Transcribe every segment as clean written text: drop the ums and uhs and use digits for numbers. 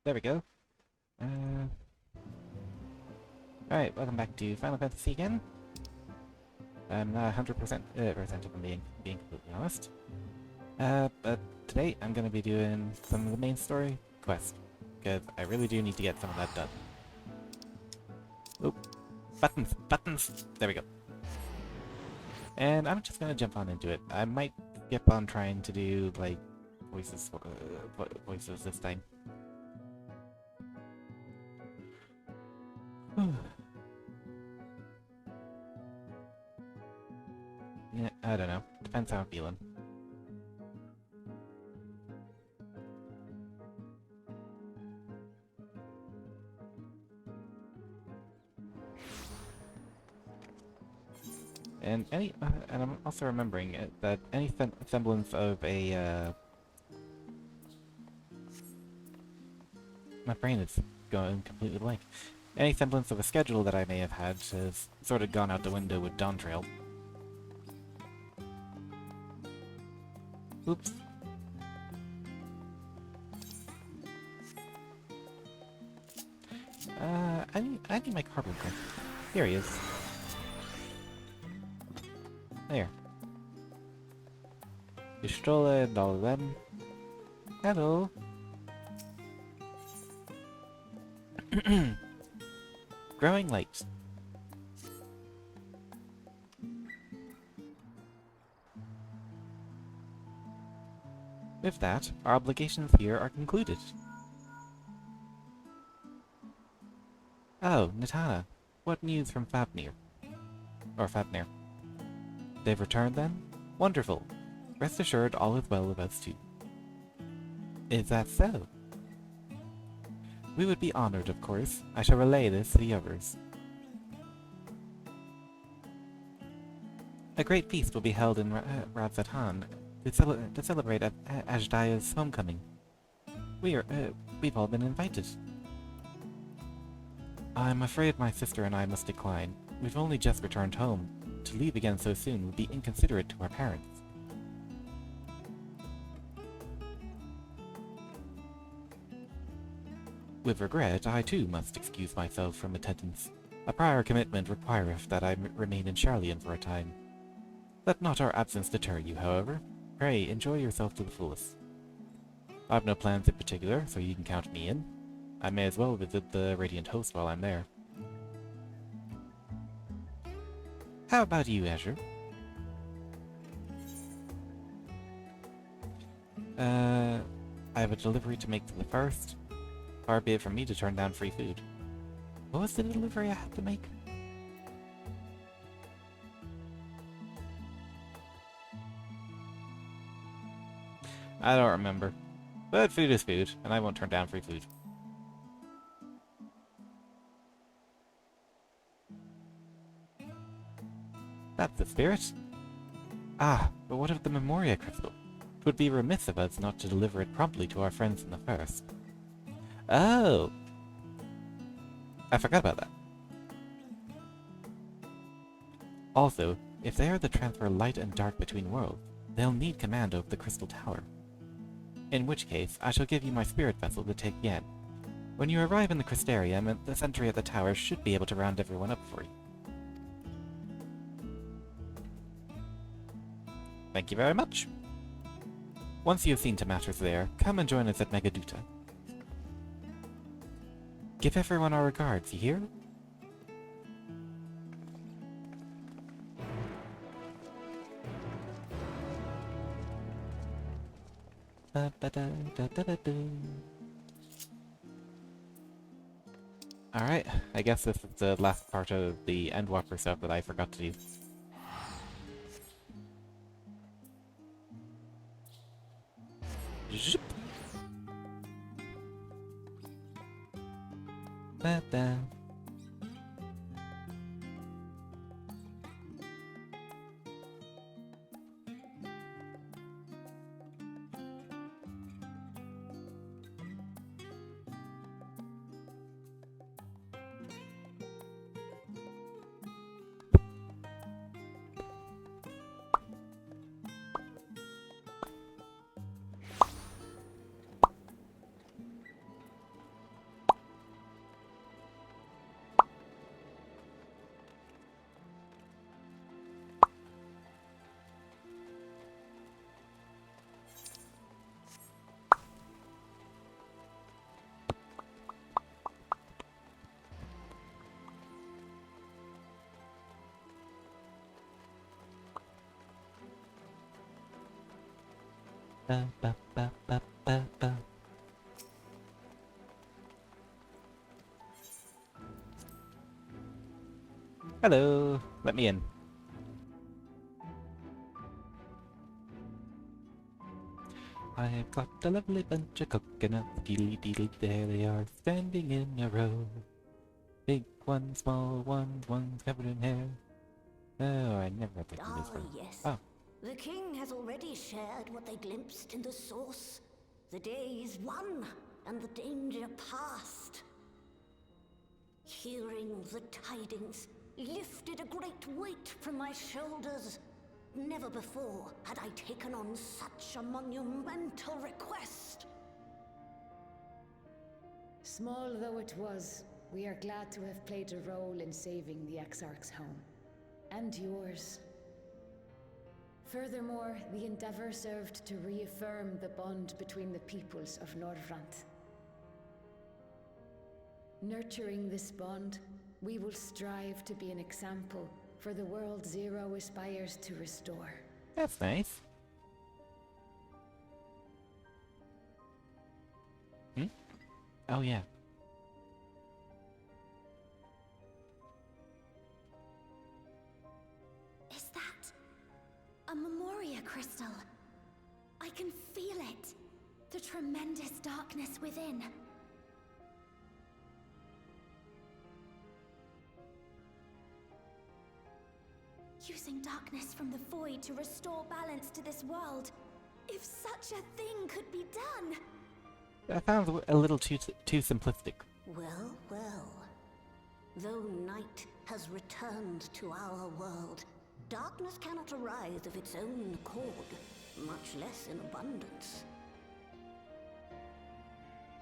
There we go. Alright, welcome back to Final Fantasy again. I'm not 100% percent if I'm being completely honest. But today I'm going to be doing some of the main story quest, because I really do need to get some of that done. Oop. Buttons! There we go. And I'm just going to jump on into it. I might skip on trying to do, like, voices this time. Yeah, I don't know. Depends how I'm feeling. And I'm also remembering that any semblance of a my brain is going completely blank. Any semblance of a schedule that I may have had has sort of gone out the window with Dawn Trail. Oops. I need my carbon card. Here he is. There. Pistola and all of them. Hello. Growing late. With that, our obligations here are concluded. Oh, Nitana. What news from Fafnir? Or Fafnir? They've returned then? Wonderful. Rest assured all is well with us too. Is that so? We would be honored, of course. I shall relay this to the others. A great feast will be held in Radzatan to celebrate Ajdaya's homecoming. We've all been invited. I'm afraid my sister and I must decline. We've only just returned home. To leave again so soon would be inconsiderate to our parents. With regret, I too must excuse myself from attendance. A prior commitment requireth that I remain in Charlian for a time. Let not our absence deter you, however. Pray, enjoy yourself to the fullest. I've no plans in particular, so you can count me in. I may as well visit the Radiant Host while I'm there. How about you, Azure? I have a delivery to make to the first. Far be it from me to turn down free food. What was the delivery I had to make? I don't remember. But food is food, and I won't turn down free food. That's the spirit. Ah, but what of the Memoria Crystal? It would be remiss of us not to deliver it promptly to our friends in the first. Oh! I forgot about that. Also, if they are to transfer light and dark between worlds, they'll need command over the Crystal Tower. In which case, I shall give you my spirit vessel to take Yen. When you arrive in the Crystarium, the sentry at the tower should be able to round everyone up for you. Thank you very much. Once you have seen to matters there, come and join us at Megaduta. Give everyone our regards, you hear? Alright, I guess this is the last part of the Endwalker stuff that I forgot to do. Zip. Da-da. Ba, ba, ba, ba, ba, ba. Hello, let me in. I've got a lovely bunch of coconuts, deedly deedly, there they are, standing in a row. Big one, small one, one's covered in hair. Oh, I never had to do this one. Yes. Oh, The king has already shared what they glimpsed in the source. The day is won, and the danger past. Hearing the tidings lifted a great weight from my shoulders. Never before had I taken on such a monumental request. Small though it was, we are glad to have played a role in saving the Exarch's home. And yours. Furthermore, the endeavor served to reaffirm the bond between the peoples of Norvrant. Nurturing this bond, we will strive to be an example for the world Zero aspires to restore. that's nice. Hmm? Oh yeah. Is that a Memoria crystal? I can feel it. The tremendous darkness within. Using darkness from the void to restore balance to this world. If such a thing could be done. That sounds a little too simplistic. Well, well. Though night has returned to our world, darkness cannot arise of its own accord, much less in abundance.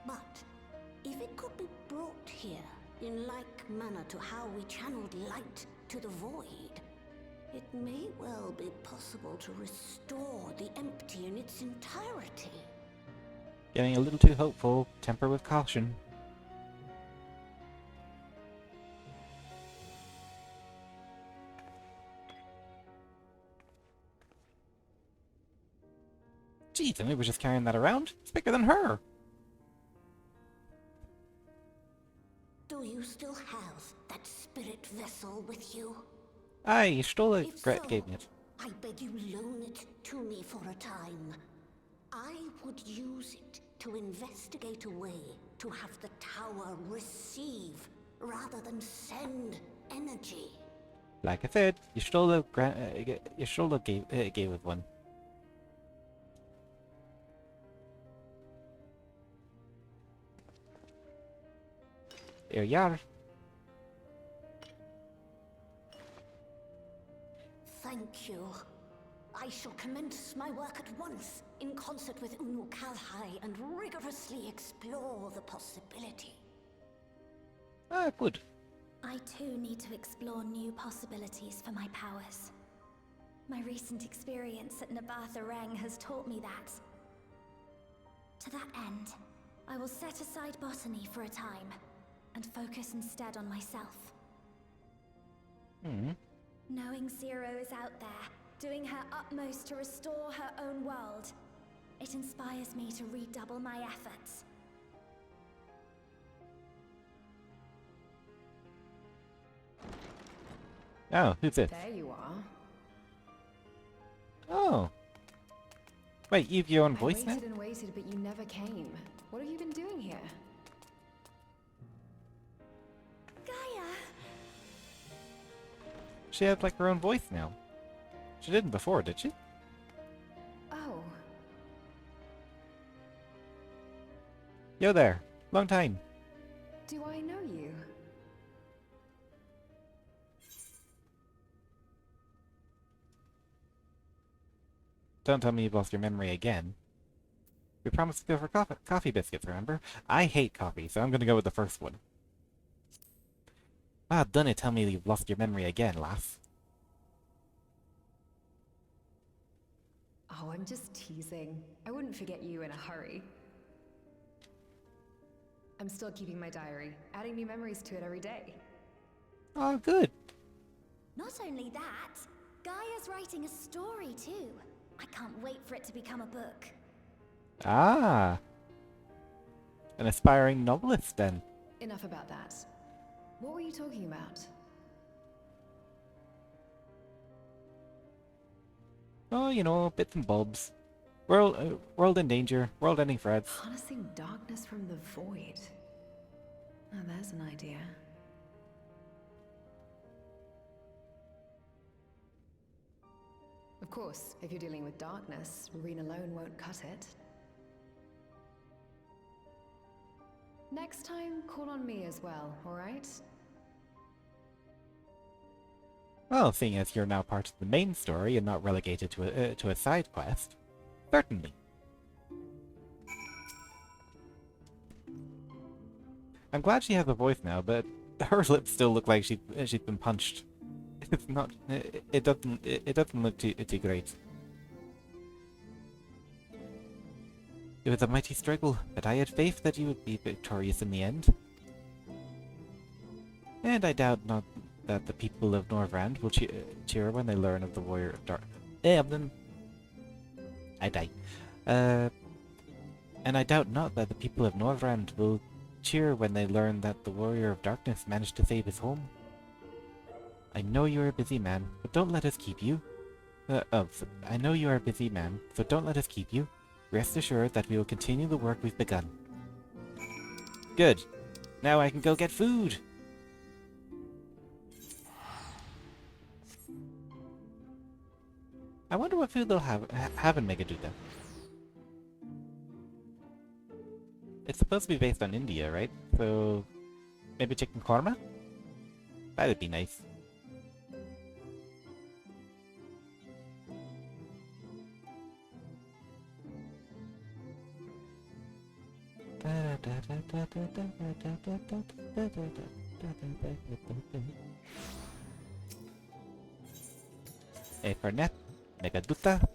But if it could be brought here in like manner to how we channeled light to the void, it may well be possible to restore the empty in its entirety. Getting a little too hopeful. Temper with caution. Jeez, and we were just carrying that around? It's bigger than her! Do you still have that spirit vessel with you? Aye, you stole it. If Gret so, gave me it. I beg you loan it to me for a time. I would use it to investigate a way to have the tower receive rather than send energy. Like I said, you stole the gave with one. Here you are. Thank you. I shall commence my work at once, in concert with Unu Kalhai, and rigorously explore the possibility. Ah, good. I too need to explore new possibilities for my powers. My recent experience at Nabatha Reng has taught me that. To that end, I will set aside botany for a time, and focus instead on myself. Knowing Zero is out there, doing her utmost to restore her own world, it inspires me to redouble my efforts. Oh, who's this? There you are. Oh. Wait, you've your own voice now? I waited and waited, but you never came. What have you been doing here? Gaia! She had like her own voice now. She didn't before, did she? Oh, Yo there. Long time. do I know you? Don't tell me you've lost your memory again. We promised to go for coffee biscuits, remember? I hate coffee, so I'm gonna go with the first one. Ah, done it, tell me you've lost your memory again, lass. Oh, I'm just teasing. I wouldn't forget you in a hurry. I'm still keeping my diary, adding new memories to it every day. Oh, good. Not only that, Gaia's writing a story too. I can't wait for it to become a book. Ah! An aspiring novelist, then. Enough about that. What were you talking about? Oh, you know, bits and bobs. World in danger, world-ending threats. Harnessing darkness from the void. Now there's an idea. Of course, if you're dealing with darkness, Reen alone won't cut it. Next time, call on me as well, alright? Well, seeing as you're now part of the main story and not relegated to a side quest, certainly. I'm glad she has a voice now, but her lips still look like she's been punched. It's not. It doesn't look too great. It was a mighty struggle, but I had faith that you would be victorious in the end. And I doubt not that the people of Norvrand will cheer when they learn of the Warrior of Dark. I die. And I doubt not that the people of Norvrand will cheer when they learn that the Warrior of Darkness managed to save his home. I know you are a busy man, but don't let us keep you. I know you are a busy man, so don't let us keep you. Rest assured that we will continue the work we've begun. Good. Now I can go get food. I wonder what food they'll have in Megaduda. It's supposed to be based on India, right? So maybe chicken korma? That would be nice. Fernet, Megaduta,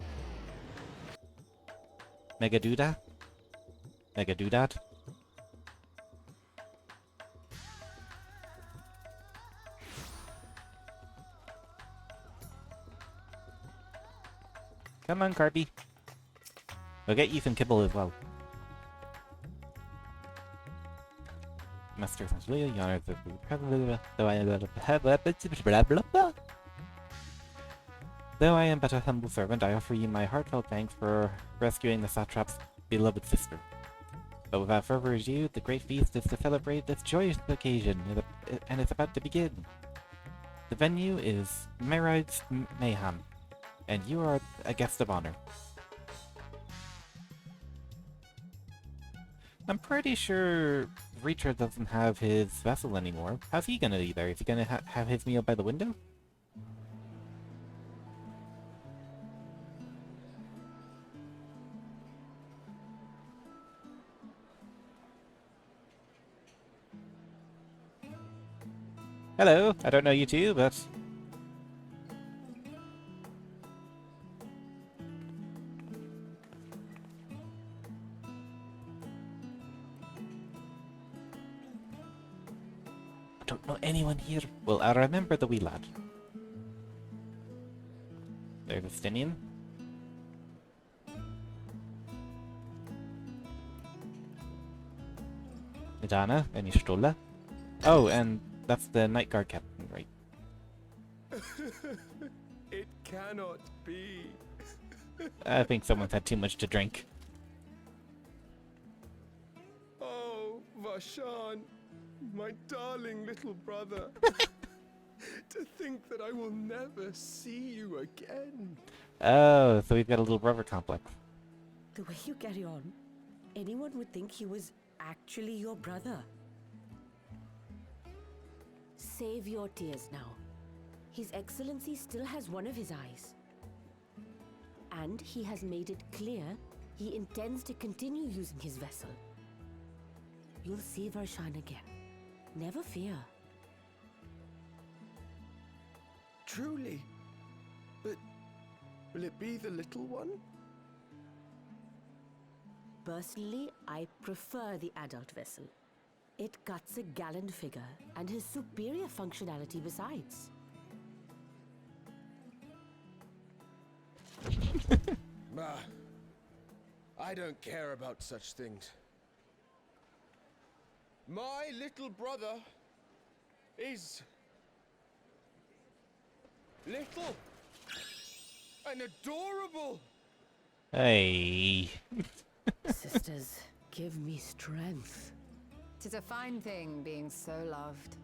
Megaduda, Megadudat. Come on, Carby. We'll get you some kibble as well. Master Sansalia, you honor the Though I am but a humble servant, I offer you my heartfelt thanks for rescuing the satrap's beloved sister. But without further ado, the great feast is to celebrate this joyous occasion, and it's about to begin. The venue is Meride's Mayhem, and you are a guest of honor. I'm pretty sure Reacher doesn't have his vessel anymore. How's he gonna be there? Is he gonna have his meal by the window? Hello, I don't know you two, but... I don't know anyone here. Well, I remember the wee lad. There's Estinian. Idana, and Ishtola. Oh, and that's the night guard captain, right? It cannot be. I think someone's had too much to drink. Oh, Vashan, my darling little brother. To think that I will never see you again. Oh, so we've got a little brother complex. The way you carry on, anyone would think he was actually your brother. Save your tears now. His Excellency still has one of his eyes. And he has made it clear he intends to continue using his vessel. You'll see Varshan again. Never fear. Truly? But will it be the little one? Personally, I prefer the adult vessel. It cuts a gallant figure and has superior functionality besides. I don't care about such things. My little brother is little and adorable. Hey. Sisters, give me strength. 'Tis a fine thing being so loved.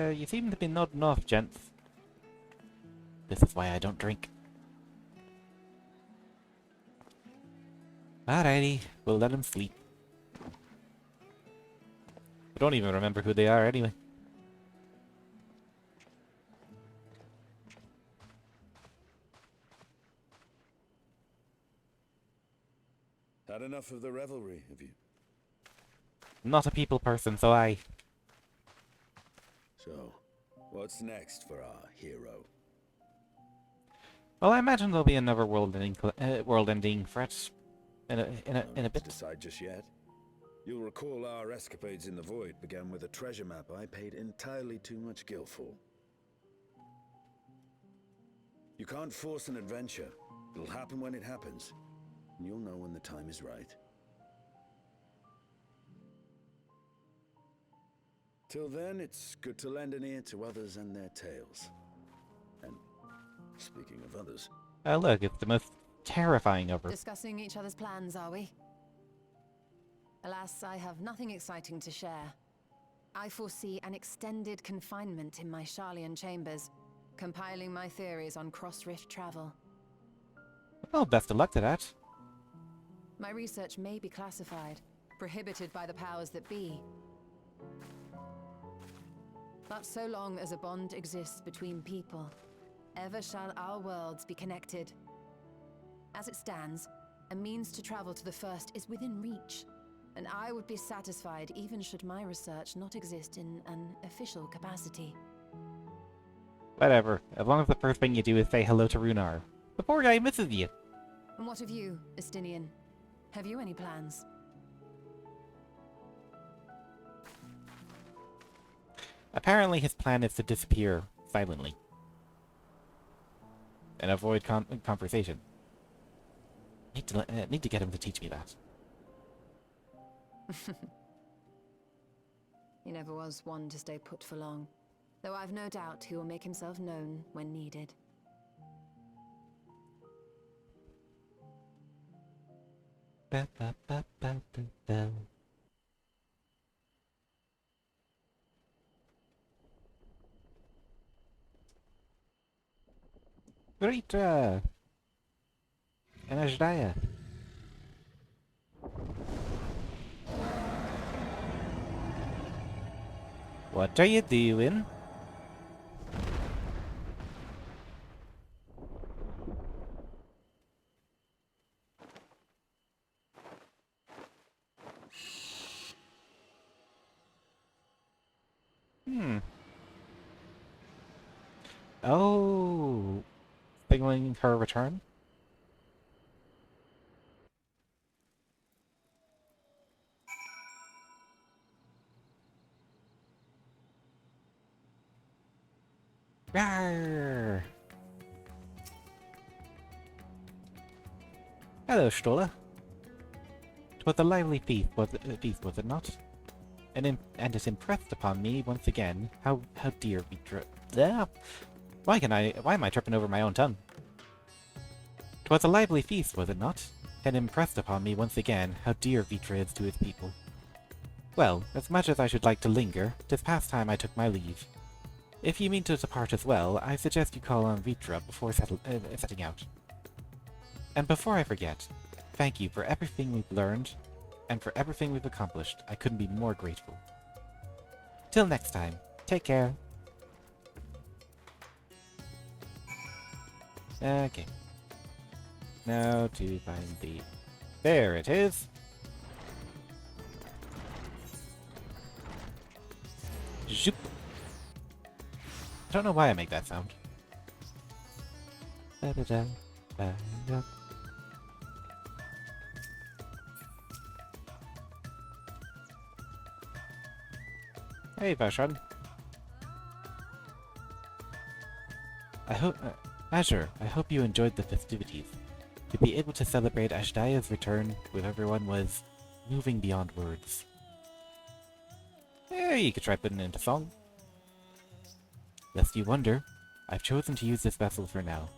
You seem to be nodding off, gents. This is why I don't drink. Alrighty, we'll let him sleep. I don't even remember who they are anyway. Had enough of the revelry, have you? Not a people person, so I... So, what's next for our hero? Well, I imagine there'll be another world-ending threat in a To bit. decide just yet? You'll recall our escapades in the Void began with a treasure map I paid entirely too much gil for. You can't force an adventure. It'll happen when it happens. And you'll know when the time is right. Till then, it's good to lend an ear to others and their tales. And speaking of others... Look, it's the most terrifying of her. Discussing each other's plans, are we? Alas, I have nothing exciting to share. I foresee an extended confinement in my Sharlayan chambers, compiling my theories on cross-rift travel. Well, best of luck to that. My research may be classified, prohibited by the powers that be. But so long as a bond exists between people, ever shall our worlds be connected. As it stands, a means to travel to the first is within reach, and I would be satisfied even should my research not exist in an official capacity. Whatever, as long as the first thing you do is say hello to Runar. The poor guy misses you. And what of you, Estinian? Have you any plans? Apparently his plan is to disappear silently. And avoid conversation. Need to get him to teach me that. He never was one to stay put for long, though I've no doubt he will make himself known when needed. Ba, ba, ba, ba, ba, ba. Great, Anajdaya. What are you doing? Oh, signaling her return? Rawr. Hello, Stola. 'Twas a lively feast, was it not? And it impressed upon me once again how dear Vitra. Why am I tripping over my own tongue? 'Twas a lively feast, was it not? And impressed upon me once again how dear Vitra is to his people. Well, as much as I should like to linger, 'tis past time I took my leave. If you mean to depart as well, I suggest you call on Vitra before setting out. And before I forget, thank you for everything we've learned, and for everything we've accomplished. I couldn't be more grateful. Till next time, take care. Okay. Now to find the... There it is! Zoop. I don't know why I make that sound. Ba-da-da, ba-da. Hey, Vashon. Azure, I hope you enjoyed the festivities. To be able to celebrate Ashdaya's return with everyone was moving beyond words. Hey, you could try putting it into song. Lest you wonder, I've chosen to use this vessel for now,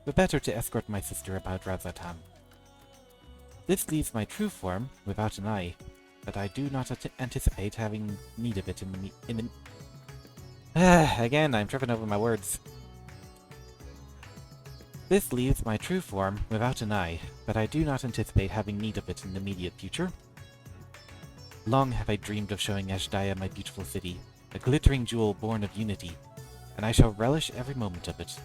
but better to escort my sister about Razatan. This leaves my true form without an eye, but I do not anticipate having need of it in the again, I'm tripping over my words. This leaves my true form without an eye, but I do not anticipate having need of it in the immediate future. Long have I dreamed of showing Ashdaya my beautiful city, a glittering jewel born of unity, and I shall relish every moment of it.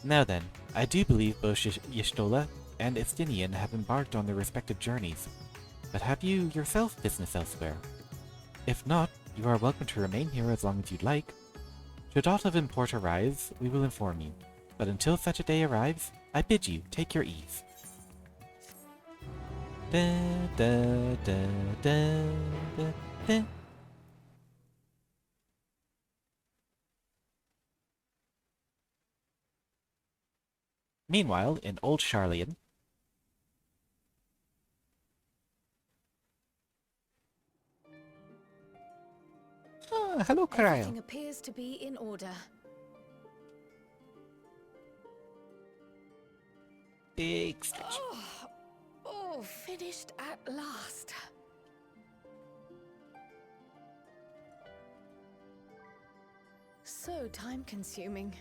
Now then, I do believe both Y'shtola and Estinian have embarked on their respective journeys, but have you yourself business elsewhere? If not, you are welcome to remain here as long as you'd like. Should aught of import arise, we will inform you, but until such a day arrives, I bid you take your ease. Da, da, da, da, da, da. Meanwhile, in Old Charlian, hello, Cryo. Everything appears to be in order. Big stretch. Oh, finished at last. So time-consuming.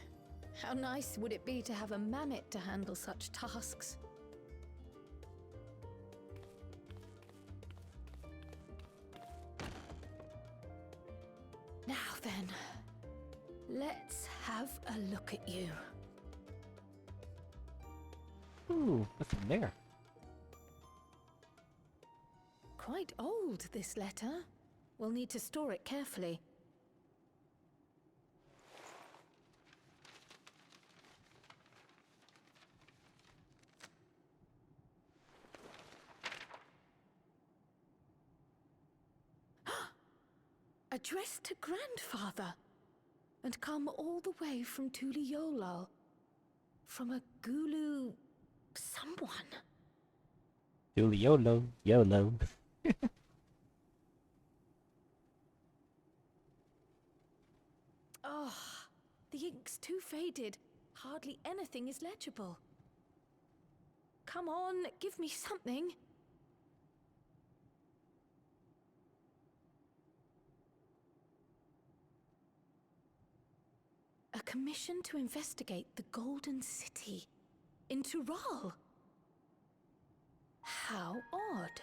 How nice would it be to have a mammoth to handle such tasks? Now then, let's have a look at you. Ooh, what's in there? Quite old, this letter. We'll need to store it carefully. Addressed to Grandfather, and come all the way from Tuliolal, from a Gulu someone. YOLO, YOLO. Oh, the ink's too faded. Hardly anything is legible. Come on, give me something. A commission to investigate the Golden City in Tural. How odd.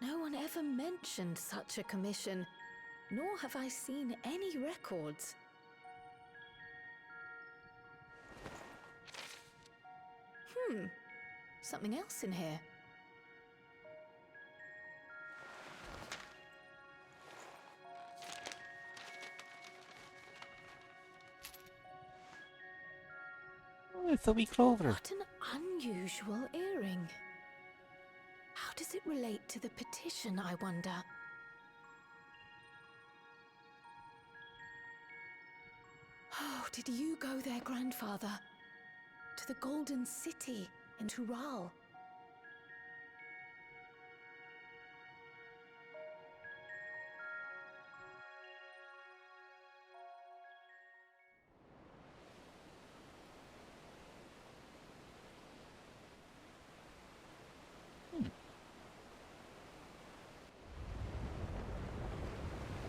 No one ever mentioned such a commission, nor have I seen any records. Something else in here. Oh, it's a wee clover. What an unusual earring. How does it relate to the petition, I wonder? Oh, did you go there, Grandfather? To the Golden City in Tural?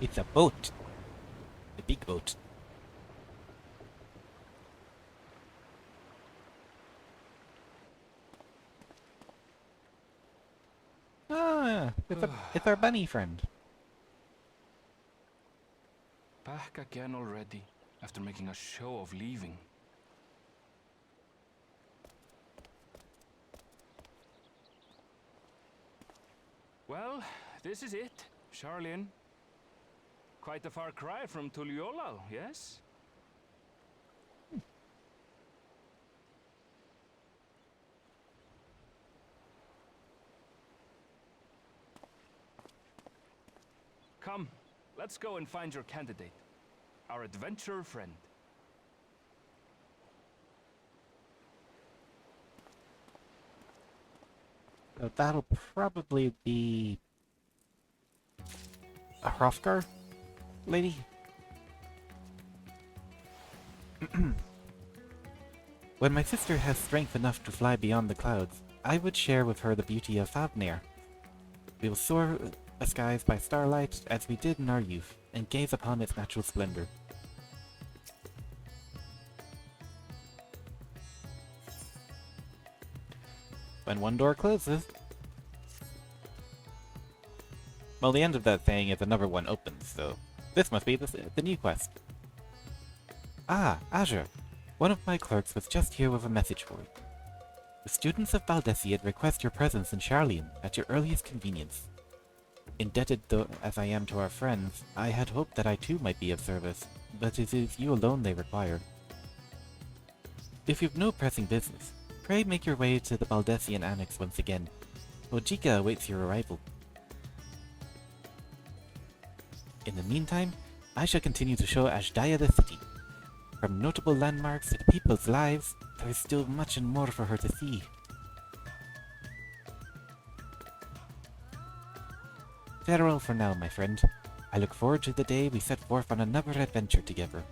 It's a boat. A big boat. Ah, it's our bunny friend. Back again already, after making a show of leaving. Well, this is it, Charlian. Quite a far cry from Tuliolal, yes? Come, Let's go and find your candidate. Our adventurer friend. So that'll probably be a Hrothgar lady. When my sister has strength enough to fly beyond the clouds, I would share with her the beauty of Fafnir. We will soar the skies by starlight as we did in our youth, and gaze upon its natural splendor. When one door closes... Well, the end of that saying is another one opens, so this must be the new quest. Ah, Azure. One of my clerks was just here with a message for you. The students of Baldessiad request your presence in Charlian at your earliest convenience. Indebted though as I am to our friends, I had hoped that I too might be of service, but it is you alone they require. If you've no pressing business, pray make your way to the Baldessian Annex once again. Ojika awaits your arrival. In the meantime, I shall continue to show Ashdaya the city. From notable landmarks to the people's lives, there is still much and more for her to see. Farewell for now, my friend. I look forward to the day we set forth on another adventure together.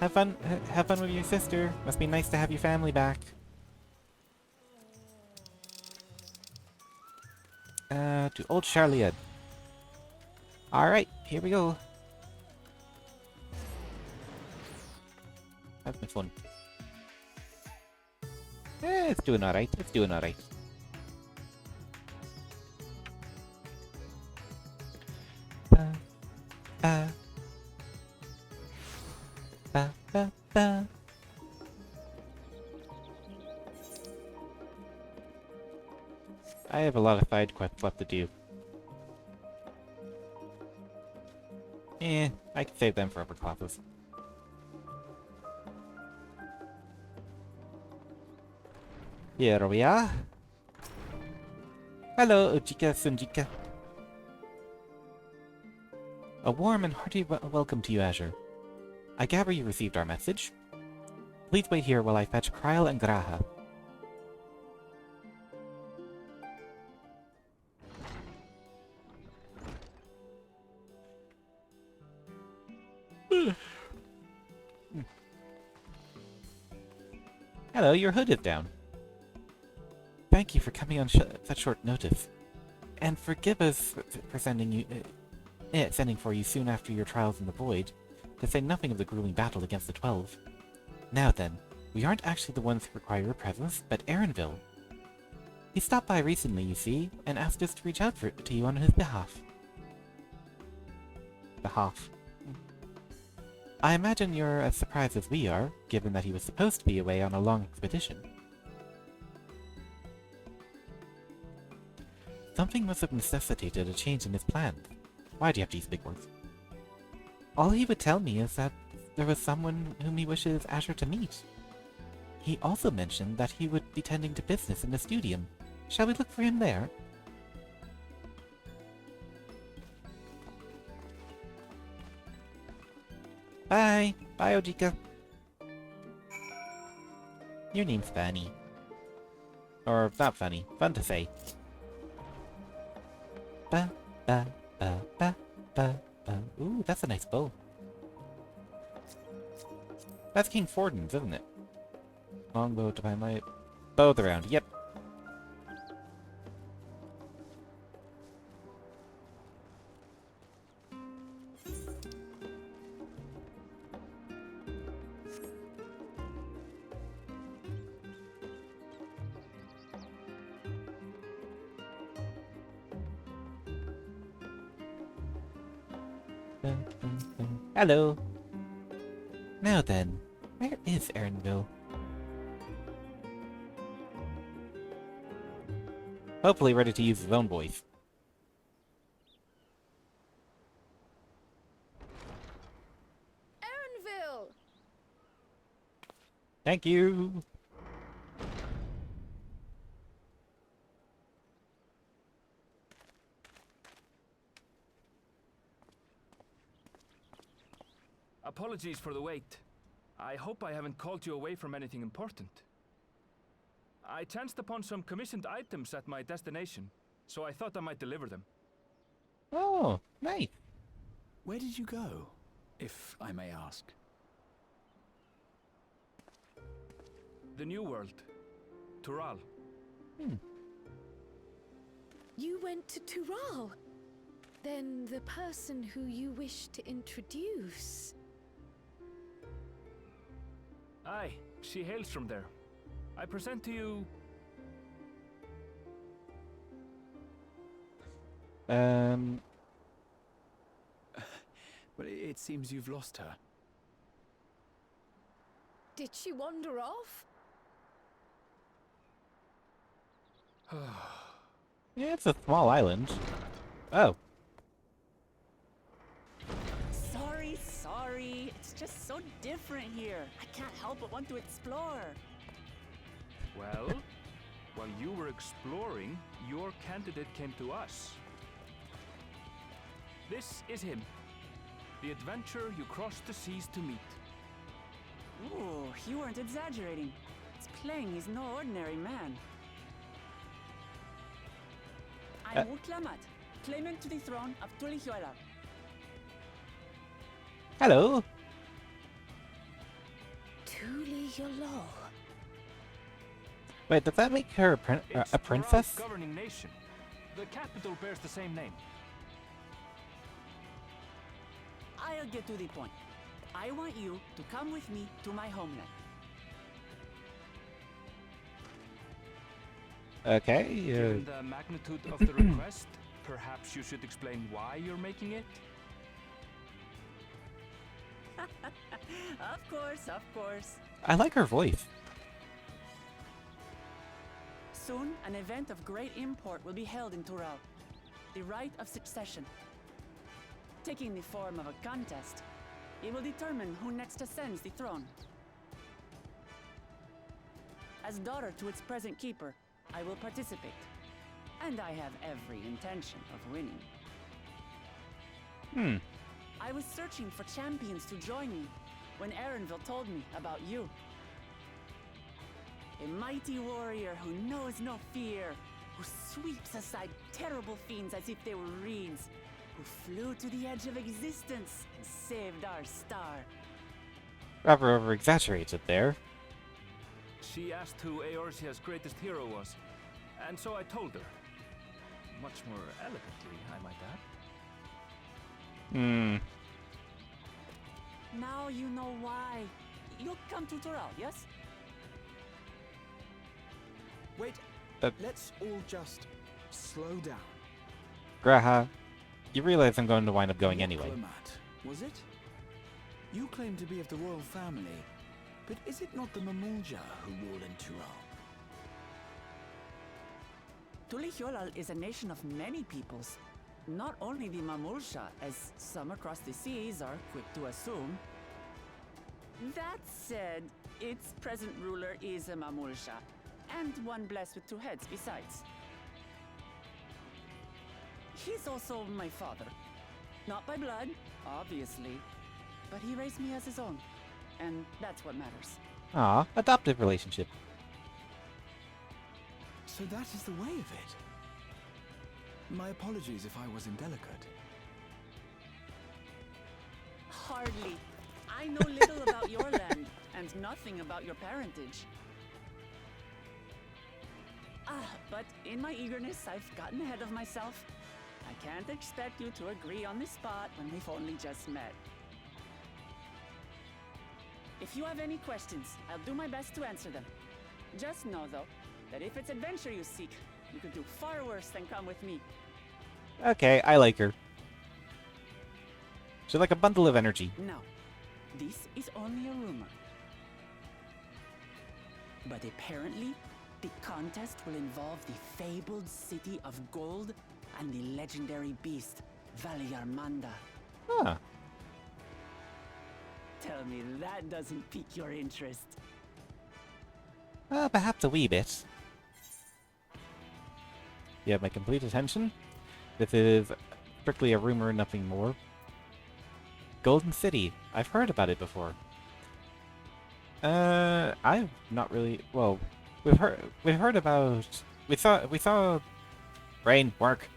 Have fun with your sister. Must be nice to have your family back. To Old Charliad. Alright, here we go. How's my phone? It's doing alright. It's doing alright. Ba, ba. Ba, ba, ba. I have a lot of side quests left to do. I can save them for upper classes. Here we are. Hello, Ojika Sunjika. A warm and hearty welcome to you, Azure. I gather you received our message. Please wait here while I fetch Kryl and Graha. Hello, your hood is down. Thank you for coming on such short notice. And forgive us for sending for you soon after your trials in the Void, to say nothing of the grueling battle against the 12. Now then, we aren't actually the ones who require your presence, but Aaronville. He stopped by recently, you see, and asked us to reach out to you on his behalf. I imagine you're as surprised as we are, given that he was supposed to be away on a long expedition. Something must have necessitated a change in his plans. Why do you have to use big words? All he would tell me is that there was someone whom he wishes Azure to meet. He also mentioned that he would be tending to business in the studium. Shall we look for him there? Bye! Bye, Ojika. Your name's funny. Or not funny. Fun to say. Ba, ba, ba, ba, ba, ba. Ooh, that's a nice bow. That's King Forden's, isn't it? Longbow to find my bow of the round. Yep. Hello. Now then, where is Aaronville? Hopefully ready to use his own voice. Aaronville! Thank you. Apologies for the wait. I hope I haven't called you away from anything important. I chanced upon some commissioned items at my destination, so I thought I might deliver them. Oh, nice. Where did you go, if I may ask? The New World. Tural. You went to Tural? Then the person who you wish to introduce... Aye, she hails from there. I present to you... Well, it seems you've lost her. Did she wander off? Yeah, it's a small island. Oh. Sorry. It's just so different here. I can't help but want to explore. Well, while you were exploring, your candidate came to us. This is him. The adventurer you crossed the seas to meet. Ooh, you weren't exaggerating. It's plain he's no ordinary man. I'm Uklamat, claimant to the throne of Tulihuela. Hello. Tulihuela. Wait, does that make her It's a princess? Tural's governing nation. The capital bears the same name. I'll get to the point. I want you to come with me to my homeland. Okay. Given the magnitude of the request, perhaps you should explain why you're making it? Of course. I like her voice. Soon, an event of great import will be held in Tural. The Rite of Succession. Taking the form of a contest, it will determine who next ascends the throne. As daughter to its present keeper, I will participate. And I have every intention of winning. I was searching for champions to join me when Erenville told me about you. A mighty warrior who knows no fear, who sweeps aside terrible fiends as if they were reeds, who flew to the edge of existence and saved our star. Rather over-exaggerated there. She asked who Eorzea's greatest hero was, and so I told her. Much more elegantly, I might add. Now you know why. You'll come to Tural, yes? Wait, let's all just slow down. Graha, you realize I'm going to wind up going anyway. Diplomat, was it? You claim to be of the royal family, but is it not the Mamulja who rule in Tural? Tulihuela is a nation of many peoples. Not only the Mamulsha, as some across the seas are quick to assume. That said, its present ruler is a Mamulsha, and one blessed with two heads besides. He's also my father. Not by blood, obviously, but he raised me as his own, and that's what matters. Aw, adoptive relationship. So that is the way of it. My apologies if I was indelicate. Hardly. I know little about your land, and nothing about your parentage. But in my eagerness, I've gotten ahead of myself. I can't expect you to agree on the spot when we've only just met. If you have any questions, I'll do my best to answer them. Just know, though, that if it's adventure you seek, you could do far worse than come with me. Okay, I like her. She's like a bundle of energy. Now, this is only a rumor. But apparently, the contest will involve the fabled city of gold and the legendary beast, Valyarmanda. Huh. Tell me that doesn't pique your interest. Perhaps a wee bit. You have my complete attention. This is strictly a rumor, nothing more. Golden City. I've heard about it before. I've not really. Well, we've heard about. We saw brain work.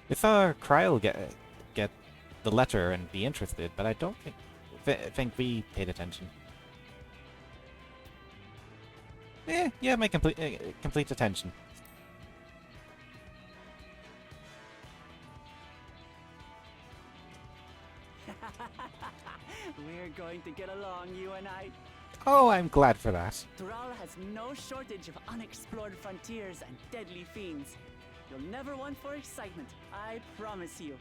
We saw Kryl get the letter and be interested, but I don't think we paid attention. Yeah, my complete attention. We're going to get along, you and I. Oh, I'm glad for that. Tural has no shortage of unexplored frontiers and deadly fiends. You'll never want for excitement, I promise you.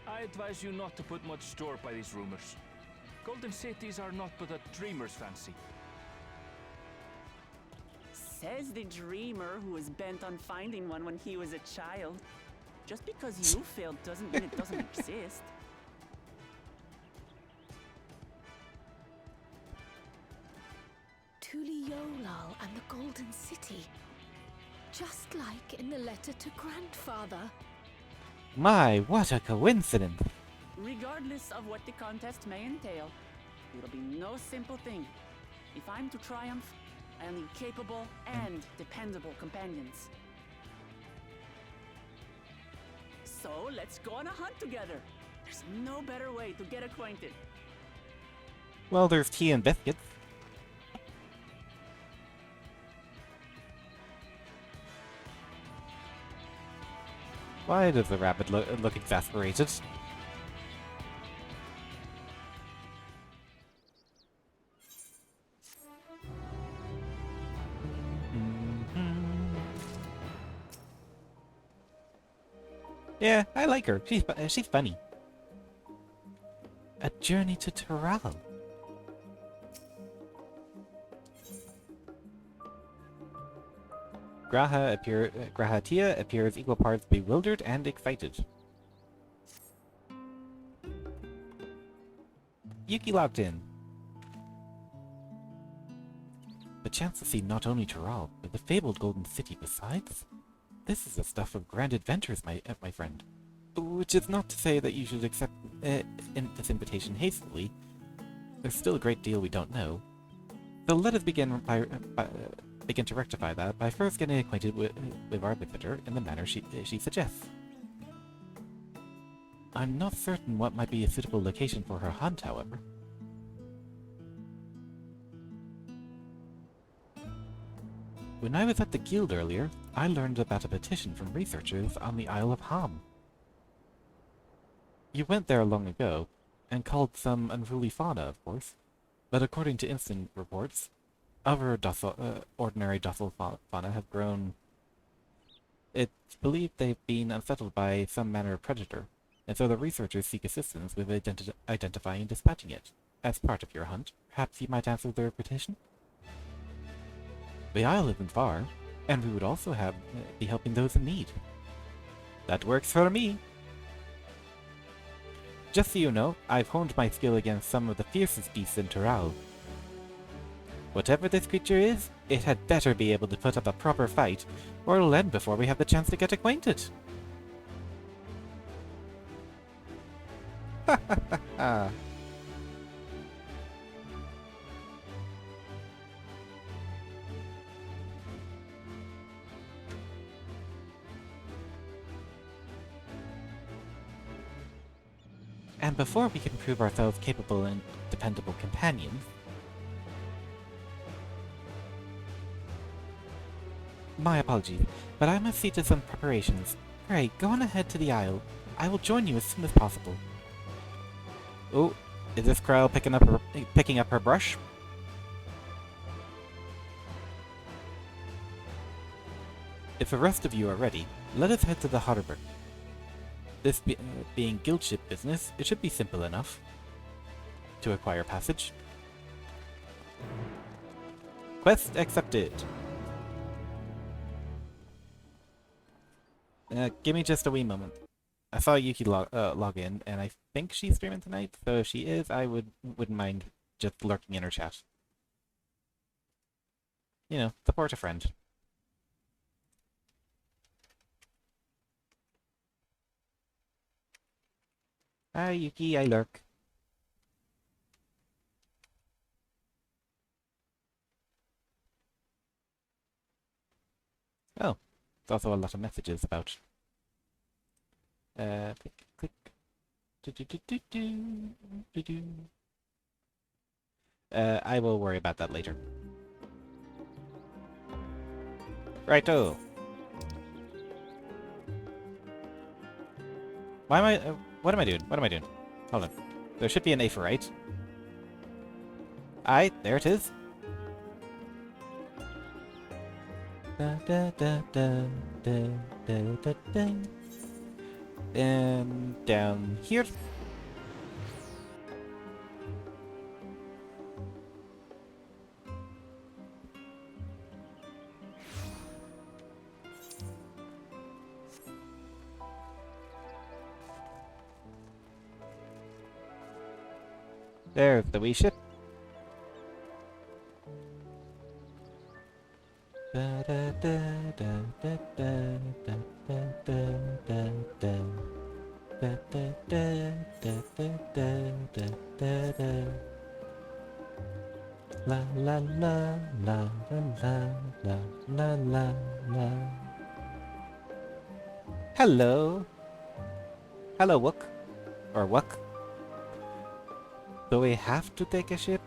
I advise you not to put much store by these rumors. Golden cities are not but a dreamer's fancy. Says the dreamer who was bent on finding one when he was a child. Just because you failed doesn't mean it doesn't exist. Tuliolal and the Golden City. Just like in the letter to Grandfather. My, what a coincidence! Regardless of what the contest may entail, it'll be no simple thing. If I'm to triumph, I'll need capable and dependable companions. So let's go on a hunt together. There's no better way to get acquainted. Well, there's tea and biscuits. Why does the rabbit look exasperated? Yeah, I like her. She's funny. A journey to Tural. Grahatia appears equal parts bewildered and excited. Yuki logged in. The chance to see not only Tural, but the fabled Golden City besides? This is the stuff of grand adventures, my friend. Which is not to say that you should accept this invitation hastily. There's still a great deal we don't know. So let us begin to rectify that by first getting acquainted with our visitor in the manner she suggests. I'm not certain what might be a suitable location for her hunt, however. When I was at the guild earlier, I learned about a petition from researchers on the Isle of Ham. You went there long ago, and called some unruly fauna, of course, but according to instant reports, other ordinary docile fauna have grown. It's believed they've been unsettled by some manner of predator, and so the researchers seek assistance with identifying and dispatching it. As part of your hunt, perhaps you might answer their petition? The isle isn't far, and we would also be helping those in need. That works for me! Just so you know, I've honed my skill against some of the fiercest beasts in Tural. Whatever this creature is, it had better be able to put up a proper fight, or it'll end before we have the chance to get acquainted. Ha ha ha ha! And before we can prove ourselves capable and dependable companions, my apologies, but I must see to some preparations. Pray, go on ahead to the Isle. I will join you as soon as possible. Oh, is this Kryl picking up her brush? If the rest of you are ready, let us head to the Harbour. This being guild ship business, it should be simple enough to acquire passage. Quest accepted. Give me just a wee moment. I saw Yuki log in, and I think she's streaming tonight, so if she is, I wouldn't mind just lurking in her chat. You know, support a friend. Hi, Yuki, I lurk. Oh, there's also a lot of messages about. Click, click. Do. I will worry about that later. Righto. Why am I? What am I doing? What am I doing? Hold on. There should be an A for right. Aye, there it is. Da da da da da da da da. And down here. There's the wee ship. Da da da da da da da da da da. Da da da da da da da da. La la la la la la la la la. Hello. Hello, Wook. Or Wook. Do we have to take a ship?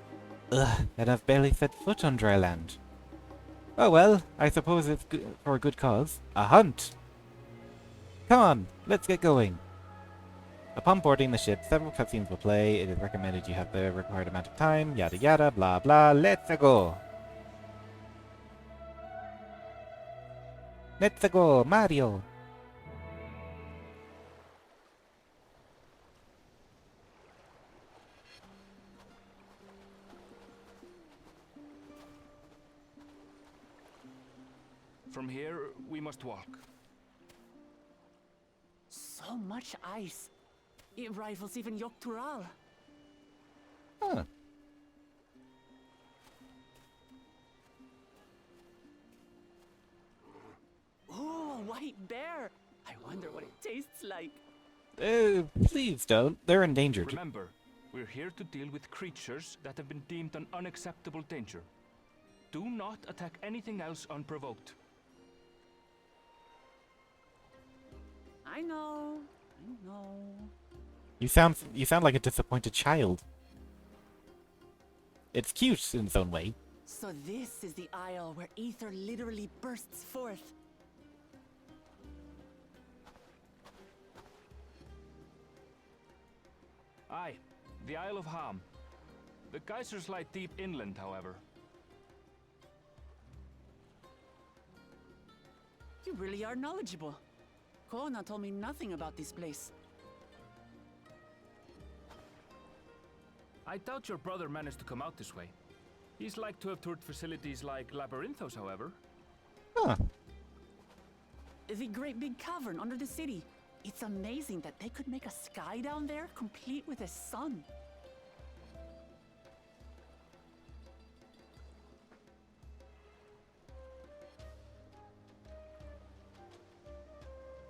Ugh, and I've barely set foot on dry land. Oh well, I suppose it's for a good cause. A hunt! Come on, let's get going. Upon boarding the ship, several cutscenes will play. It is recommended you have the required amount of time, yada yada, blah blah. Let's go! Let's go, Mario! From here, we must walk. So much ice. It rivals even Yogg-Tural. Huh. Ooh, a white bear. I wonder what it tastes like. Please don't. They're endangered. Remember, we're here to deal with creatures that have been deemed an unacceptable danger. Do not attack anything else unprovoked. I know. I know. You sound like a disappointed child. It's cute in its own way. So this is the isle where ether literally bursts forth. Aye, the Isle of Ham. The geysers lie deep inland, however. You really are knowledgeable. Kona told me nothing about this place. I doubt your brother managed to come out this way. He's like to have toured facilities like Labyrinthos, however. Huh. The great big cavern under the city. It's amazing that they could make a sky down there complete with a sun.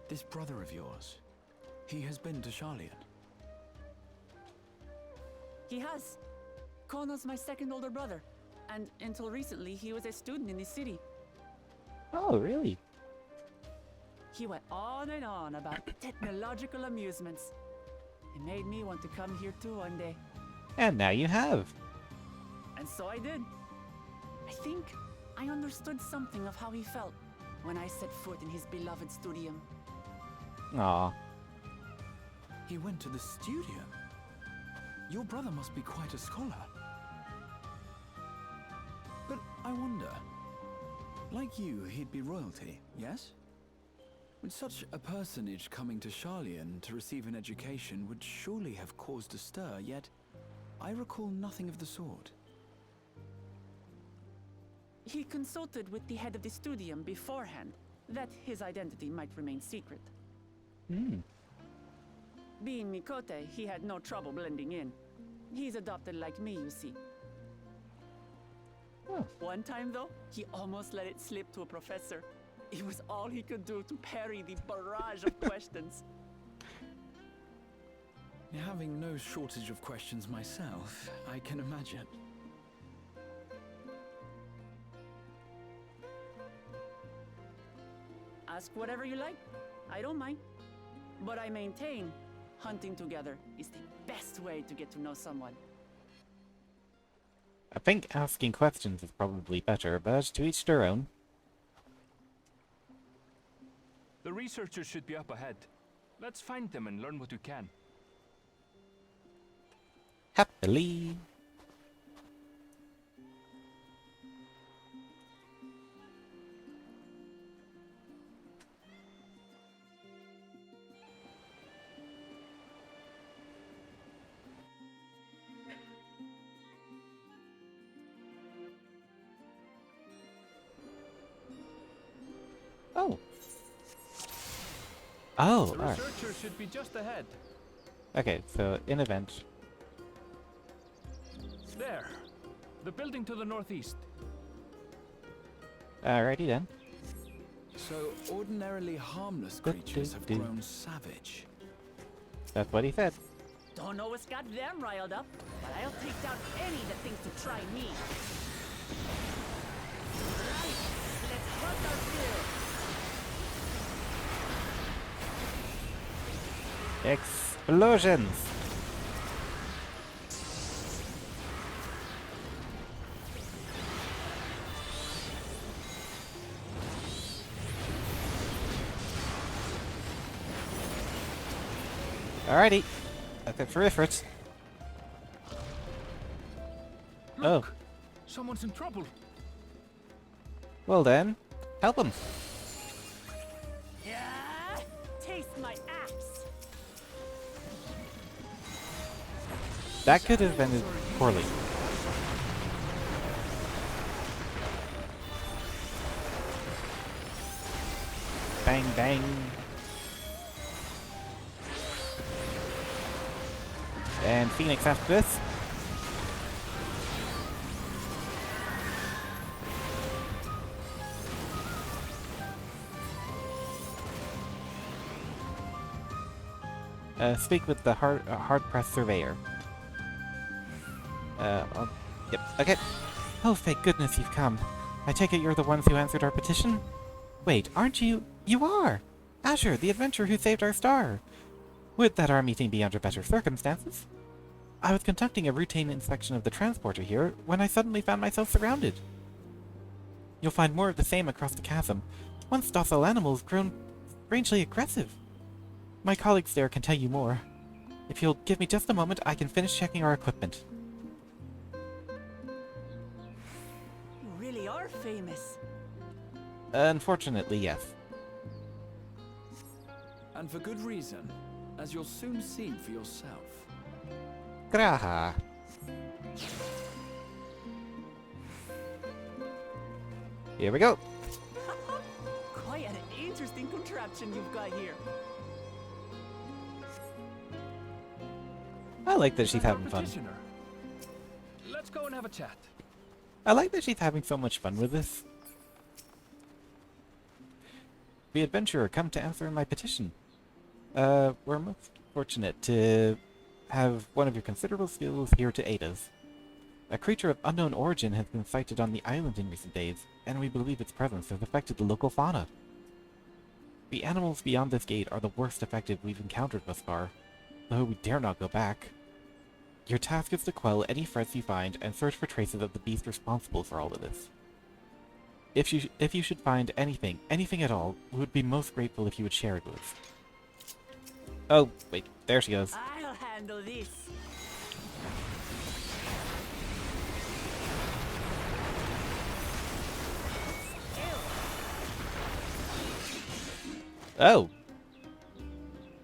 This brother of yours, he has been to Sharlayan. He has. Kono's my second older brother. And until recently, he was a student in this city. Oh, really? He went on and on about technological amusements. It made me want to come here too one day. And now you have. And so I did. I think I understood something of how he felt when I set foot in his beloved studium. Aw. He went to the studio. Your brother must be quite a scholar. But I wonder, like you, he'd be royalty, yes? With such a personage coming to Sharlayan to receive an education would surely have caused a stir, yet I recall nothing of the sort. He consulted with the head of the studium beforehand, that his identity might remain secret. Hmm. Being Mikote, he had no trouble blending in. He's adopted like me, you see. Oh. One time, though, he almost let it slip to a professor. It was all he could do to parry the barrage of questions. Having no shortage of questions myself, I can imagine. Ask whatever you like. I don't mind. But I maintain hunting together is the best way to get to know someone. I think asking questions is probably better, but to each their own. The researchers should be up ahead. Let's find them and learn what we can. Happily. Oh. Oh, The alright. researchers should be just ahead. Okay, so in event. There. The building to the northeast. Alrighty then. So, ordinarily harmless creatures have grown savage. That's what he said. Don't know what's got them riled up, but I'll take down any that thinks to try me. Right, let's hunt our fill. Explosions! Alrighty. That's it for efforts. Oh. Someone's in trouble. Well then, help him. Yeah, taste my axe. That could have ended poorly. Bang bang. And Phoenix after this. Speak with the hard-pressed surveyor. Yep, okay. Oh, thank goodness you've come. I take it you're the ones who answered our petition? Wait, aren't you? You are! Azure, the adventurer who saved our star! Would that our meeting be under better circumstances? I was conducting a routine inspection of the transporter here when I suddenly found myself surrounded. You'll find more of the same across the chasm. Once docile animals grown strangely aggressive. My colleagues there can tell you more. If you'll give me just a moment, I can finish checking our equipment. You really are famous. Unfortunately, yes. And for good reason, as you'll soon see for yourself. Graha. Here we go. Quite an interesting contraption you've got here. I like that she's Our having fun. petitioner. Let's go and have a chat. I like that she's having so much fun with this. The adventurer come to answer my petition. We're most fortunate to have one of your considerable skills here to aid us. A creature of unknown origin has been sighted on the island in recent days, and we believe its presence has affected the local fauna. The animals beyond this gate are the worst affected we've encountered thus far, though we dare not go back. Your task is to quell any threats you find and search for traces of the beast responsible for all of this. If you should find anything at all, we would be most grateful if you would share it with us. Oh, wait, there she goes. I'll handle this. Oh!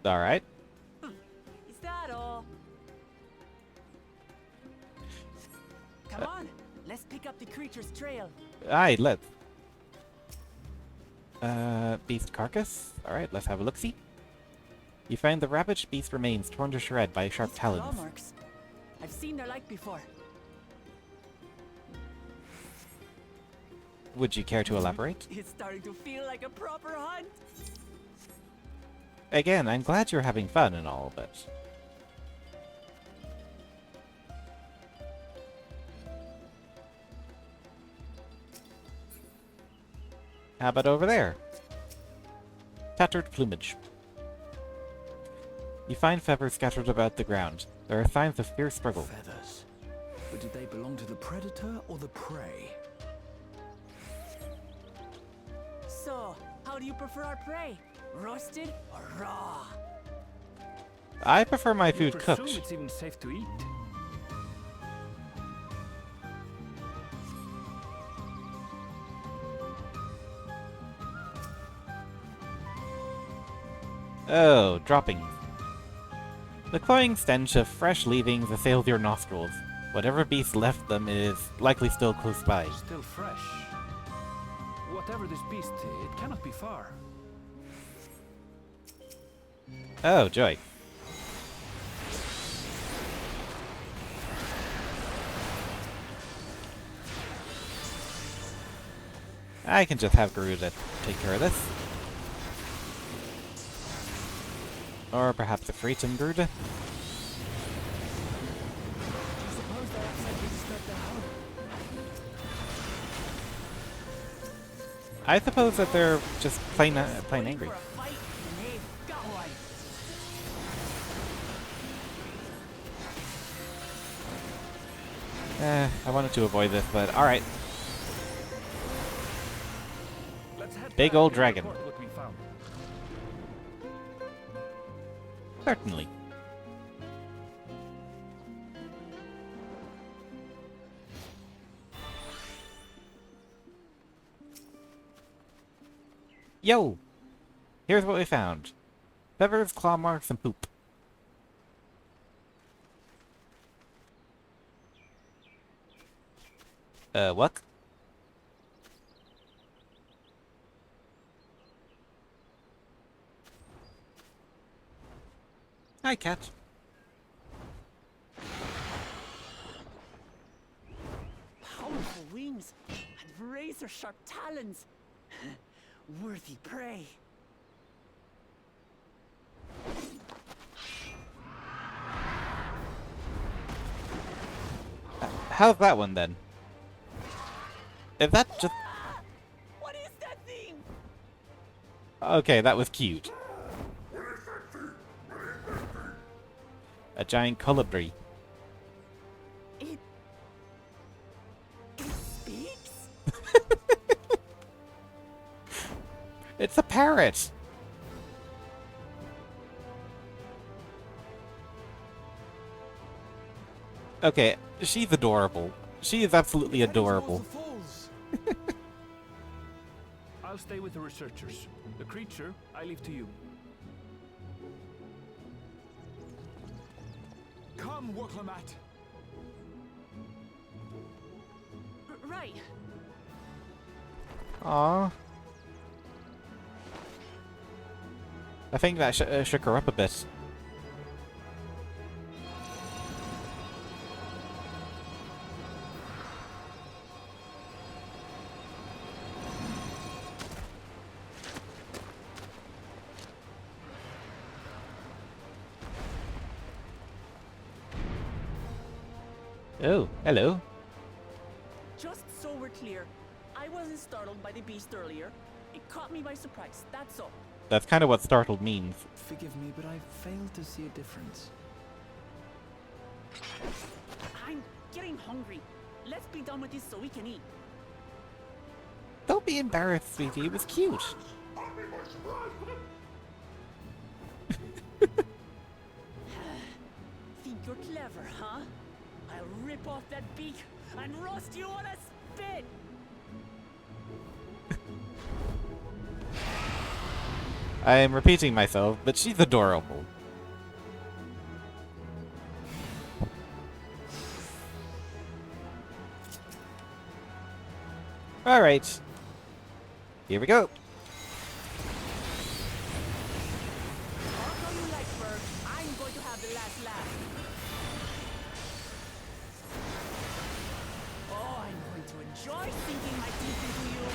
Alright. Is that all? Come on, let's pick up the creature's trail. Aye, let's. Beast carcass? Alright, let's have a look-see. You find the ravaged beast remains torn to shred by sharp Claw talons. marks. I've seen their like before. Would you care to elaborate? It's starting to feel like a proper hunt. Again, I'm glad you're having fun and all, but... How about over there? Tattered plumage. You find feathers scattered about the ground. There are signs of fierce struggle. Feathers. But did they belong to the predator or the prey? So, how do you prefer our prey? Roasted or raw? I prefer my food Presume cooked. it's even safe to eat. Oh, droppings. The cloying stench of fresh leavings assails your nostrils. Whatever beast left them is likely still close by. Still fresh. Whatever this beast, it cannot be far. Oh, joy. I can just have Garuda take care of this. Or perhaps a Freeton Garuda. Suppose that outside beast start to howl. I suppose that they're just plain Waiting angry. for a fight, and they've got one. I wanted to avoid this, but alright. Let's head Big back old and dragon. report what we found. Certainly. Yo! Here's what we found. Feathers, claw marks, and poop. What? Hi, cat. Powerful wings and razor-sharp talons. Worthy prey. How's that one then? Is that just... What is that thing? Okay, that was cute. A giant colibri. It speaks? It's a parrot! Okay, she's adorable. She is absolutely adorable. I'll stay with the researchers. The creature, I leave to you. Come, Waklamat. Right. Aww. I think that shook her up a bit. Oh, hello. Just so we're clear, I wasn't startled by the beast earlier. It caught me by surprise, that's all. That's kind of what startled means. Forgive me, but I failed to see a difference. I'm getting hungry. Let's be done with this so we can eat. Don't be embarrassed, sweetie. It was cute. Think you're clever, huh? I'll rip off that beak and roast you on a spit! I am repeating myself, but she's adorable. Alright. Here we go. How come you like bird? I'm going to have the last laugh. Oh, I'm going to enjoy sinking my teeth into you.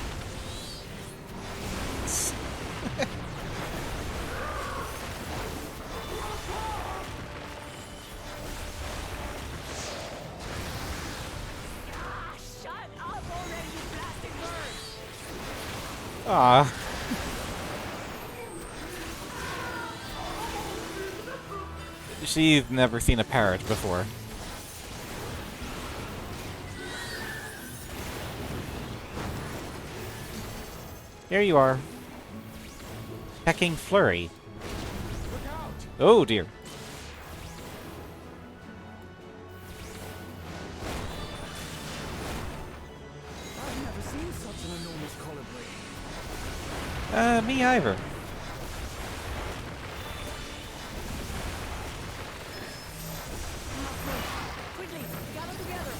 Ah, shut up already, you blasted bird! Ah. She's never seen a parrot before. Here you are. Pecking flurry. Oh dear. I've never seen such an enormous colibri. Me either. Quickly, gather together.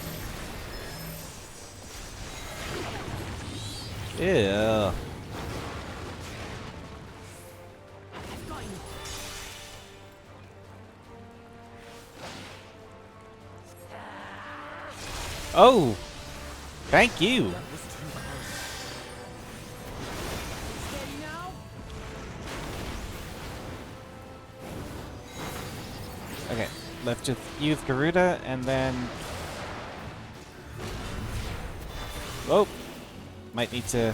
Ew. I've got you. Oh! Thank you! Steady now. Okay, let's just use Garuda and then... Oh! Might need to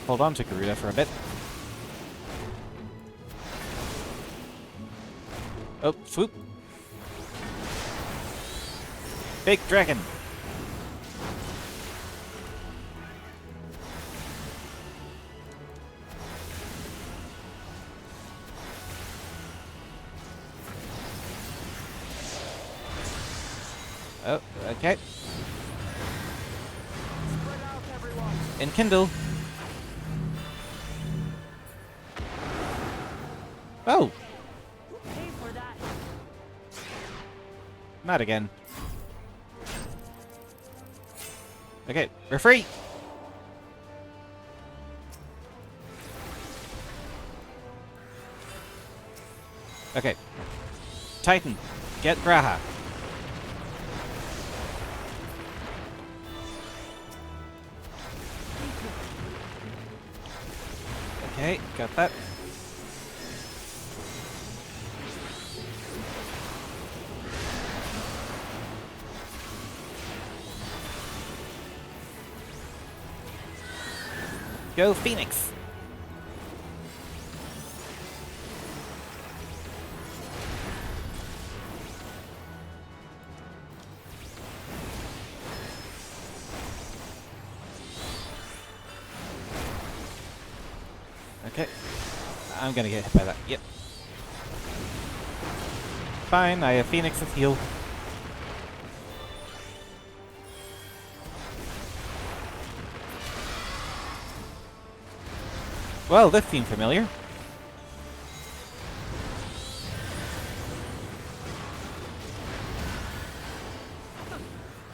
hold on to Garuda for a bit. Oh, swoop! Big dragon! Oh, okay. Spread out, everyone. Enkindle! Oh! Pay for that. Not again. Okay, we're free! Okay. Titan, get Graha. Okay, got that. Go Phoenix! Okay. I'm gonna get hit by that. Yep. Fine, I have Phoenix's heal. Well, this seemed familiar.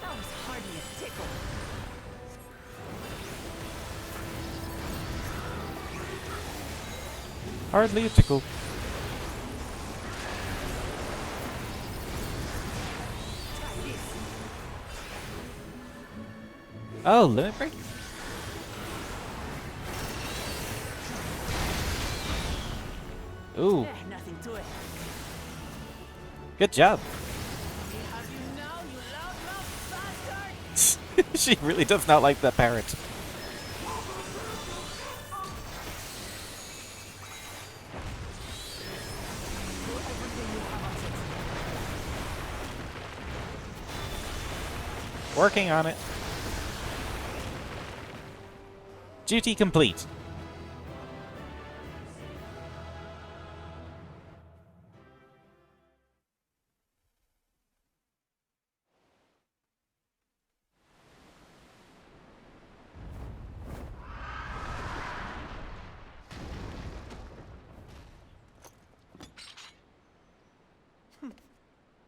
That was hardly a tickle. Hardly a tickle. Try this. Oh, limit break? Ooh, Nothing to it. good job. We have you now, you loudmouth bastard! She really does not like that parrot. Do everything you have at it. Working on it. Duty complete.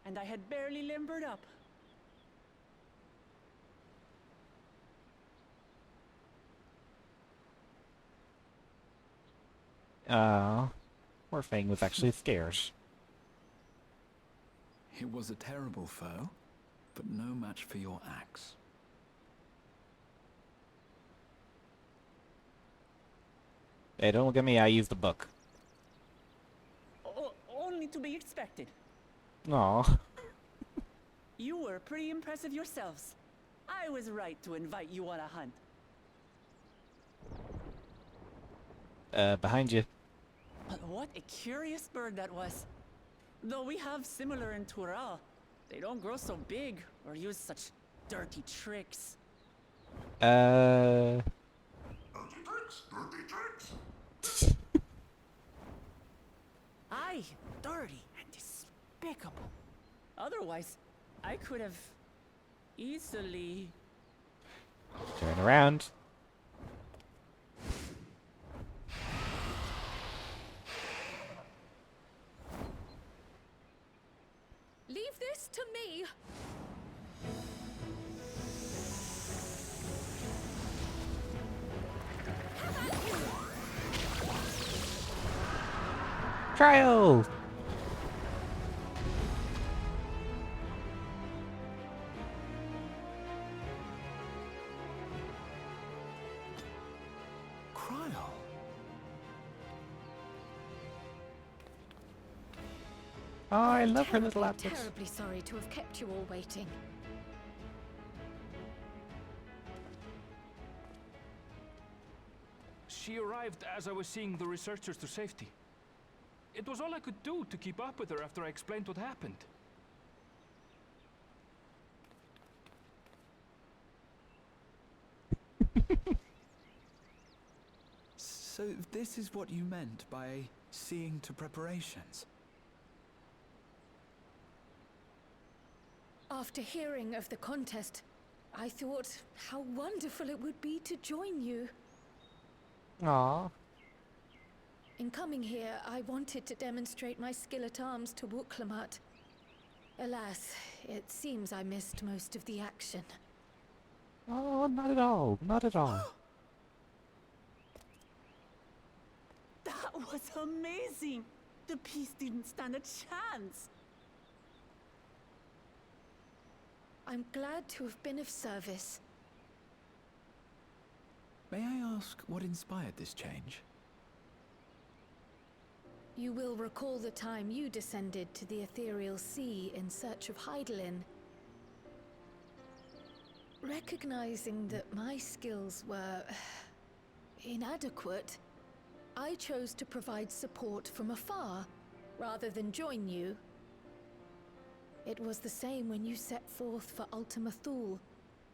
And I had barely limbered up. Poor Fang was actually scared. It was a terrible foe, but no match for your axe. Hey, don't look at me, I used the book. Only to be expected. Aw. You were pretty impressive yourselves. I was right to invite you on a hunt. Behind you. But what a curious bird that was. Though we have similar in Tural, they don't grow so big or use such dirty tricks. Uh... Aye, dirty and despicable. Otherwise, I could have easily... Turn around. Leave this to me! Trial! Cryo. Oh, I love her little Terribly, outfits. terribly sorry to have kept you all waiting. She arrived as I was seeing the researchers to safety. It was all I could do to keep up with her after I explained what happened. So this is what you meant by seeing to preparations? After hearing of the contest, I thought how wonderful it would be to join you. Aww. In coming here, I wanted to demonstrate my skill at arms to Wuklamat. Alas, it seems I missed most of the action. Oh, not at all. Not at all. That was amazing! The piece didn't stand a chance! I'm glad to have been of service. May I ask what inspired this change? You will recall the time you descended to the ethereal sea in search of Heidelin. Recognizing that my skills were inadequate, I chose to provide support from afar, rather than join you. It was the same when you set forth for Ultima Thule.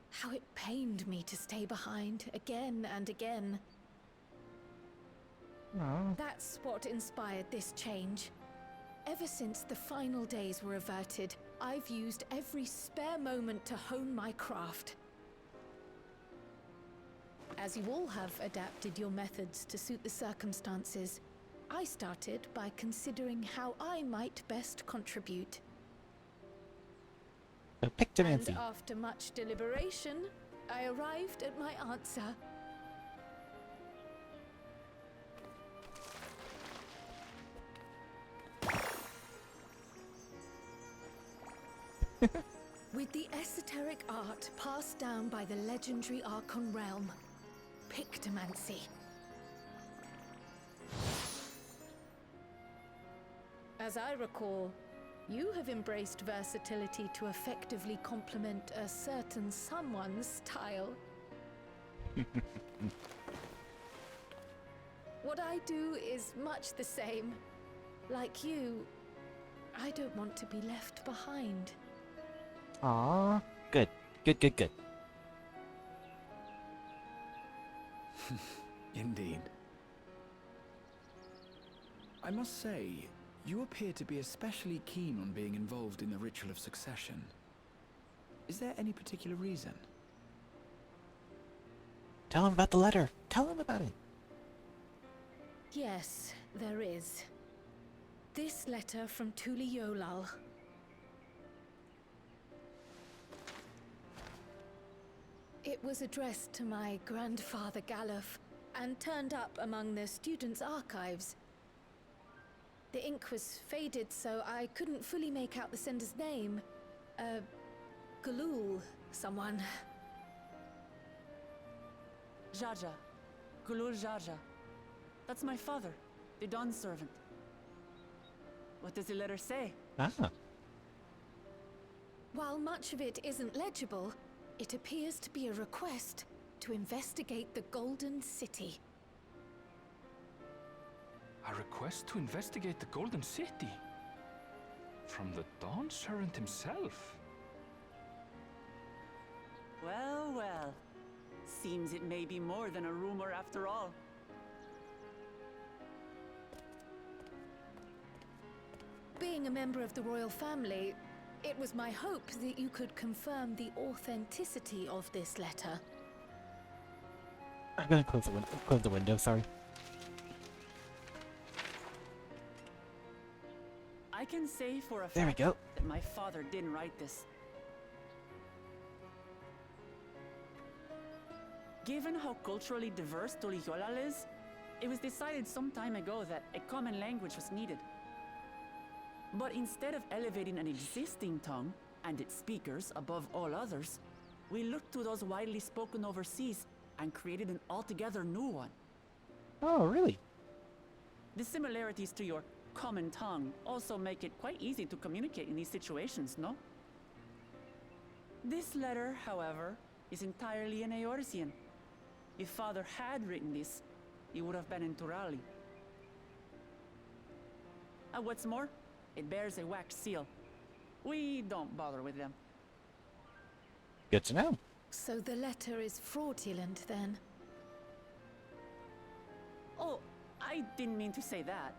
How it pained me to stay behind, again and again. Aww. That's what inspired this change. Ever since the final days were averted, I've used every spare moment to hone my craft. As you all have adapted your methods to suit the circumstances, I started by considering how I might best contribute. So pick And Demancy. after much deliberation, I arrived at my answer. With the esoteric art passed down by the legendary Archon realm, Pictomancy. As I recall, you have embraced versatility to effectively complement a certain someone's style. What I do is much the same. Like you, I don't want to be left behind. Aww. Good. Good, good, good. Indeed. I must say, you appear to be especially keen on being involved in the ritual of succession. Is there any particular reason? Tell him about the letter. Tell him about it. Yes, there is. This letter from Tuli Yolal. It was addressed to my grandfather Galuf and turned up among the students' archives. The ink was faded, so I couldn't fully make out the sender's name. Galul, someone. Jaja. Gulul Jaja. That's my father, the Dawn servant. What does the letter say? Ah. While much of it isn't legible, it appears to be a request to investigate the Golden City. request to investigate the Golden City. From the Dawn Servant himself. Well, well. Seems it may be more than a rumor after all. Being a member of the royal family, it was my hope that you could confirm the authenticity of this letter. I'm gonna close the window, sorry. I can say for a There we fact go. that my father didn't write this. Given how culturally diverse Tuliyollal is, it was decided some time ago that a common language was needed. But instead of elevating an existing tongue and its speakers above all others, we looked to those widely spoken overseas and created an altogether new one. Oh, really? The similarities to your common tongue also make it quite easy to communicate in these situations, no? This letter, however, is entirely in Eorzean. If Father had written this, it would have been in Turali. And what's more, it bears a wax seal. We don't bother with them. Good to know. So the letter is fraudulent, then? Oh, I didn't mean to say that.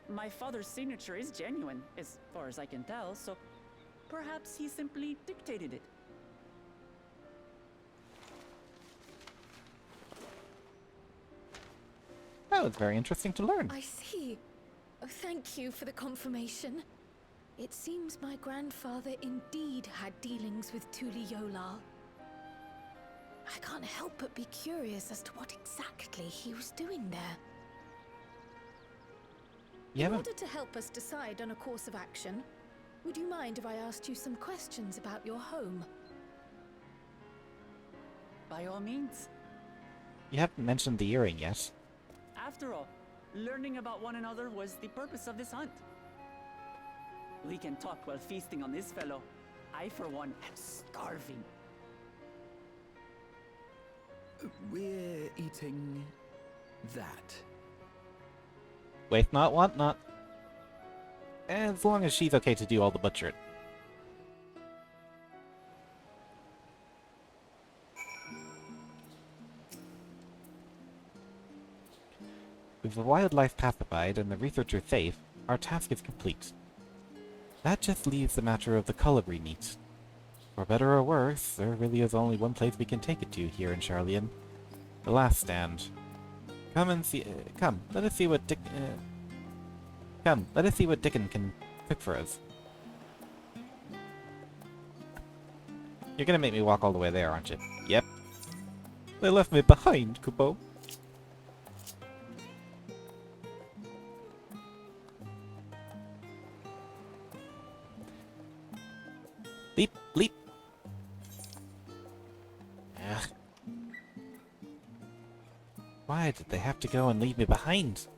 My father's signature is genuine, as far as I can tell, so perhaps he simply dictated it. That was very interesting to learn. I see. Oh, thank you for the confirmation. It seems my grandfather indeed had dealings with Tuliyollal. I can't help but be curious as to what exactly he was doing there. In order to help us decide on a course of action, would you mind if I asked you some questions about your home? By all means. You haven't mentioned the earring yet. After all, learning about one another was the purpose of this hunt. We can talk while feasting on this fellow. I, for one, am starving. We're eating that. Wait not, want not. As long as she's okay to do all the butchering. With the wildlife pacified and the researcher safe, our task is complete. That just leaves the matter of the colibri meat. For better or worse, there really is only one place we can take it to here in Charlian. The last stand. Come and see. Come, let us see what let us see what Dickon can cook for us. You're gonna make me walk all the way there, aren't you? Yep. They left me behind, Kupo. Leap, leap. Ugh. Why did they have to go and leave me behind?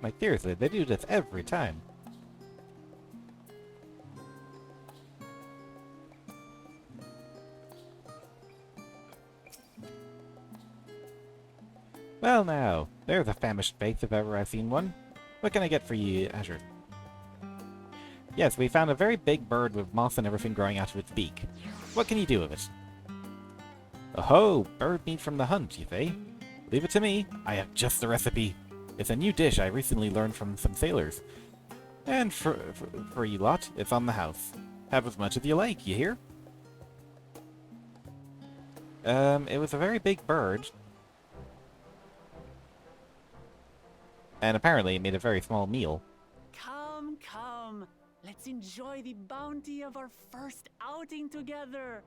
Like, seriously, they do this every time. Well now, there's a famished face if ever I've seen one. What can I get for you, Azure? Yes, we found a very big bird with moss and everything growing out of its beak. What can you do with it? Oh-ho! Bird meat from the hunt, you say? Leave it to me. I have just the recipe. It's a new dish I recently learned from some sailors. And for you lot, it's on the house. Have as much as you like, you hear? It was a very big bird. And apparently it made a very small meal. Come, come. Let's enjoy the bounty of our first outing together.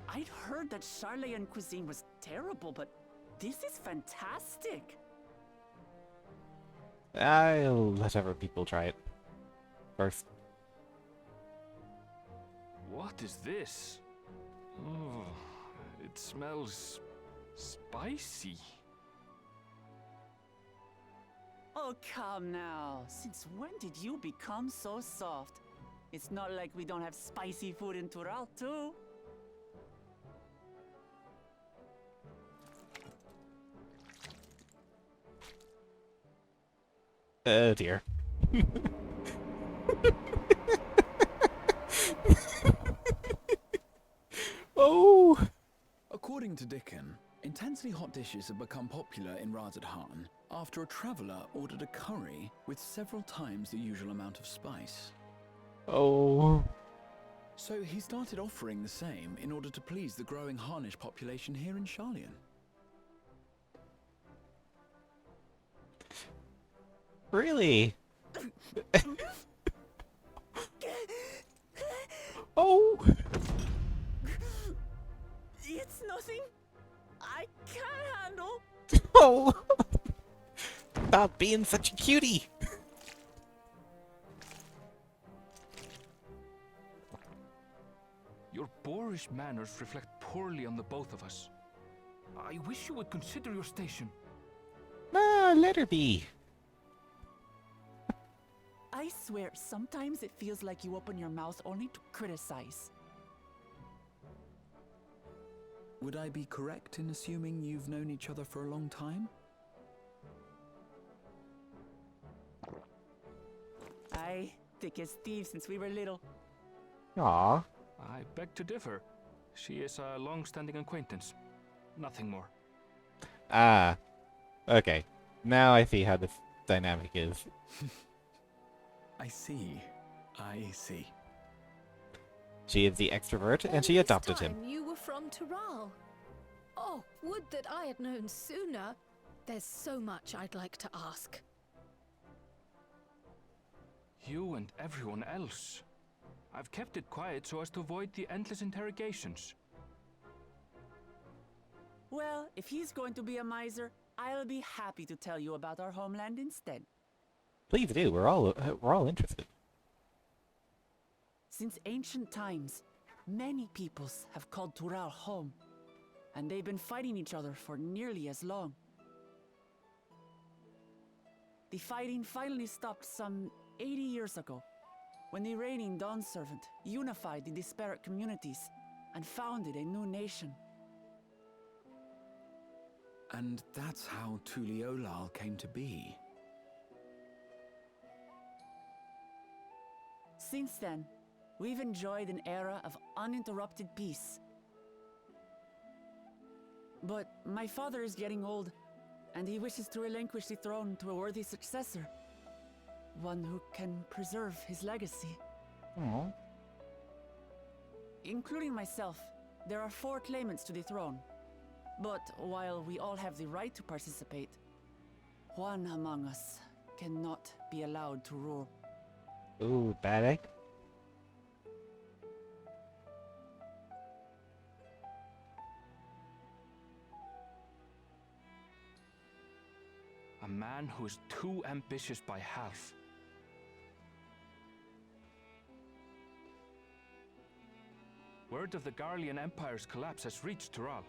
I'd heard that Charlayan cuisine was terrible, but this is fantastic. I'll let other people try it first. What is this? Oh, it smells spicy. Oh, come now. Since when did you become so soft? It's not like we don't have spicy food in Tural, too. Oh dear. Oh! According to Dickon, intensely hot dishes have become popular in Razadhan after a traveller ordered a curry with several times the usual amount of spice. Oh. So he started offering the same in order to please the growing Harnish population here in Sharlayan. Really? Oh! It's nothing I can't handle. Oh! Stop being such a cutie! Your boorish manners reflect poorly on the both of us. I wish you would consider your station. Ah, let her be. I swear, sometimes it feels like you open your mouth only to criticize. Would I be correct in assuming you've known each other for a long time? Aye, thick as thieves since we were little. Aw. I beg to differ. She is a long-standing acquaintance. Nothing more. Ah. Okay. Now I see how this dynamic is. I see. I see. She is the extrovert, and All she this adopted him. time you were from Tural. Oh, would that I had known sooner. There's so much I'd like to ask. You and everyone else. I've kept it quiet so as to avoid the endless interrogations. Well, if he's going to be a miser, I'll be happy to tell you about our homeland instead. Please do. We're all interested. Since ancient times, many peoples have called Tural home, and they've been fighting each other for nearly as long. The fighting finally stopped some 80 years ago, when the reigning Dawn Servant unified the disparate communities and founded a new nation. And that's how Tuliolal came to be. Since then, we've enjoyed an era of uninterrupted peace. But my father is getting old, and he wishes to relinquish the throne to a worthy successor. One who can preserve his legacy. Aww. Including myself, there are 4 claimants to the throne. But while we all have the right to participate, one among us cannot be allowed to rule. Ooh, bad egg. A man who is too ambitious by half. Word of the Garlean Empire's collapse has reached Tural.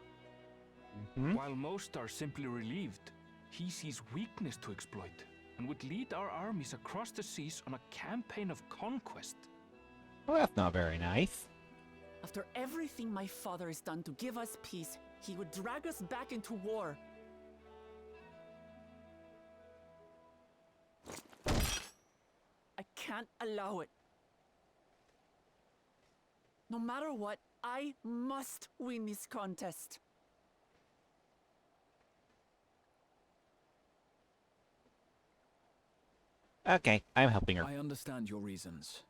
While most are simply relieved, he sees weakness to exploit and would lead our armies across the seas on a campaign of conquest. Well, that's not very nice. After everything my father has done to give us peace, he would drag us back into war. I can't allow it. No matter what, I must win this contest. Okay, I'm helping her. I understand your reasons.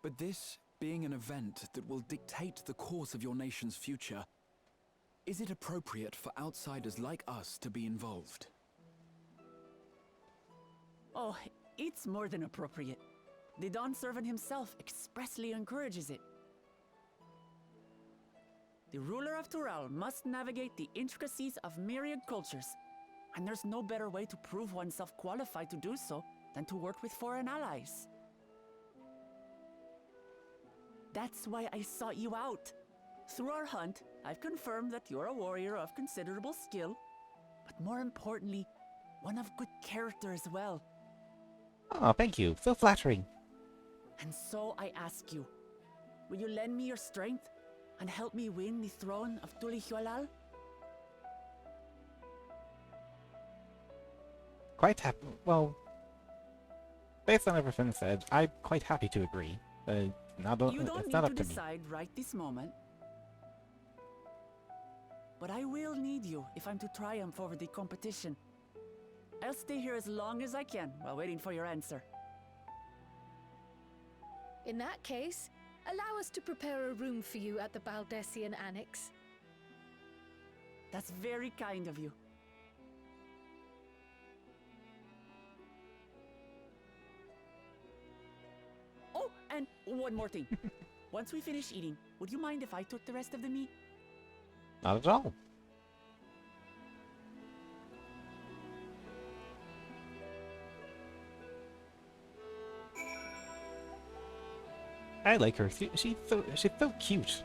But this being an event that will dictate the course of your nation's future, is it appropriate for outsiders like us to be involved? Oh, it's more than appropriate. The Dawn Servant himself expressly encourages it. The ruler of Tural must navigate the intricacies of myriad cultures, and there's no better way to prove oneself qualified to do so than to work with foreign allies. That's why I sought you out. Through our hunt, I've confirmed that you're a warrior of considerable skill, but more importantly, One of good character as well. Oh, thank you. So flattering. And so I ask you, will you lend me your strength and help me win the throne of Tulihualal? Quite happy. Well, based on everything said, I'm quite happy to agree. You don't It's need not to up to me. decide right this moment. But I will need you if I'm to triumph over the competition. I'll stay here as long as I can while waiting for your answer. In that case, allow us to prepare a room for you at the Baldessian Annex. That's very kind of you. Oh, and one more thing. Once we finish eating, would you mind if I took the rest of the meat? Not at all. I like her. She's so cute.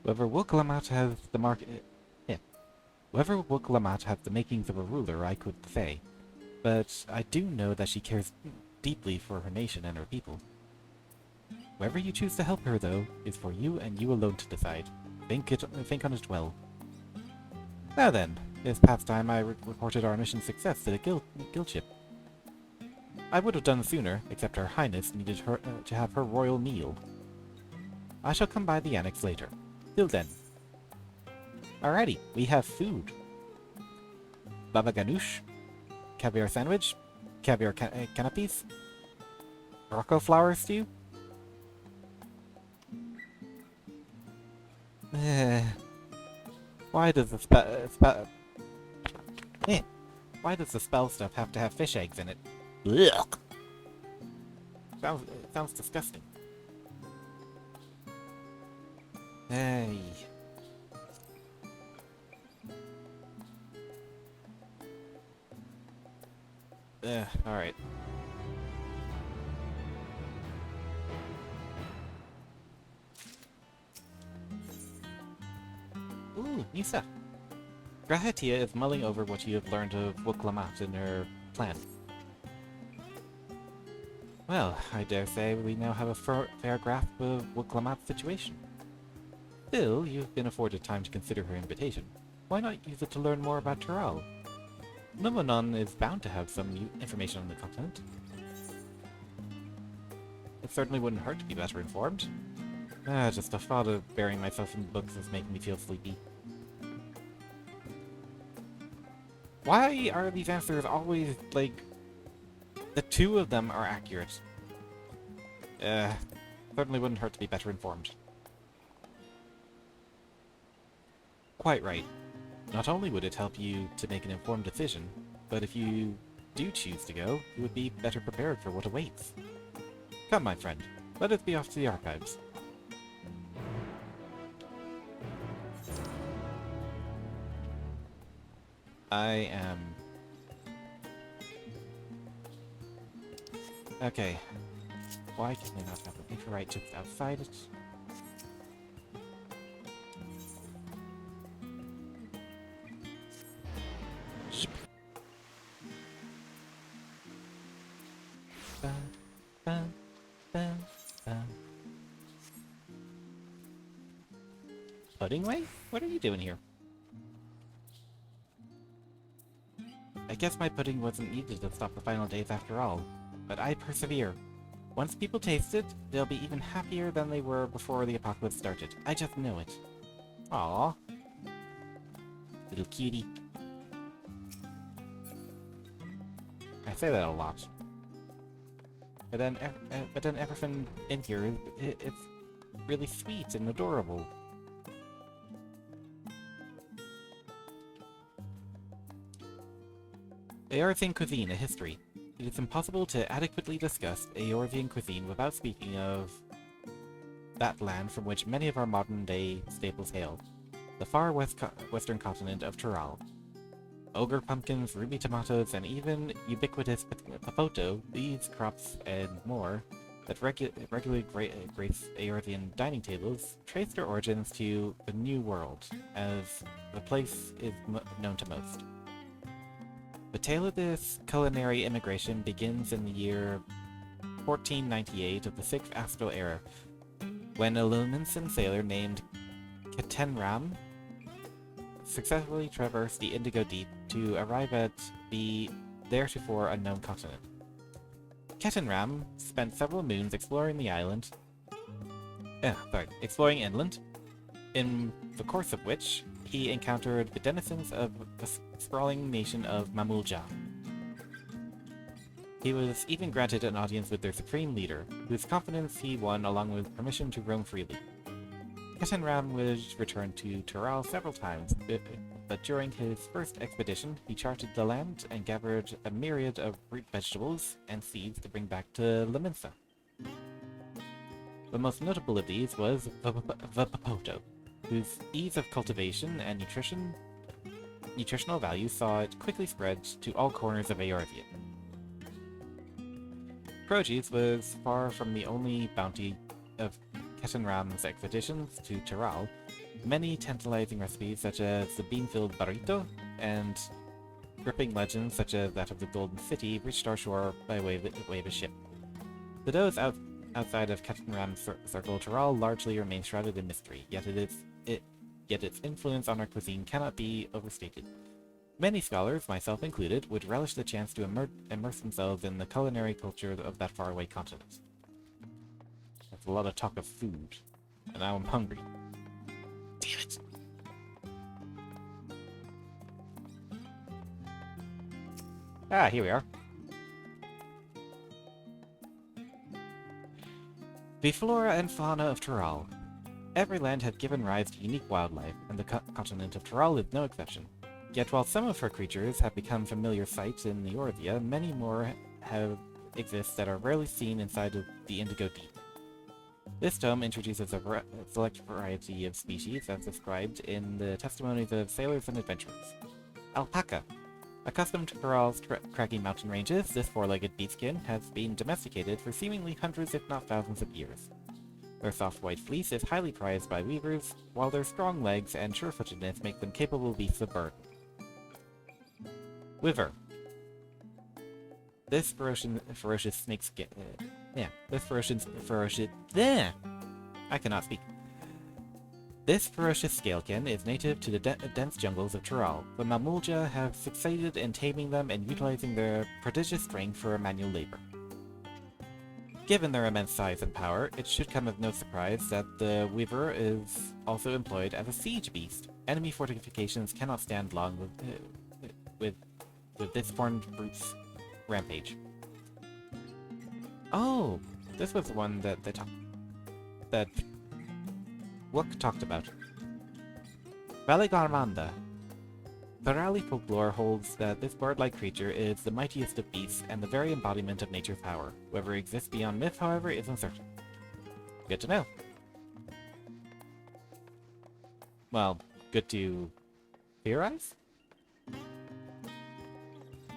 Whoever Wuk-Lamat has the Whoever Wuk-Lamat has the makings of a ruler, I could say. But I do know that she cares deeply for her nation and her people. Whoever you choose to help her, though, is for you and you alone to decide. Think on it well. Now then, this past time I reported our mission success to the guild ship. I would have done sooner, except Her Highness needed her to have her royal meal. I shall come by the annex later. Till then. Alrighty, we have food. Baba ganoush, caviar sandwich, caviar canapes, Morocco flour stew. Why does the Why does the spell stuff have to have fish eggs in it? Ugh. Sounds disgusting. Hey. Alright. Ooh, new stuff. Grahatia is mulling over what you have learned of Wuk-Lamat in her plan. Well, I dare say we now have a fair grasp of Wuk-Lamat's situation. Still, you've been afforded time to consider her invitation. Why not use it to learn more about Tural? Numenon is bound to have some information on the continent. It certainly wouldn't hurt to be better informed. Just the thought of burying myself in books is making me feel sleepy. Why are these answers always, like... The two of them are accurate. Certainly wouldn't hurt to be better informed. Quite right. Not only would it help you to make an informed decision, but if you do choose to go, you would be better prepared for what awaits. Come, my friend. Let us be off to the archives. I am... Okay. Why can they not have an infrared just outside it? Puddingway? What are you doing here? I guess my pudding wasn't needed to stop the final days after all, but I persevere. Once people taste it, they'll be even happier than they were before the apocalypse started. I just know it. Aww. Little cutie. I say that a lot. But then everything in here, it's really sweet and adorable. Eorzean cuisine, a history. It is impossible to adequately discuss Eorzean cuisine without speaking of that land from which many of our modern-day staples hail, the far western continent of Tural. Ogre pumpkins, ruby tomatoes, and even ubiquitous papoto, these crops and more that regularly grace Eorthian dining tables trace their origins to the New World, as the place is known to most. The tale of this culinary immigration begins in the year 1498 of the 6th Astral Era, when a Lumensin sailor named Ketenram successfully traversed the Indigo Deep to arrive at the theretofore unknown continent. Ketenram spent several moons exploring the island, exploring inland, in the course of which he encountered the denizens of the sprawling nation of Mamulja. He was even granted an audience with their supreme leader, whose confidence he won along with permission to roam freely. Ketenram was returned to Tural several times, but during his first expedition, he charted the land and gathered a myriad of root vegetables and seeds to bring back to Leminsa. The most notable of these was Vapopoto, whose ease of cultivation and nutritional value saw it quickly spread to all corners of Eorthia. Produce was far from the only bounty of Ketenram's expeditions to Tural. Many tantalizing recipes such as the bean-filled burrito and gripping legends such as that of the Golden City reached our shore by way of a ship. To those outside of Ketenram's circle, Tural largely remains shrouded in mystery, yet its influence on our cuisine cannot be overstated. Many scholars, myself included, would relish the chance to immerse themselves in the culinary culture of that faraway continent. There's a lot of talk of food, and now I'm hungry. Damn it! Ah, here we are. The flora and fauna of Tural. Every land has given rise to unique wildlife, and the continent of Tural is no exception. Yet while some of her creatures have become familiar sights in the Eorthia, many more exist that are rarely seen inside of the Indigo Deep. This tome introduces a select variety of species as described in the testimonies of sailors and adventurers. Alpaca. Accustomed to Tural's craggy mountain ranges, this four-legged beastskin has been domesticated for seemingly hundreds if not thousands of years. Their soft white fleece is highly prized by weavers, while their strong legs and sure-footedness make them capable beasts of burden. Wyver. This ferocious snakeskin. I cannot speak. This ferocious scalekin is native to the dense jungles of Tural. The Mamulja have succeeded in taming them and utilizing their prodigious strength for manual labor. Given their immense size and power, it should come as no surprise that the Wyver is also employed as a siege beast. Enemy fortifications cannot stand long with this horned brute's rampage. Oh, this was the one that Wook talked about. Valigarmanda. Thorali folklore holds that this bird-like creature is the mightiest of beasts and the very embodiment of nature's power. Whether it exists beyond myth, however, is uncertain. Good to know. Well, good to theorize?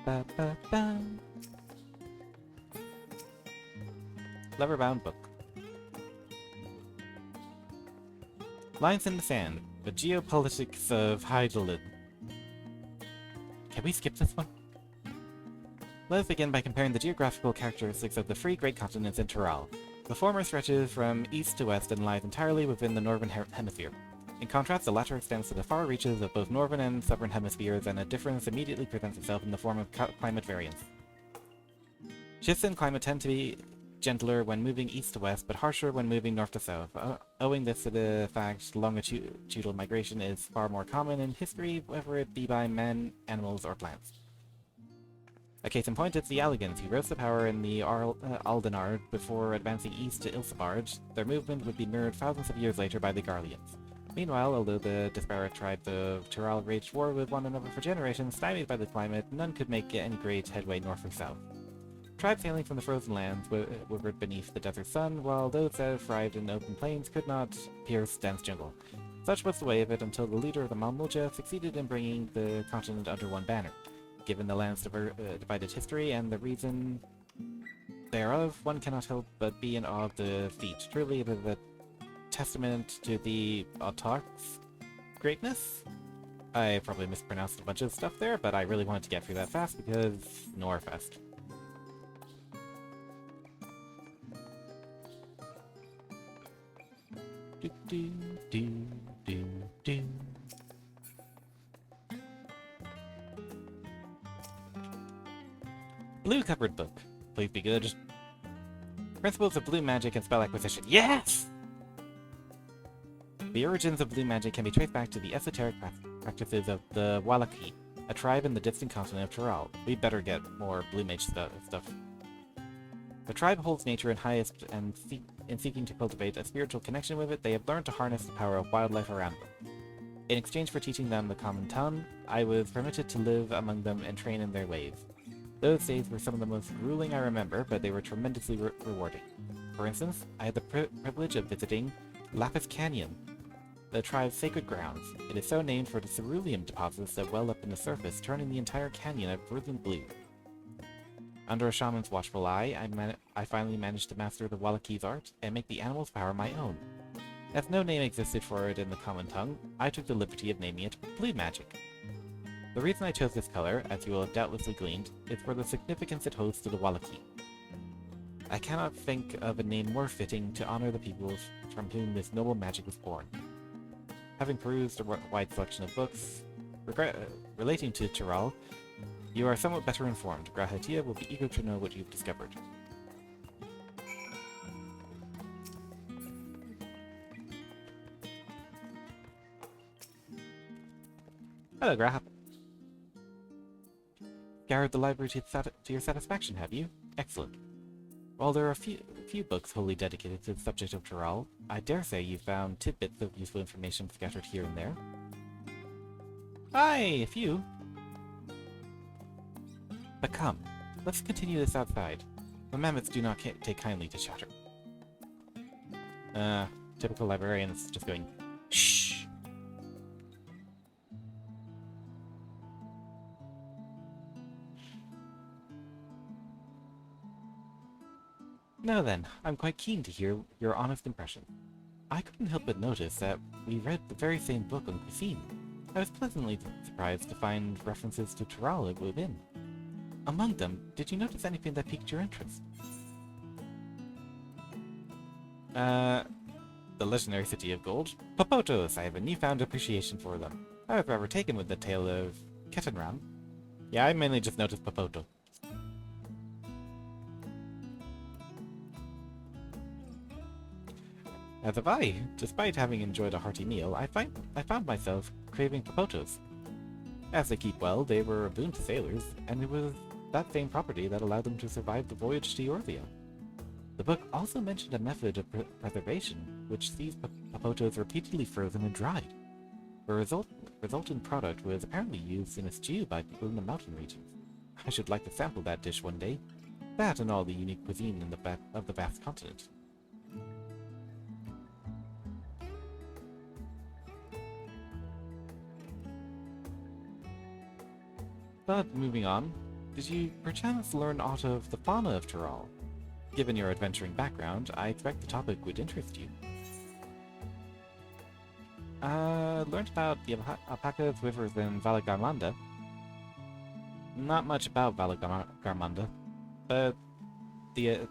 Ba-ba-ba. Leather-bound book. Lines in the Sand, the Geopolitics of Hydaelyn. Can we skip this one? Let us begin by comparing the geographical characteristics of the three great continents in Tural. The former stretches from east to west and lies entirely within the northern hemisphere. In contrast, the latter extends to the far reaches of both northern and southern hemispheres, and a difference immediately presents itself in the form of climate variance. Shifts in climate tend to be gentler when moving east to west, but harsher when moving north to south. Owing this to the fact longitudinal migration is far more common in history, whether it be by men, animals, or plants. A case in point is the Alligans, who rose to power in the Aldenard before advancing east to Ilsabard. Their movement would be mirrored thousands of years later by the Garleans. Meanwhile, although the disparate tribes of Tural waged war with one another for generations, stymied by the climate, none could make any great headway north or south. Tribes hailing from the frozen lands withered beneath the desert sun, while those that thrived in open plains could not pierce dense jungle. Such was the way of it until the leader of the Mamulja succeeded in bringing the continent under one banner. Given the land's divided history and the reason thereof, one cannot help but be in awe of the feat. Truly the testament to the Autarch's greatness. I probably mispronounced a bunch of stuff there, but I really wanted to get through that fast because Norfest. Do do do do do. Blue covered book. Please be good. Principles of blue magic and spell acquisition. Yes! The origins of blue magic can be traced back to the esoteric practices of the Wallaki, a tribe in the distant continent of Tyrol. We'd better get more blue mage stuff. The tribe holds nature in highest and in seeking to cultivate a spiritual connection with it, they have learned to harness the power of wildlife around them. In exchange for teaching them the common tongue, I was permitted to live among them and train in their ways. Those days were some of the most grueling I remember, but they were tremendously rewarding. For instance, I had the privilege of visiting Lapis Canyon, the tribe's sacred grounds. It is so named for the cerulean deposits that well up in the surface, turning the entire canyon a brilliant blue. Under a shaman's watchful eye, I finally managed to master the Wallaki's art and make the animal's power my own. As no name existed for it in the common tongue, I took the liberty of naming it Blue Magic. The reason I chose this color, as you will have doubtlessly gleaned, is for the significance it holds to the Wallaki. I cannot think of a name more fitting to honor the peoples from whom this noble magic was born. Having perused a wide selection of books relating to Tyrol, you are somewhat better informed. Grahatia will be eager to know what you've discovered. Hello, Graham. Scoured the library to your satisfaction, have you? Excellent. While there are a few books wholly dedicated to the subject of Tyrol, I dare say you've found tidbits of useful information scattered here and there. Aye, a few. But come, let's continue this outside. The mammoths do not take kindly to chatter. Typical librarians just going, shh. Now then, I'm quite keen to hear your honest impression. I couldn't help but notice that we read the very same book on cuisine. I was pleasantly surprised to find references to Tyrol within. Among them, did you notice anything that piqued your interest? The legendary city of gold. Popotos! I have a newfound appreciation for them. I was rather taken with the tale of Ketenram. Yeah, I mainly just noticed Popoto. As have I. Despite having enjoyed a hearty meal, I found myself craving Popotos. As they keep well, they were a boon to sailors, and it was that same property that allowed them to survive the voyage to Eorthia. The book also mentioned a method of preservation, which sees Popotos repeatedly frozen and dried. The resultant product was apparently used in a stew by people in the mountain regions. I should like to sample that dish one day. That and all the unique cuisine of the vast continent. But moving on, did you perchance learn aught of the fauna of Tyrol? Given your adventuring background, I expect the topic would interest you. Learned about the alpacas, rivers, and Vala Garmanda. Not much about Vala Garmanda, but the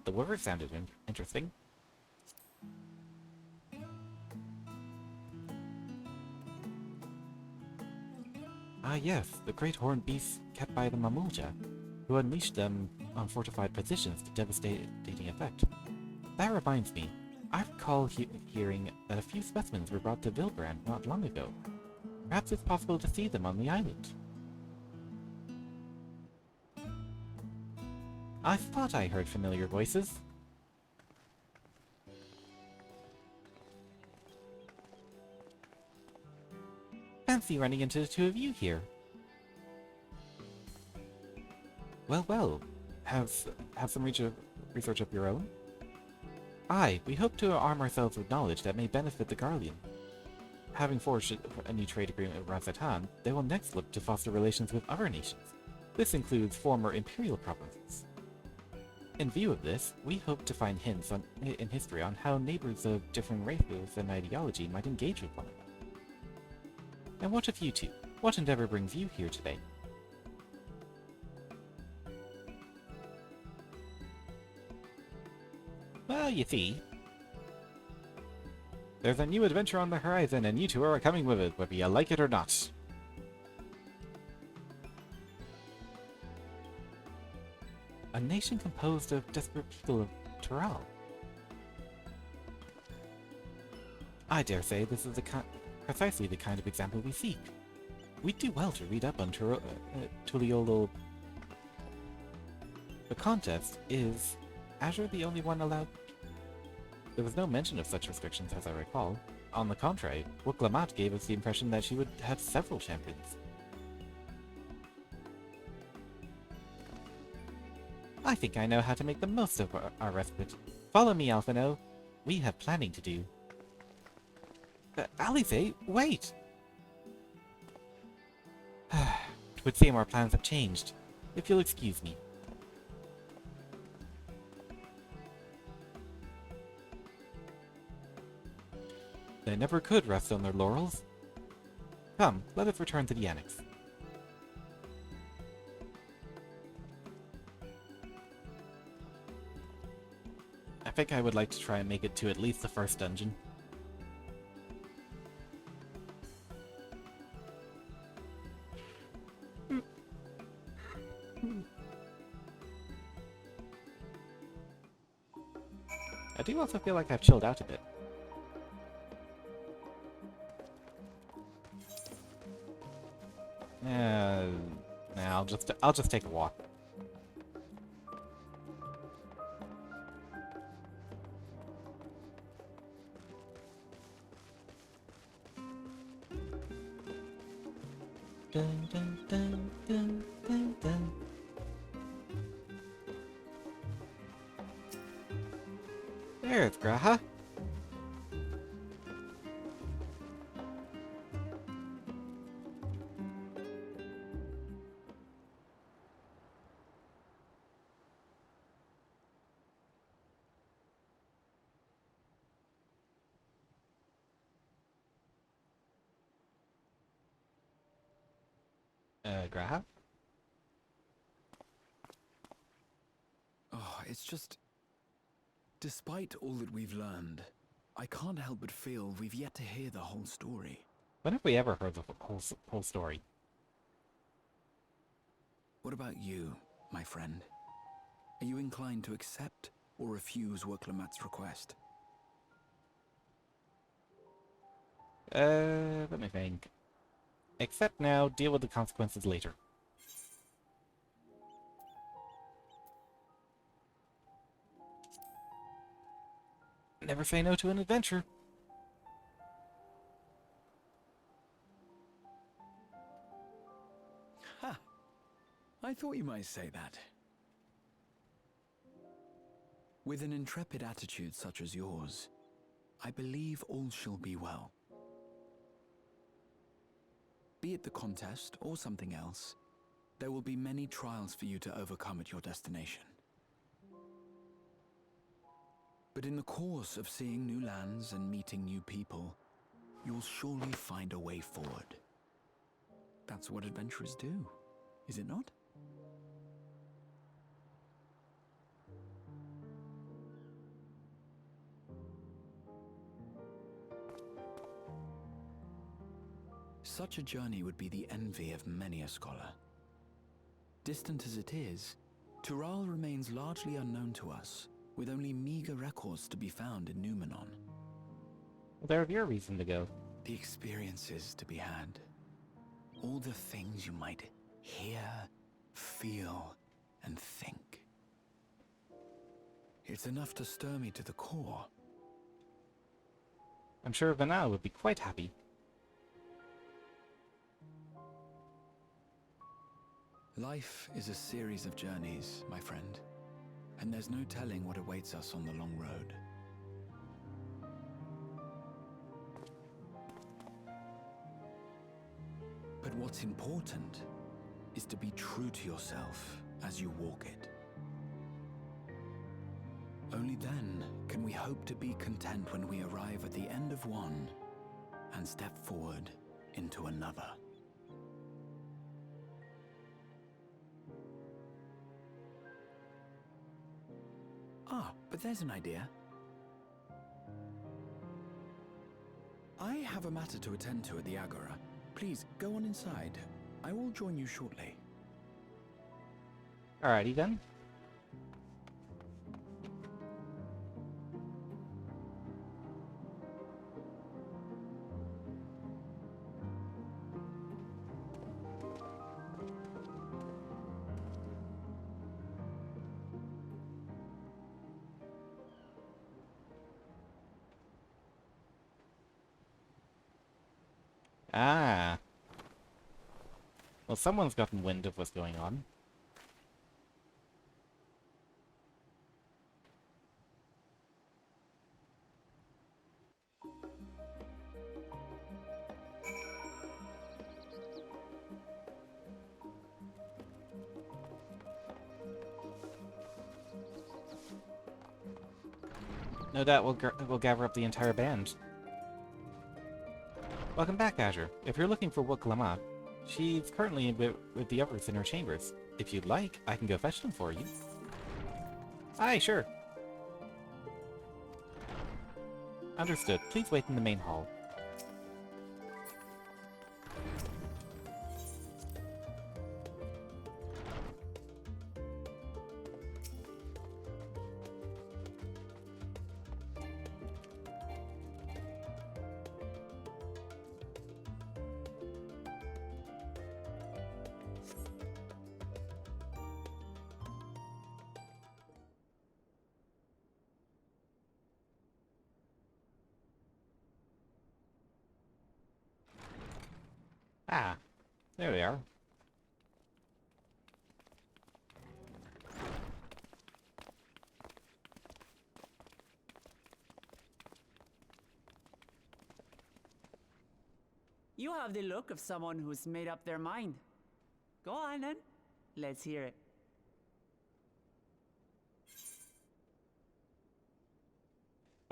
river sounded interesting. Ah yes, the great horned beasts kept by the Mamulja, who unleashed them on fortified positions to devastating effect. That reminds me, I recall hearing that a few specimens were brought to Vilbrand not long ago. Perhaps it's possible to see them on the island. I thought I heard familiar voices. Fancy running into the two of you here. Well, have some research of your own? Aye, we hope to arm ourselves with knowledge that may benefit the Garlean. Having forged a new trade agreement with Razatan, they will next look to foster relations with other nations. This includes former imperial provinces. In view of this, we hope to find hints in history on how neighbors of different races and ideology might engage with one another. And what of you two? What endeavor brings you here today? Well, you see, there's a new adventure on the horizon, and you two are coming with it, whether you like it or not. A nation composed of desperate people of Tural. I dare say this is precisely the kind of example we seek. We'd do well to read up on Tuliolo. The contest is Azure the only one allowed? There was no mention of such restrictions as I recall. On the contrary, Wuklamat gave us the impression that she would have several champions. I think I know how to make the most of our respite. Follow me, Alphino. We have planning to do. Alice, wait! It would seem our plans have changed. If you'll excuse me. They never could rest on their laurels. Come, let us return to the annex. I think I would like to try and make it to at least the first dungeon. I do also feel like I've chilled out a bit. Nah, I'll just take a walk. Dun, dun, dun, dun, dun, dun. There's Graha. Graha? Oh, it's just... Despite all that we've learned, I can't help but feel we've yet to hear the whole story. When have we ever heard the whole story? What about you, my friend? Are you inclined to accept or refuse Wuklamat's request? Let me think. Accept now, deal with the consequences later. Never say no to an adventure. Ha! I thought you might say that. With an intrepid attitude such as yours, I believe all shall be well. Be it the contest or something else, there will be many trials for you to overcome at your destination. But in the course of seeing new lands and meeting new people, you'll surely find a way forward. That's what adventurers do, is it not? Such a journey would be the envy of many a scholar. Distant as it is, Tural remains largely unknown to us, with only meager records to be found in Numenon. Well, there have your reason to go. The experiences to be had. All the things you might hear, feel, and think. It's enough to stir me to the core. I'm sure Vanal would be quite happy. Life is a series of journeys, my friend, and there's no telling what awaits us on the long road. But what's important is to be true to yourself as you walk it. Only then can we hope to be content when we arrive at the end of one and step forward into another. Ah, but there's an idea. I have a matter to attend to at the Agora. Please, go on inside. I will join you shortly. Alrighty then. Ah. Well, someone's gotten wind of what's going on. No doubt we'll gather up the entire band. Welcome back, Azure. If you're looking for Woklama, she's currently with the others in her chambers. If you'd like, I can go fetch them for you. Aye, sure. Understood. Please wait in the main hall. Ah, there they are. You have the look of someone who's made up their mind. Go on then. Let's hear it.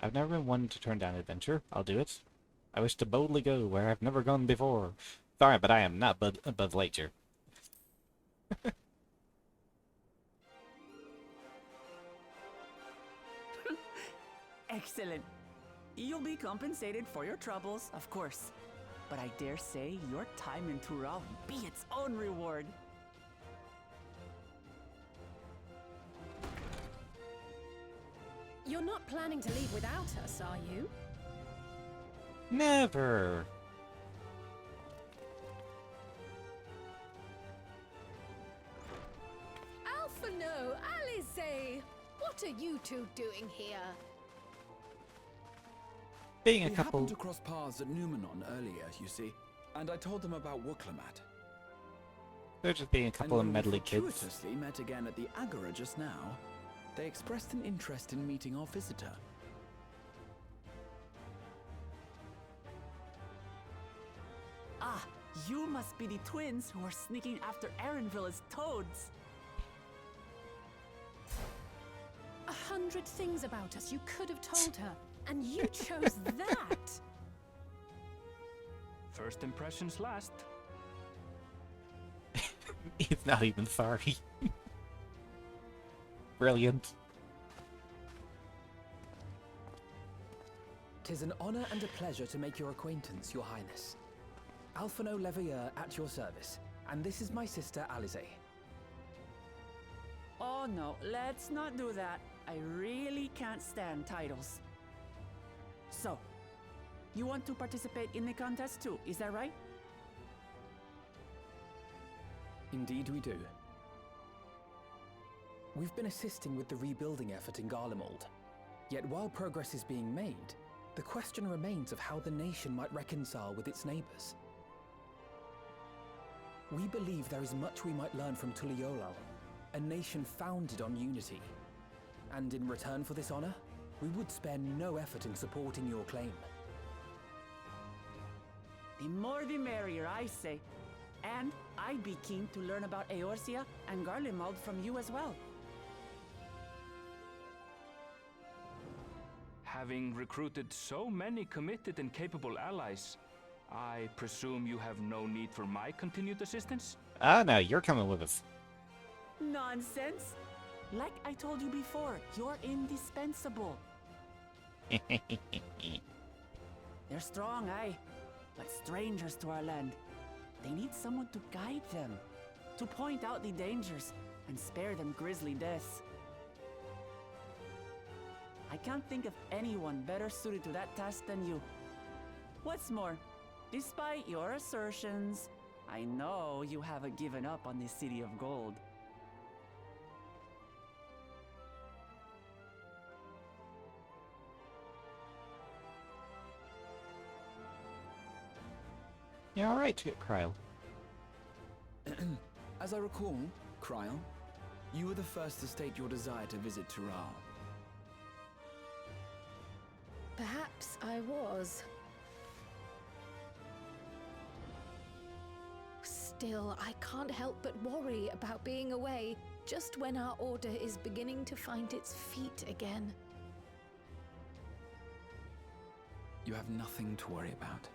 I've never been one to turn down adventure. I'll do it. I wish to boldly go where I've never gone before. Sorry, but I am not Buzz Lightyear. Excellent. You'll be compensated for your troubles, of course. But I dare say your time in Tural will be its own reward. You're not planning to leave without us, are you? Never! Alphino, Alize! What are you two doing here? Being a We couple... happened to cross paths at Numenon earlier, you see, and I told them about Woklamat. They're just being a couple of And when we meddly kids. fortuitously met again at the Agora just now, they expressed an interest in meeting our visitor. Ah, you must be the twins who are sneaking after Erinville as toads. 100 things about us you could have told her, and you chose that! First impressions last. He's not even sorry. Brilliant. 'Tis an honor and a pleasure to make your acquaintance, Your Highness. Alphino Leveilleur at your service, and this is my sister Alize. Oh no, let's not do that. I really can't stand titles. So, you want to participate in the contest too, is that right? Indeed we do. We've been assisting with the rebuilding effort in Garlemald. Yet while progress is being made, the question remains of how the nation might reconcile with its neighbors. We believe there is much we might learn from Tuliolal, a nation founded on unity. And in return for this honor, we would spare no effort in supporting your claim. The more the merrier, I say. And I'd be keen to learn about Eorzea and Garlemald from you as well. Having recruited so many committed and capable allies, I presume you have no need for my continued assistance? Ah, no, you're coming with us. Nonsense! Like I told you before, you're indispensable. They're strong, aye, but strangers to our land. They need someone to guide them, to point out the dangers, and spare them grisly deaths. I can't think of anyone better suited to that task than you. What's more, despite your assertions, I know you haven't given up on the City of Gold. Yeah, alright, Kryl. As I recall, Kryl, you were the first to state your desire to visit Tural. Perhaps I was. Still, I can't help but worry about being away just when our order is beginning to find its feet again. You have nothing to worry about.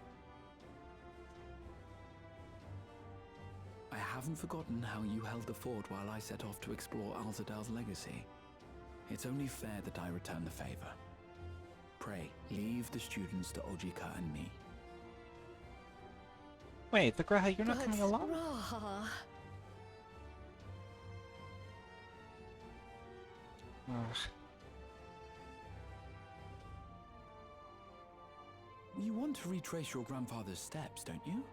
I haven't forgotten how you held the fort while I set off to explore Alzadal's legacy. It's only fair that I return the favor. Pray, leave the students to Ojika and me. Wait, the Graha, you're not coming along? Raha. Ugh. You want to retrace your grandfather's steps, don't you?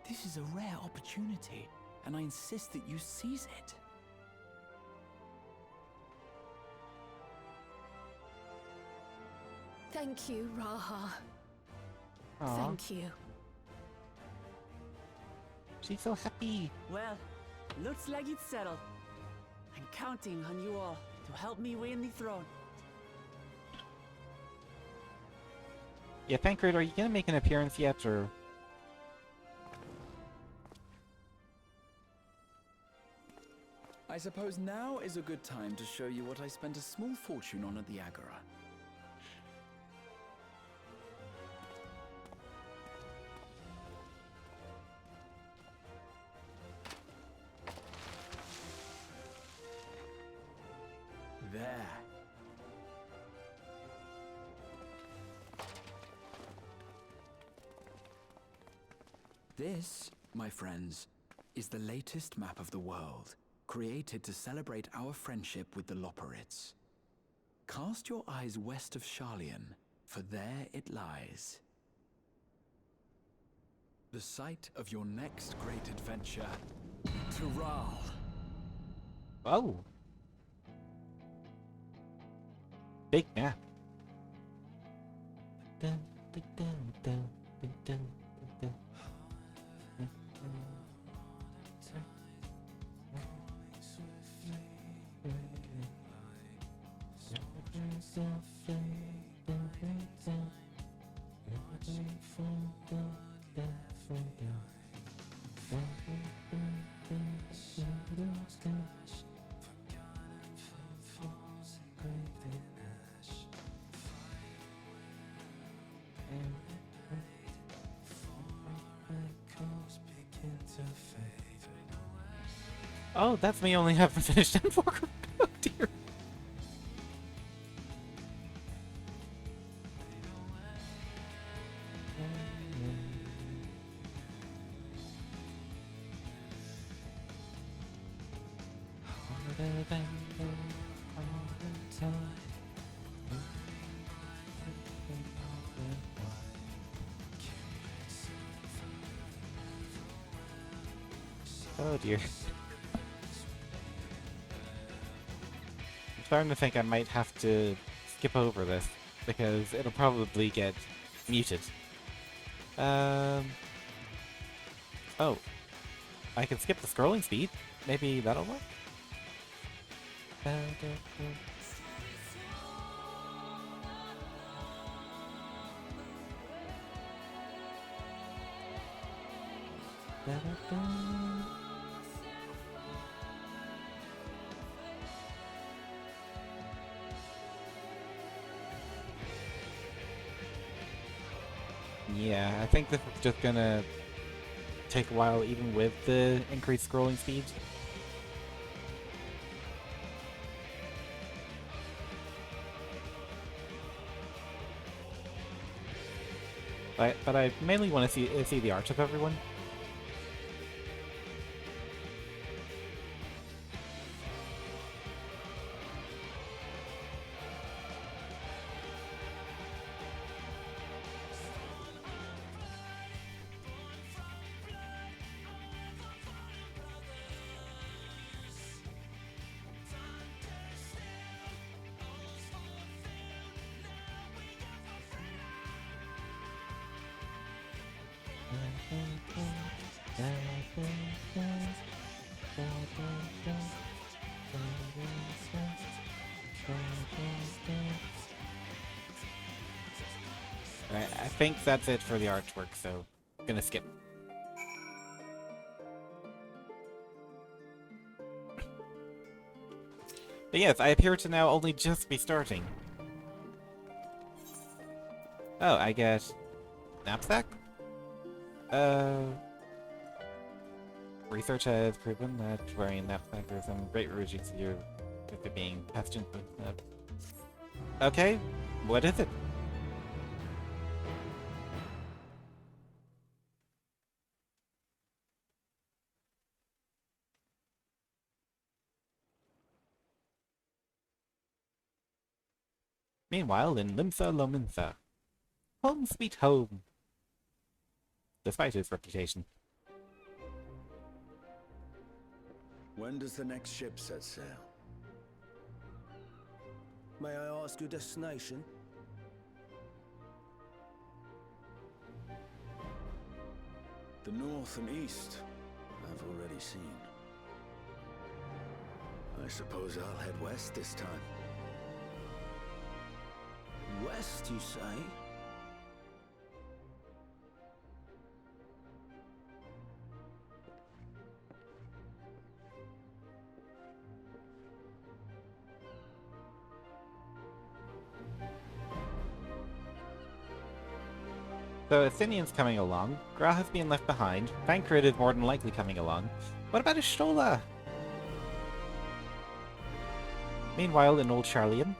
This is a rare opportunity, and I insist that you seize it. Thank you, Raha. Aw. Thank you. She's so happy. Well, looks like it's settled. I'm counting on you all to help me win the throne. Yeah, Thancred, are you gonna make an appearance yet, or...? I suppose now is a good time to show you what I spent a small fortune on at the Agora. There. This, my friends, is the latest map of the world, created to celebrate our friendship with the Loporrits. Cast your eyes west of Sharlayan, for there it lies. The site of your next great adventure, Tural. Oh. Big map. Dun, dun, dun, dun, dun, dun, dun, dun. Oh, that's me only having finished M4. Oh dear. Oh dear. I'm starting to think I might have to skip over this, because it'll probably get muted. Oh. I can skip the scrolling speed. Maybe that'll work? Yeah, I think this is just gonna take a while even with the increased scrolling speed. But I mainly want to see the art of everyone. Alright, I think that's it for the artwork, so I'm gonna skip. But yes, I appear to now only just be starting. Oh, I get knapsack? Research has proven that wearing a knapsack has some great reduces your with it being pestilent. Okay, what is it? Meanwhile, in Limsa Lominsa, home sweet home. Despite his reputation. When does the next ship set sail? May I ask your destination? The north and east, I've already seen. I suppose I'll head west this time. West, you say? So Athenian's coming along, Graha's being left behind, Thancred is more than likely coming along. What about Ishtola? Meanwhile, in Old Charlian.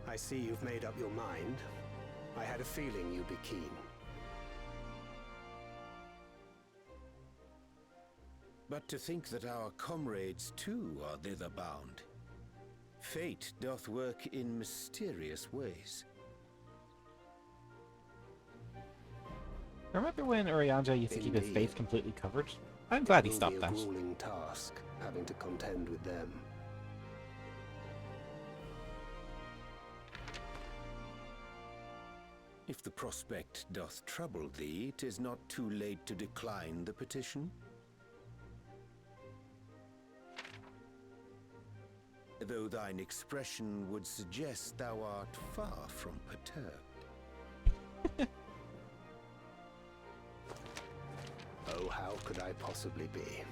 I see you've made up your mind. I had a feeling you'd be keen. But to think that our comrades too are thither bound. Fate doth work in mysterious ways. Remember when Urianger used to keep his face completely covered? I'm glad he stopped that. It will be a grueling task, having to contend with them. If the prospect doth trouble thee, 'tis not too late to decline the petition. Though thine expression would suggest thou art far from perturbed. Oh, how could I possibly be,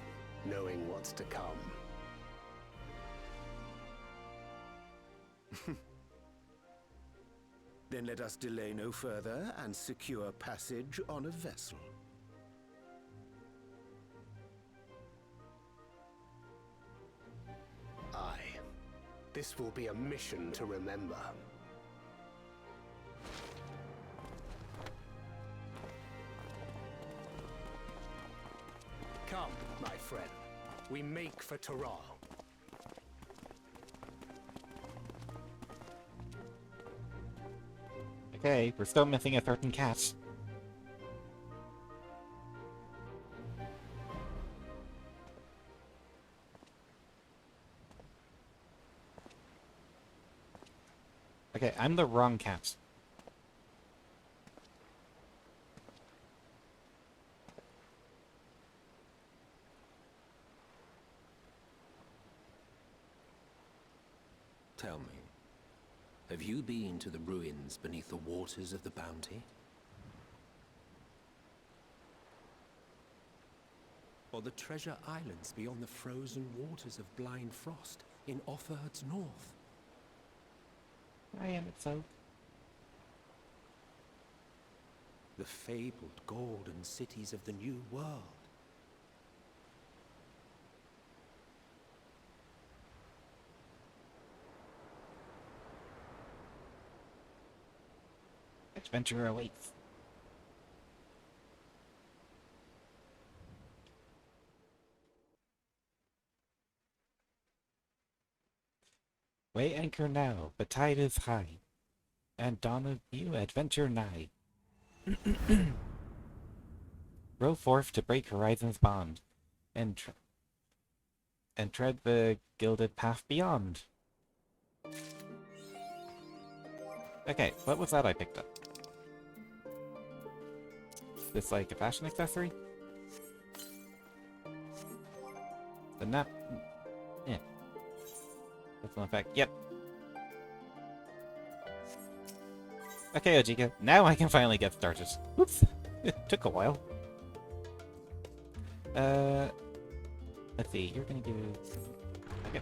knowing what's to come? Then let us delay no further and secure passage on a vessel. Aye. This will be a mission to remember. Come, my friend. We make for Taral. Okay, we're still missing a certain cat. Okay, I'm the wrong cat. Tell me, Have you been to the ruins beneath the waters of the Bounty? Or the treasure islands beyond the frozen waters of Blind Frost in Offerd's north? I am itself. The fabled golden cities of the New World. Adventure awaits. Weigh anchor now, the tide is high, and dawn of new adventure nigh. Row forth to break horizon's bond, and tread the gilded path beyond. Okay, what was that I picked up? Is this like a fashion accessory? The nap... Yeah. That's an effect. Yep. Okay, Ojika, now I can finally get started. Oops. It took a while. Let's see, you're gonna give... Okay.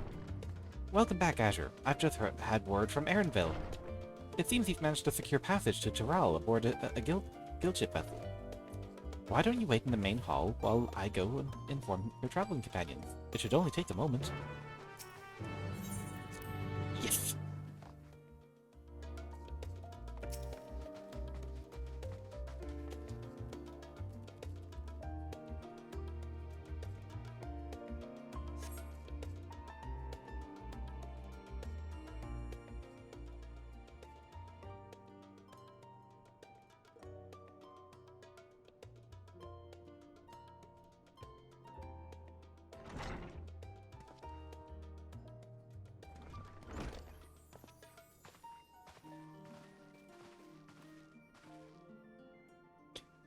Welcome back, Azure. I've just had word from Erinville. It seems he's managed to secure passage to Tyral aboard a guild ship vessel. Why don't you wait in the main hall while I go and inform your traveling companions? It should only take a moment. Yes!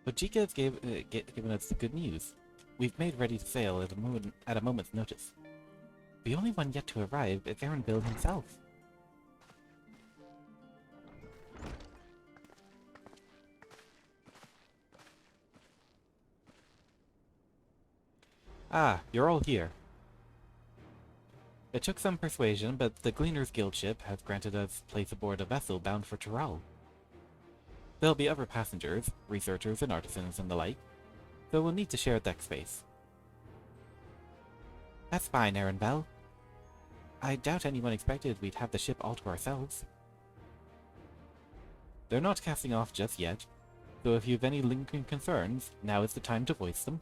Ojika has given us the good news. We've made ready to sail at a moment's notice. The only one yet to arrive is Erinville himself. Ah, you're all here. It took some persuasion, but the Gleaner's Guild ship has granted us place aboard a vessel bound for Tyral. There'll be other passengers, researchers and artisans and the like, so we'll need to share deck space. That's fine, Erinville. I doubt anyone expected we'd have the ship all to ourselves. They're not casting off just yet, so if you've any lingering concerns, now is the time to voice them.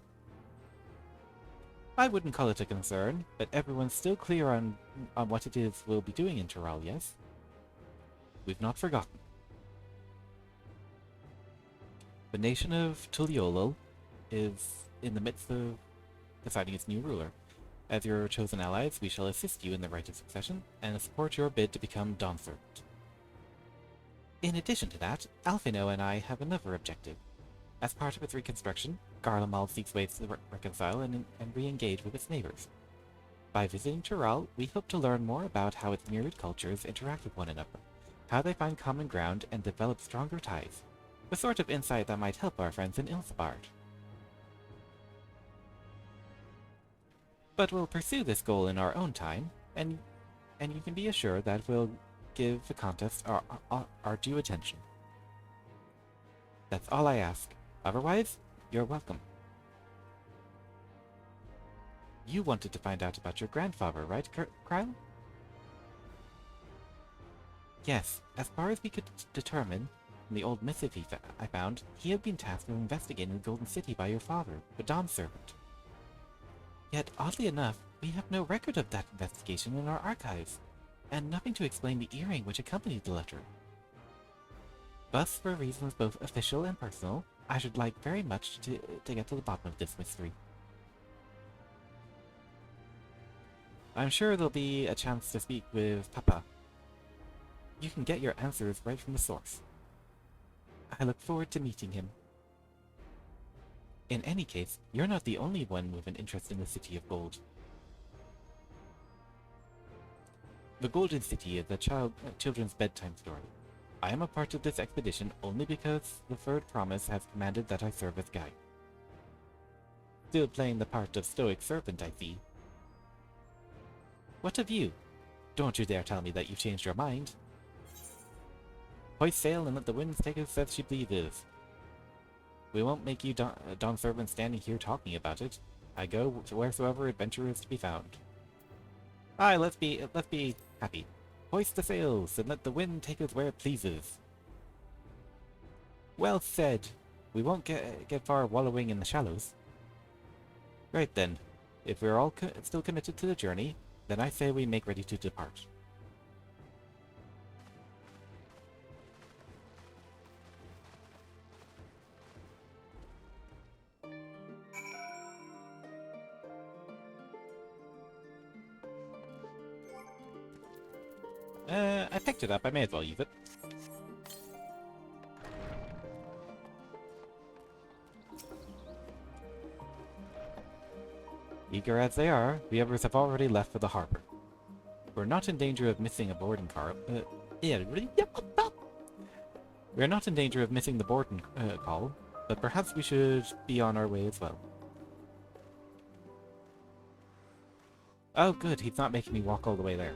I wouldn't call it a concern, but everyone's still clear on what it is we'll be doing in Tyral, yes? We've not forgotten. The nation of Tuliolol is in the midst of deciding its new ruler. As your chosen allies, we shall assist you in the right of succession and support your bid to become Dawn Servant. In addition to that, Alphino and I have another objective. As part of its reconstruction, Garlemald seeks ways to reconcile and re-engage with its neighbors. By visiting Tyral, we hope to learn more about how its myriad cultures interact with one another, how they find common ground and develop stronger ties. The sort of insight that might help our friends in Ilsabard. But we'll pursue this goal in our own time, and you can be assured that we'll give the contest our due attention. That's all I ask. Otherwise, you're welcome. You wanted to find out about your grandfather, right, Kryle? Yes, as far as we could determine, in the old missive I found, he had been tasked with investigating the Golden City by your father, the Dawn Servant. Yet, oddly enough, we have no record of that investigation in our archives, and nothing to explain the earring which accompanied the letter. Thus, for reasons both official and personal, I should like very much to get to the bottom of this mystery. I'm sure there'll be a chance to speak with Papa. You can get your answers right from the source. I look forward to meeting him. In any case, you're not the only one with an interest in the City of Gold. The Golden City is a children's bedtime story. I am a part of this expedition only because the Third Promise has commanded that I serve as guide. Still playing the part of stoic servant, I see. What of you? Don't you dare tell me that you've changed your mind. Hoist sail and let the winds take us as she pleases. We won't make you Don servant standing here talking about it. I go to wheresoever adventure is to be found. Aye, let's be happy. Hoist the sails and let the wind take us where it pleases. Well said. We won't get far wallowing in the shallows. Right then, if we're all still committed to the journey, then I say we make ready to depart. I picked it up. I may as well use it. Eager as they are, the others have already left for the harbor. We're not in danger of missing a boarding car. We're not in danger of missing the boarding call, but perhaps we should be on our way as well. Oh, good. He's not making me walk all the way there.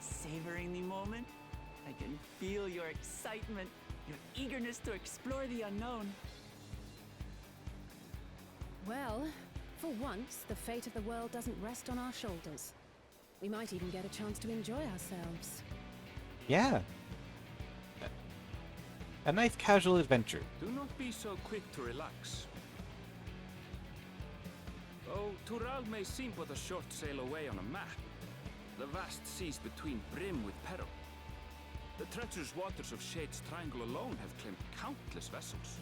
Savoring the moment? I can feel your excitement, your eagerness to explore the unknown. Well, for once, the fate of the world doesn't rest on our shoulders. We might even get a chance to enjoy ourselves. Yeah. A nice casual adventure. Do not be so quick to relax. Though Tural may seem but a short sail away on a map, the vast seas between brim with peril. The treacherous waters of Shade's Triangle alone have claimed countless vessels.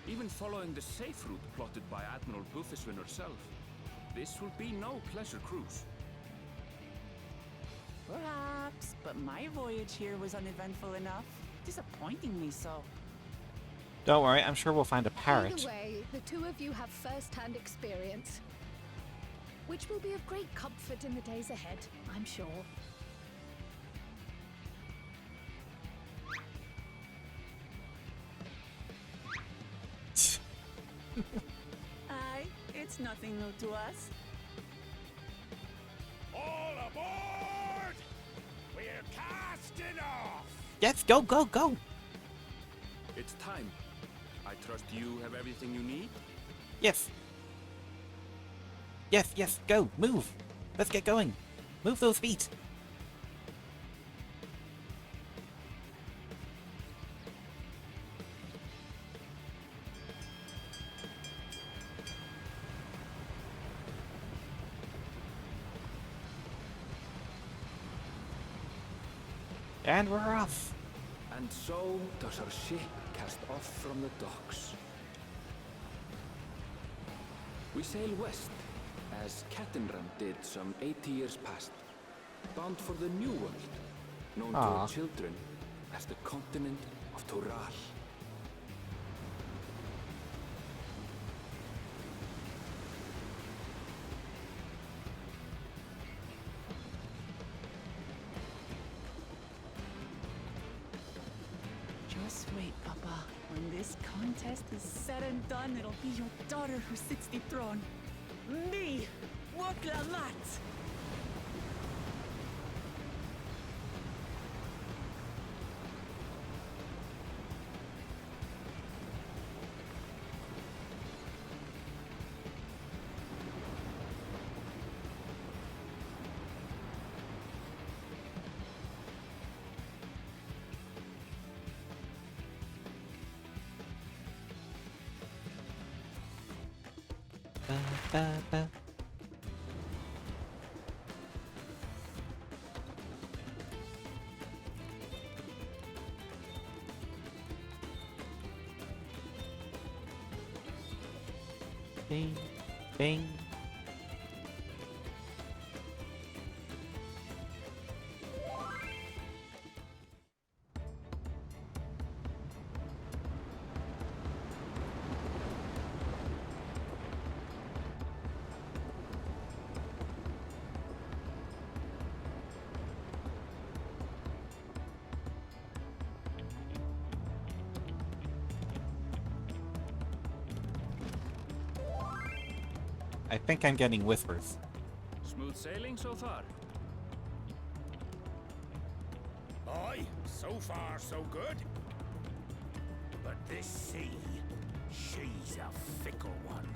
Even following the safe route plotted by Admiral Bufiswin herself, this will be no pleasure cruise. Perhaps, but my voyage here was uneventful enough, disappointingly so. Don't worry, I'm sure we'll find a parrot. Either way, the two of you have first-hand experience, which will be of great comfort in the days ahead, I'm sure. Aye, it's nothing new to us. All aboard! We're casting off! Yes, go, go, go! It's time. I trust you have everything you need? Yes. Yes, yes, go, move. Let's get going. Move those feet. And we're off. And so does our ship cast off from the docks. We sail west, as Cattenram did some 80 years past, bound for the New World, known to our children as the continent of Tural. Just wait, Papa. When this contest is said and done, it'll be your daughter who sits the throne. Me! Waklamat! Ba, ba, ba. Bing, bing. I think I'm getting whispers. Smooth sailing so far? Aye, so far so good. But this sea, she's a fickle one.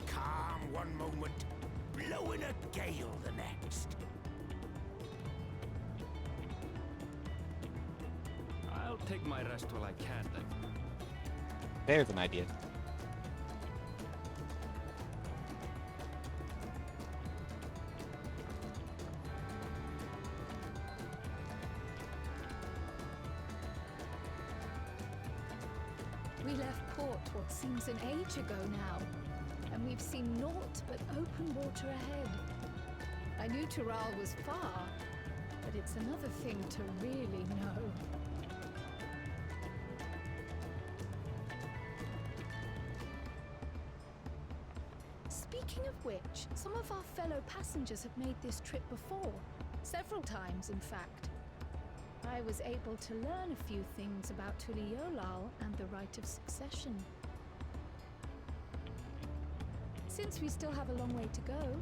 Calm one moment, blowing a gale the next. I'll take my rest while I can then. There's an idea. We left port what seems an age ago now, and we've seen naught but open water ahead. I knew Tural was far, but it's another thing to really know. Speaking of which, some of our fellow passengers have made this trip before. Several times, in fact. I was able to learn a few things about Tuliolal and the right of succession. Since we still have a long way to go,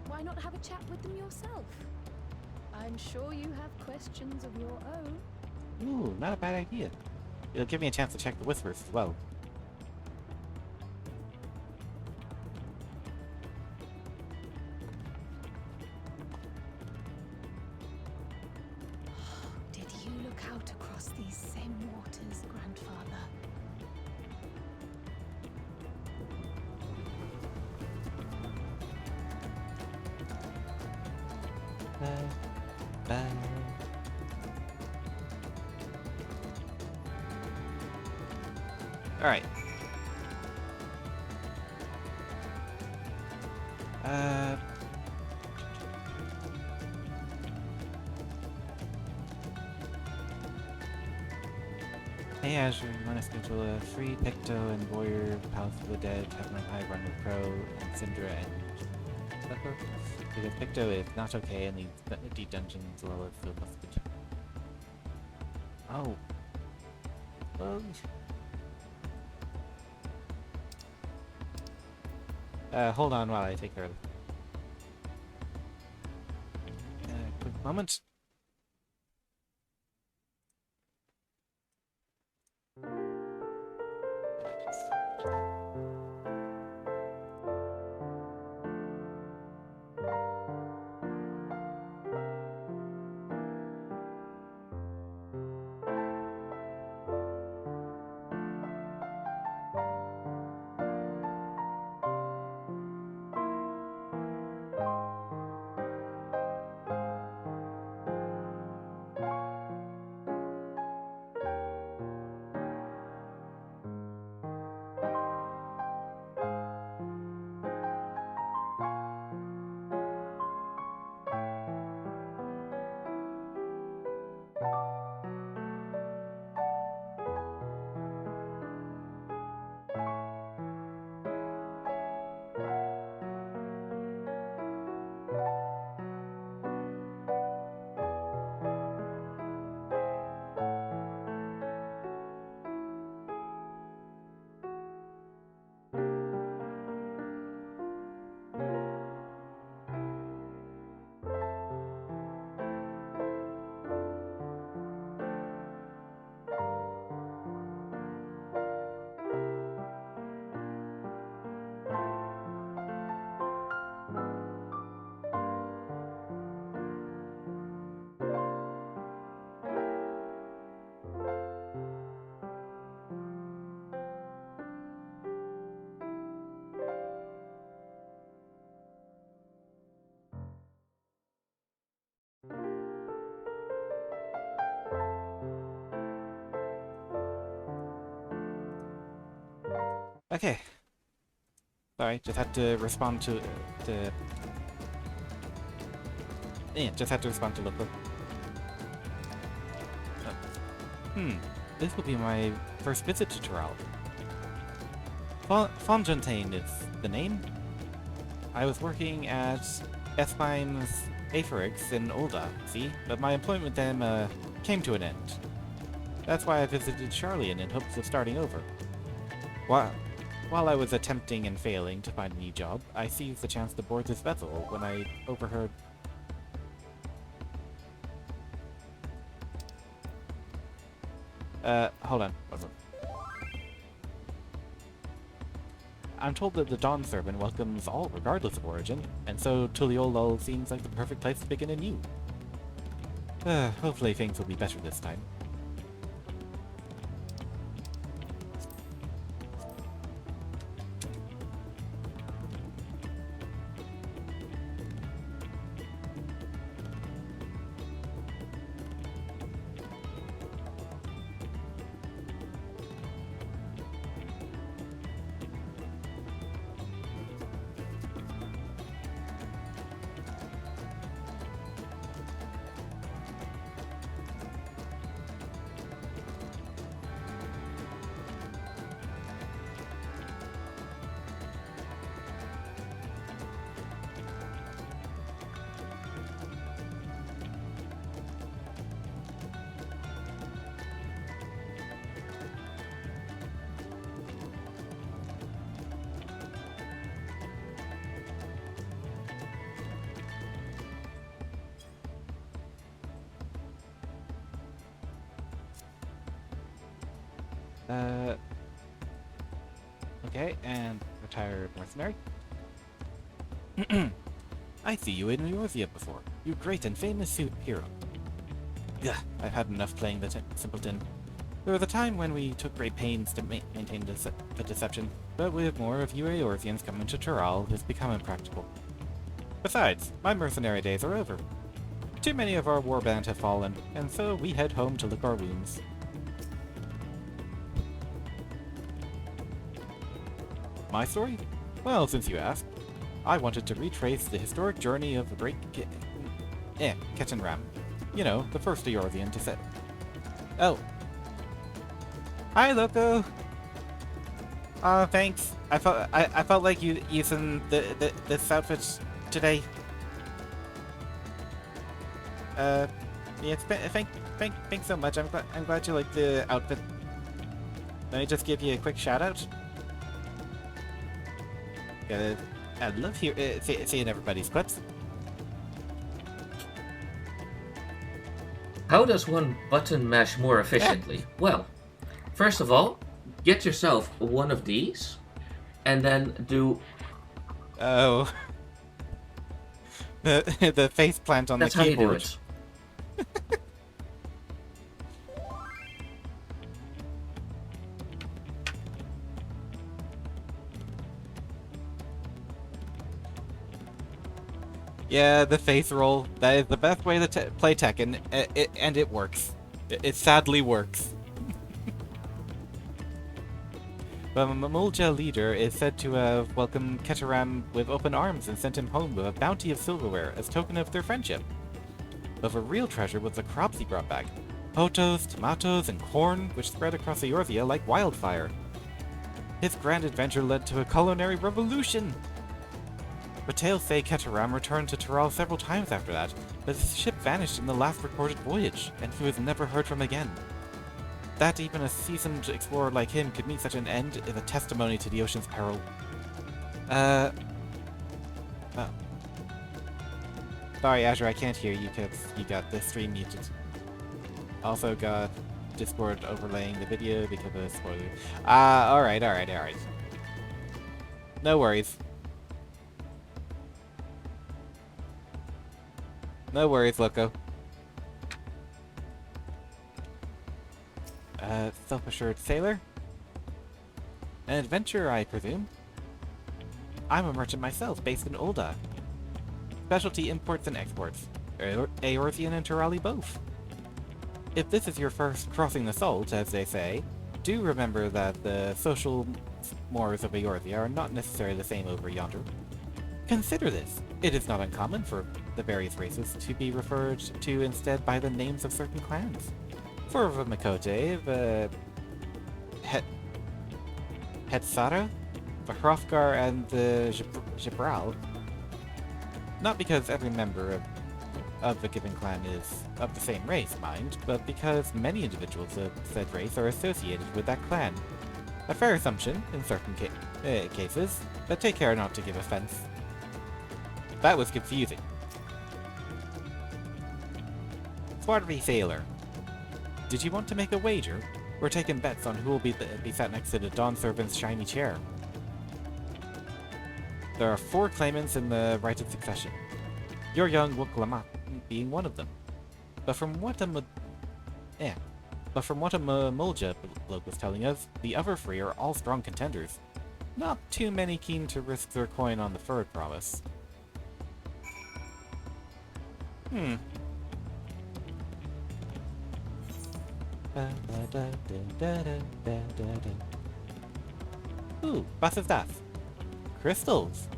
why not have a chat with them yourself? I'm sure you have questions of your own. Ooh, not a bad idea. It'll give me a chance to check the whispers as well. Did you look out across these same waters, Grandfather? Bye. Alright. Hey Azure, you want to schedule a free Picto and Warrior Palace of the Dead, have my high run with Crow and Syndra and Sucker? Because Picto is not okay and leads deep dungeons as well as the must. Oh. Well. Hold on while I take care of it. Quick moment. Okay. Sorry, just had to respond to yeah, just had to respond to local. This will be my first visit to Tural. Fonfontaine is the name. I was working at Espines Aphorix in Olda, see? But my employment with them came to an end. That's why I visited Charlian in hopes of starting over. While I was attempting and failing to find a new job, I seized the chance to board this vessel when I overheard... hold on. I'm told that the Dawn Servant welcomes all regardless of origin, and so Tuliolol seems like the perfect place to begin anew. Hopefully things will be better this time. Okay, and retired mercenary. I see you in Eorzea before. You great and famous hero. Ugh, I've had enough playing the simpleton. There was a time when we took great pains to maintain the deception, but with more of you Eorzeans coming to Tural, it's become impractical. Besides, my mercenary days are over. Too many of our warband have fallen, and so we head home to lick our wounds. My story? Well, since you asked, I wanted to retrace the historic journey of the great Ketenram. You know, the first Eorzean to set. Oh. Hi, Loco! Thanks. I felt like using this outfit today. Yeah, thanks so much. I'm glad you like the outfit. Let me just give you a quick shout out. I love seeing everybody's clips. How does one button mash more efficiently? Well, first of all, get yourself one of these, and then do... Oh. the face plant on That's the keyboard. That's how you do it. Yeah, the face roll. That is the best way to play Tekken, and it works. It sadly works. The Mamulja leader is said to have welcomed Keteram with open arms and sent him home with a bounty of silverware as token of their friendship. But the real treasure was the crops he brought back. Potos, tomatoes, and corn, which spread across Eorzea like wildfire. His grand adventure led to a culinary revolution! But tales say Keteram returned to Tural several times after that, but his ship vanished in the last recorded voyage, and he was never heard from again. That even a seasoned explorer like him could meet such an end is a testimony to the ocean's peril. Oh. Sorry, Azure, I can't hear you because you got the stream muted. Also got Discord overlaying the video because of spoilers. Alright. No worries. No worries, Loco. Self-assured sailor? An adventurer, I presume? I'm a merchant myself, based in Ulda. Specialty imports and exports. Eorzean and Turali both. If this is your first crossing the salt, as they say, do remember that the social mores of Eorzea are not necessarily the same over yonder. Consider this. It is not uncommon for the various races to be referred to instead by the names of certain clans. For the Makote, the Hetsara, the Hrothgar, and the Jibral. Not because every member of the given clan is of the same race, mind, but because many individuals of said race are associated with that clan. A fair assumption in certain cases, but take care not to give offense. That was confusing. Swarthy Sailor. Did you want to make a wager? We're taking bets on who will be sat next to the Dawn Servant's shiny chair. There are 4 claimants in the right of succession. Your young Wuklamat being one of them. But from what a Mulja bloke was telling us, the other 3 are all strong contenders. Not too many keen to risk their coin on the third promise. Ooh, was ist das? Crystals.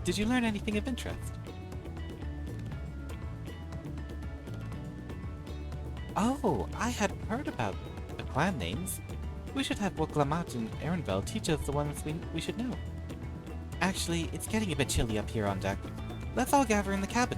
Did you learn anything of interest? Oh, I hadn't heard about the clan names. We should have Wuklamat and Ehrenfeld teach us the ones we should know. Actually, it's getting a bit chilly up here on deck. Let's all gather in the cabin.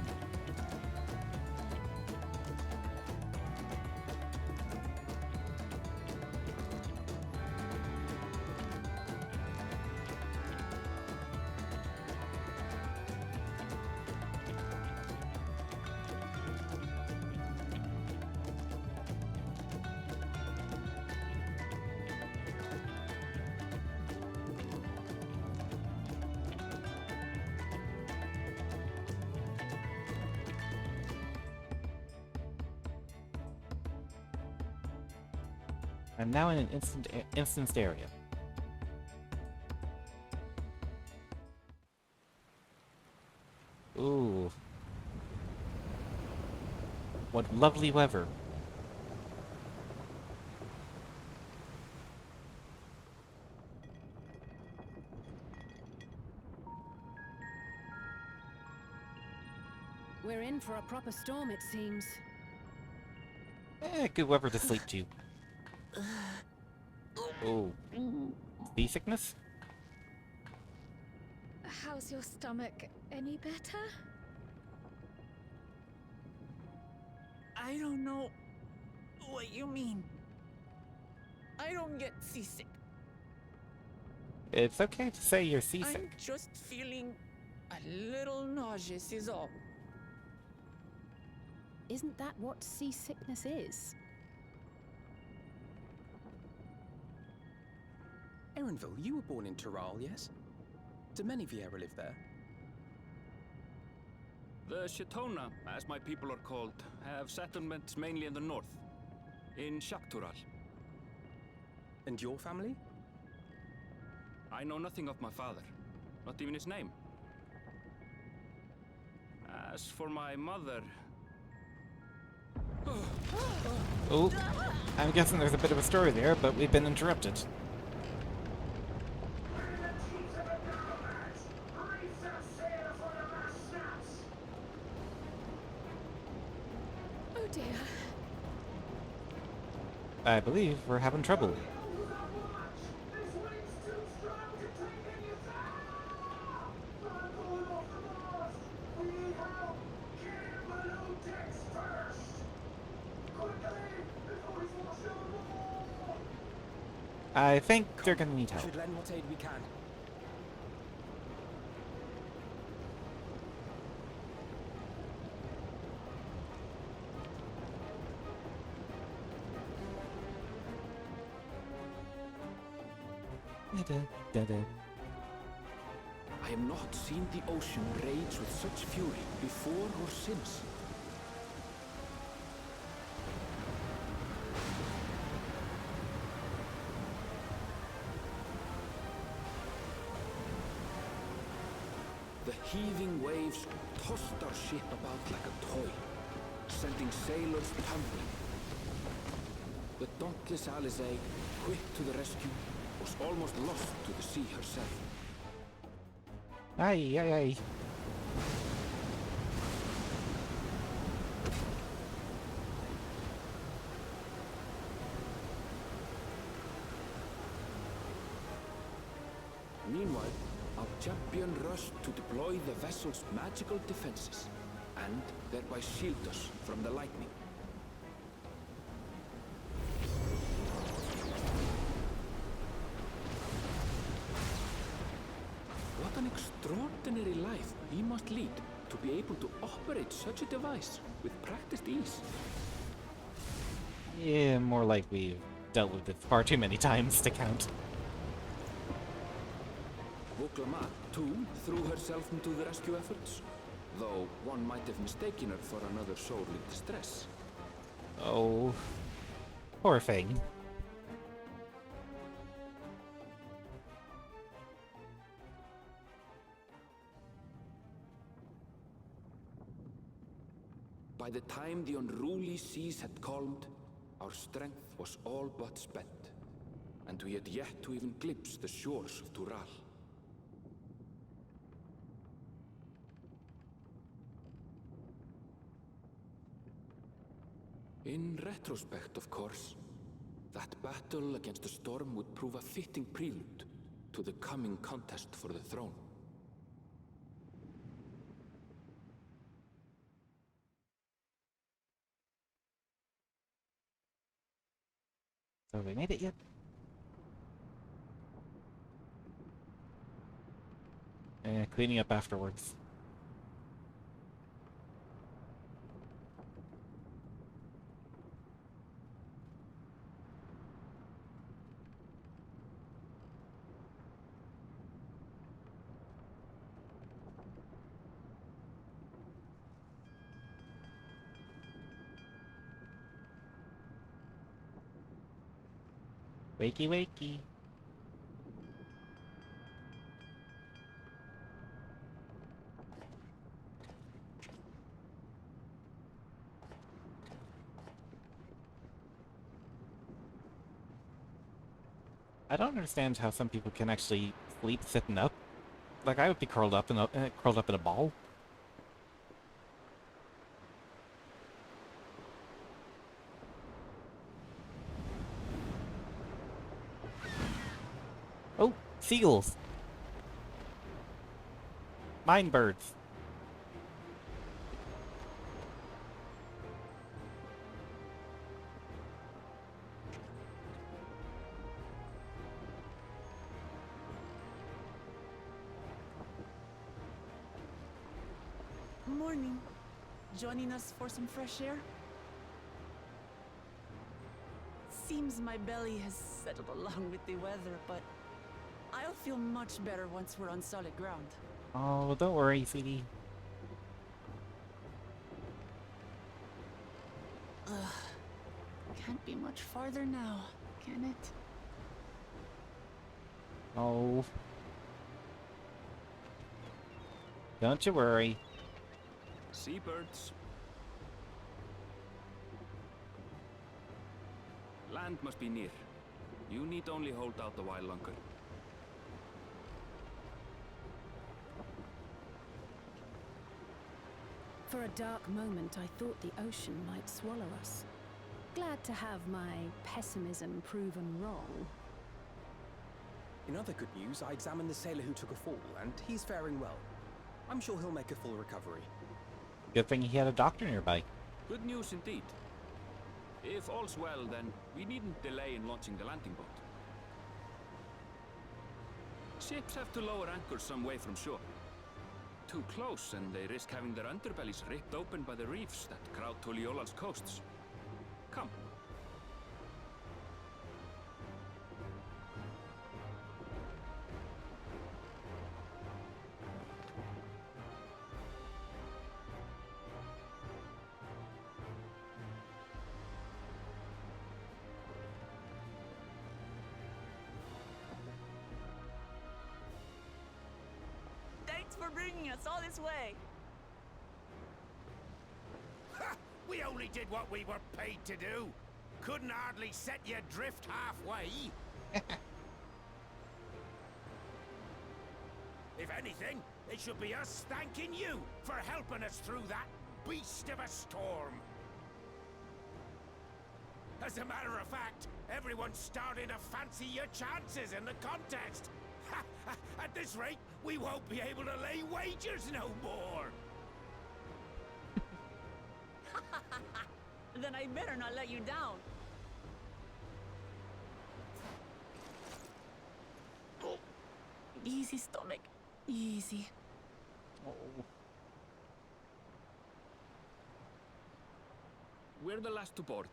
I'm now in an instanced area. Ooh. What lovely weather. We're in for a proper storm, it seems. Good weather to sleep to. Oh. Seasickness? How's your stomach? Any better? I don't know what you mean. I don't get seasick. It's okay to say you're seasick. I'm just feeling a little nauseous is all. Isn't that what seasickness is? Ehrenville, you were born in Tyrol, yes? Do many Vieira live there? The Shatona, as my people are called, have settlements mainly in the north, in Shaktural. And your family? I know nothing of my father, not even his name. As for my mother... Oh, I'm guessing there's a bit of a story there, but we've been interrupted. Oh dear. I believe we're having trouble. I think they're gonna need help. Should lend what aid we can. I have not seen the ocean rage with such fury before or since. The heaving waves tossed our ship about like a toy, sending sailors tumbling. The dauntless Alizé, quick to the rescue, was almost lost to the sea herself. Aye, aye, aye. Meanwhile, our champion rushed to deploy the vessel's magical defenses, and thereby shield us from the lightning. What an extraordinary life he must lead to be able to operate such a device with practiced ease. Yeah, more like we've dealt with it far too many times to count. Voklama, too, threw herself into the rescue efforts, though one might have mistaken her for another soul in distress. Oh, poor thing. By the time the unruly seas had calmed, our strength was all but spent, and we had yet to even glimpse the shores of Tural. In retrospect, of course, that battle against the storm would prove a fitting prelude to the coming contest for the throne. So we made it yet? Cleaning up afterwards. Wakey wakey. I don't understand how some people can actually sleep sitting up. Like I would be curled up in a ball. Oh, seagulls. Mine birds. Morning. Joining us for some fresh air? Seems my belly has settled along with the weather, but I'll feel much better once we're on solid ground. Oh, don't worry, sweetie. Ugh. Can't be much farther now, can it? Oh. Don't you worry. Seabirds. Land must be near. You need only hold out a while longer. For a dark moment, I thought the ocean might swallow us. Glad to have my pessimism proven wrong. In other good news, I examined the sailor who took a fall, and he's faring well. I'm sure he'll make a full recovery. Good thing he had a doctor nearby. Good news indeed. If all's well, then we needn't delay in launching the landing boat. Ships have to lower anchors some way from shore. Too close, and they risk having their underbellies ripped open by the reefs that crowd Tuliolal's coasts. Come. Thanks for bringing us all this way. Ha! We only did what we were paid to do. Couldn't hardly set you adrift halfway. If anything, it should be us thanking you for helping us through that beast of a storm. As a matter of fact, everyone's starting to fancy your chances in the contest. At this rate, we won't be able to lay wagers no more. Then I better not let you down. Oh. Easy, stomach. Easy. Oh. We're the last to board.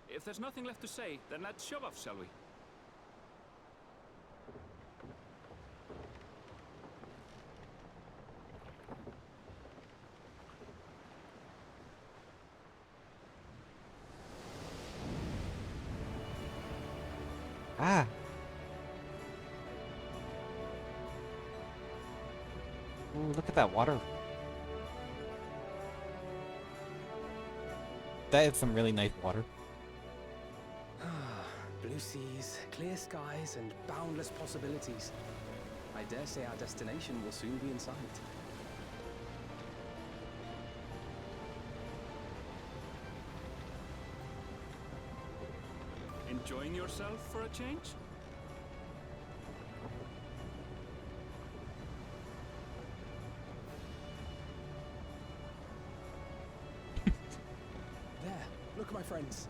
If there's nothing left to say, then let's shove off, shall we? Ah! Ooh, look at that water. That is some really nice water. Blue seas, clear skies, and boundless possibilities. I dare say our destination will soon be in sight. Enjoying yourself for a change? There, look, my friends.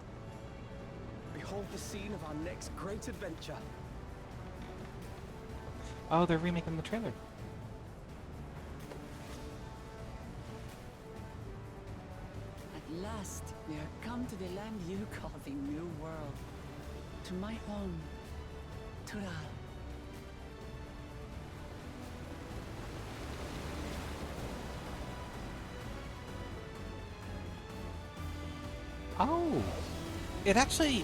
Behold the scene of our next great adventure. Oh, they're remaking the trailer. At last, we are come to the land you call the New World. To my home, Tural. Oh, it actually,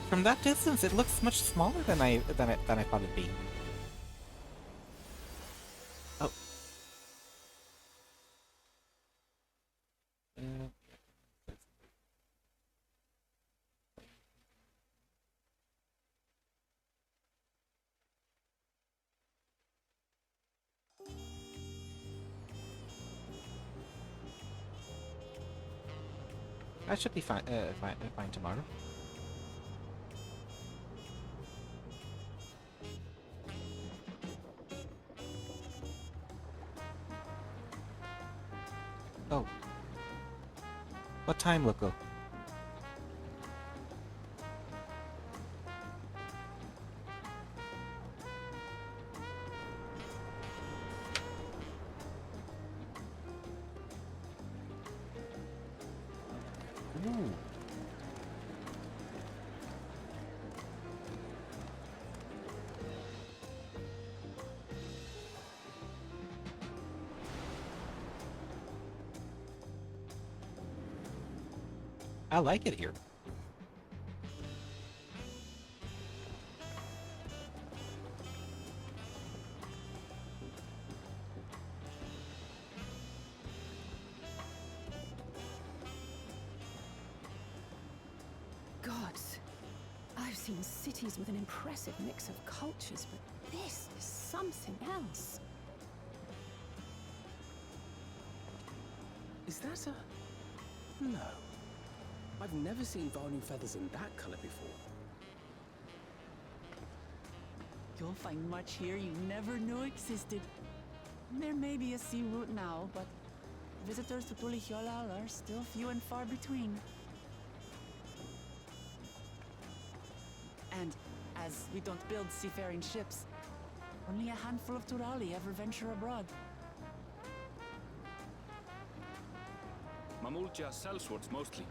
from that distance, it looks much smaller than I thought it'd be. Oh. I should be fine tomorrow. Oh. What time, Loco? Ooh. I like it here. Gods, I've seen cities with an impressive mix of cultures, but this is something else. Is that a... No. I've never seen Vanu feathers in that color before. You'll find much here you never knew existed. There may be a sea route now, but visitors to Tulihyolal are still few and far between. And as we don't build seafaring ships, only a handful of Turali ever venture abroad. Mamulja sellswords mostly.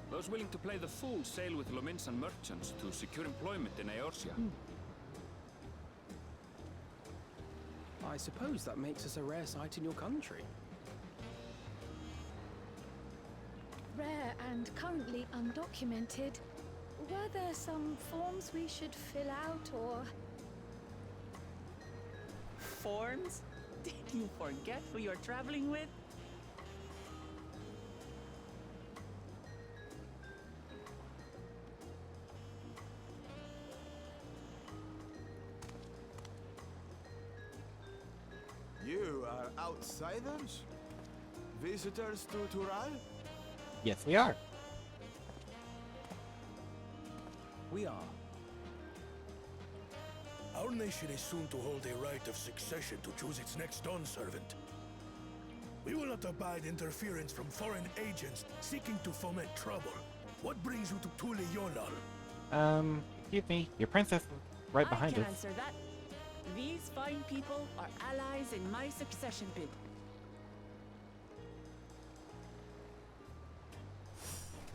Those willing to play the fool sail with Lominsan merchants to secure employment in Eorzea. I suppose that makes us a rare sight in your country. Rare and currently undocumented. Were there some forms we should fill out, or...? Forms? Did you forget who you're traveling with? outsiders? Visitors to Tural? Yes, we are. We are. Our nation is soon to hold a right of succession to choose its next dawn servant. We will not abide interference from foreign agents seeking to foment trouble. What brings you to Tule Yolal? Excuse me, your princess is right behind I can us. answer that. These fine people are allies in my succession bid.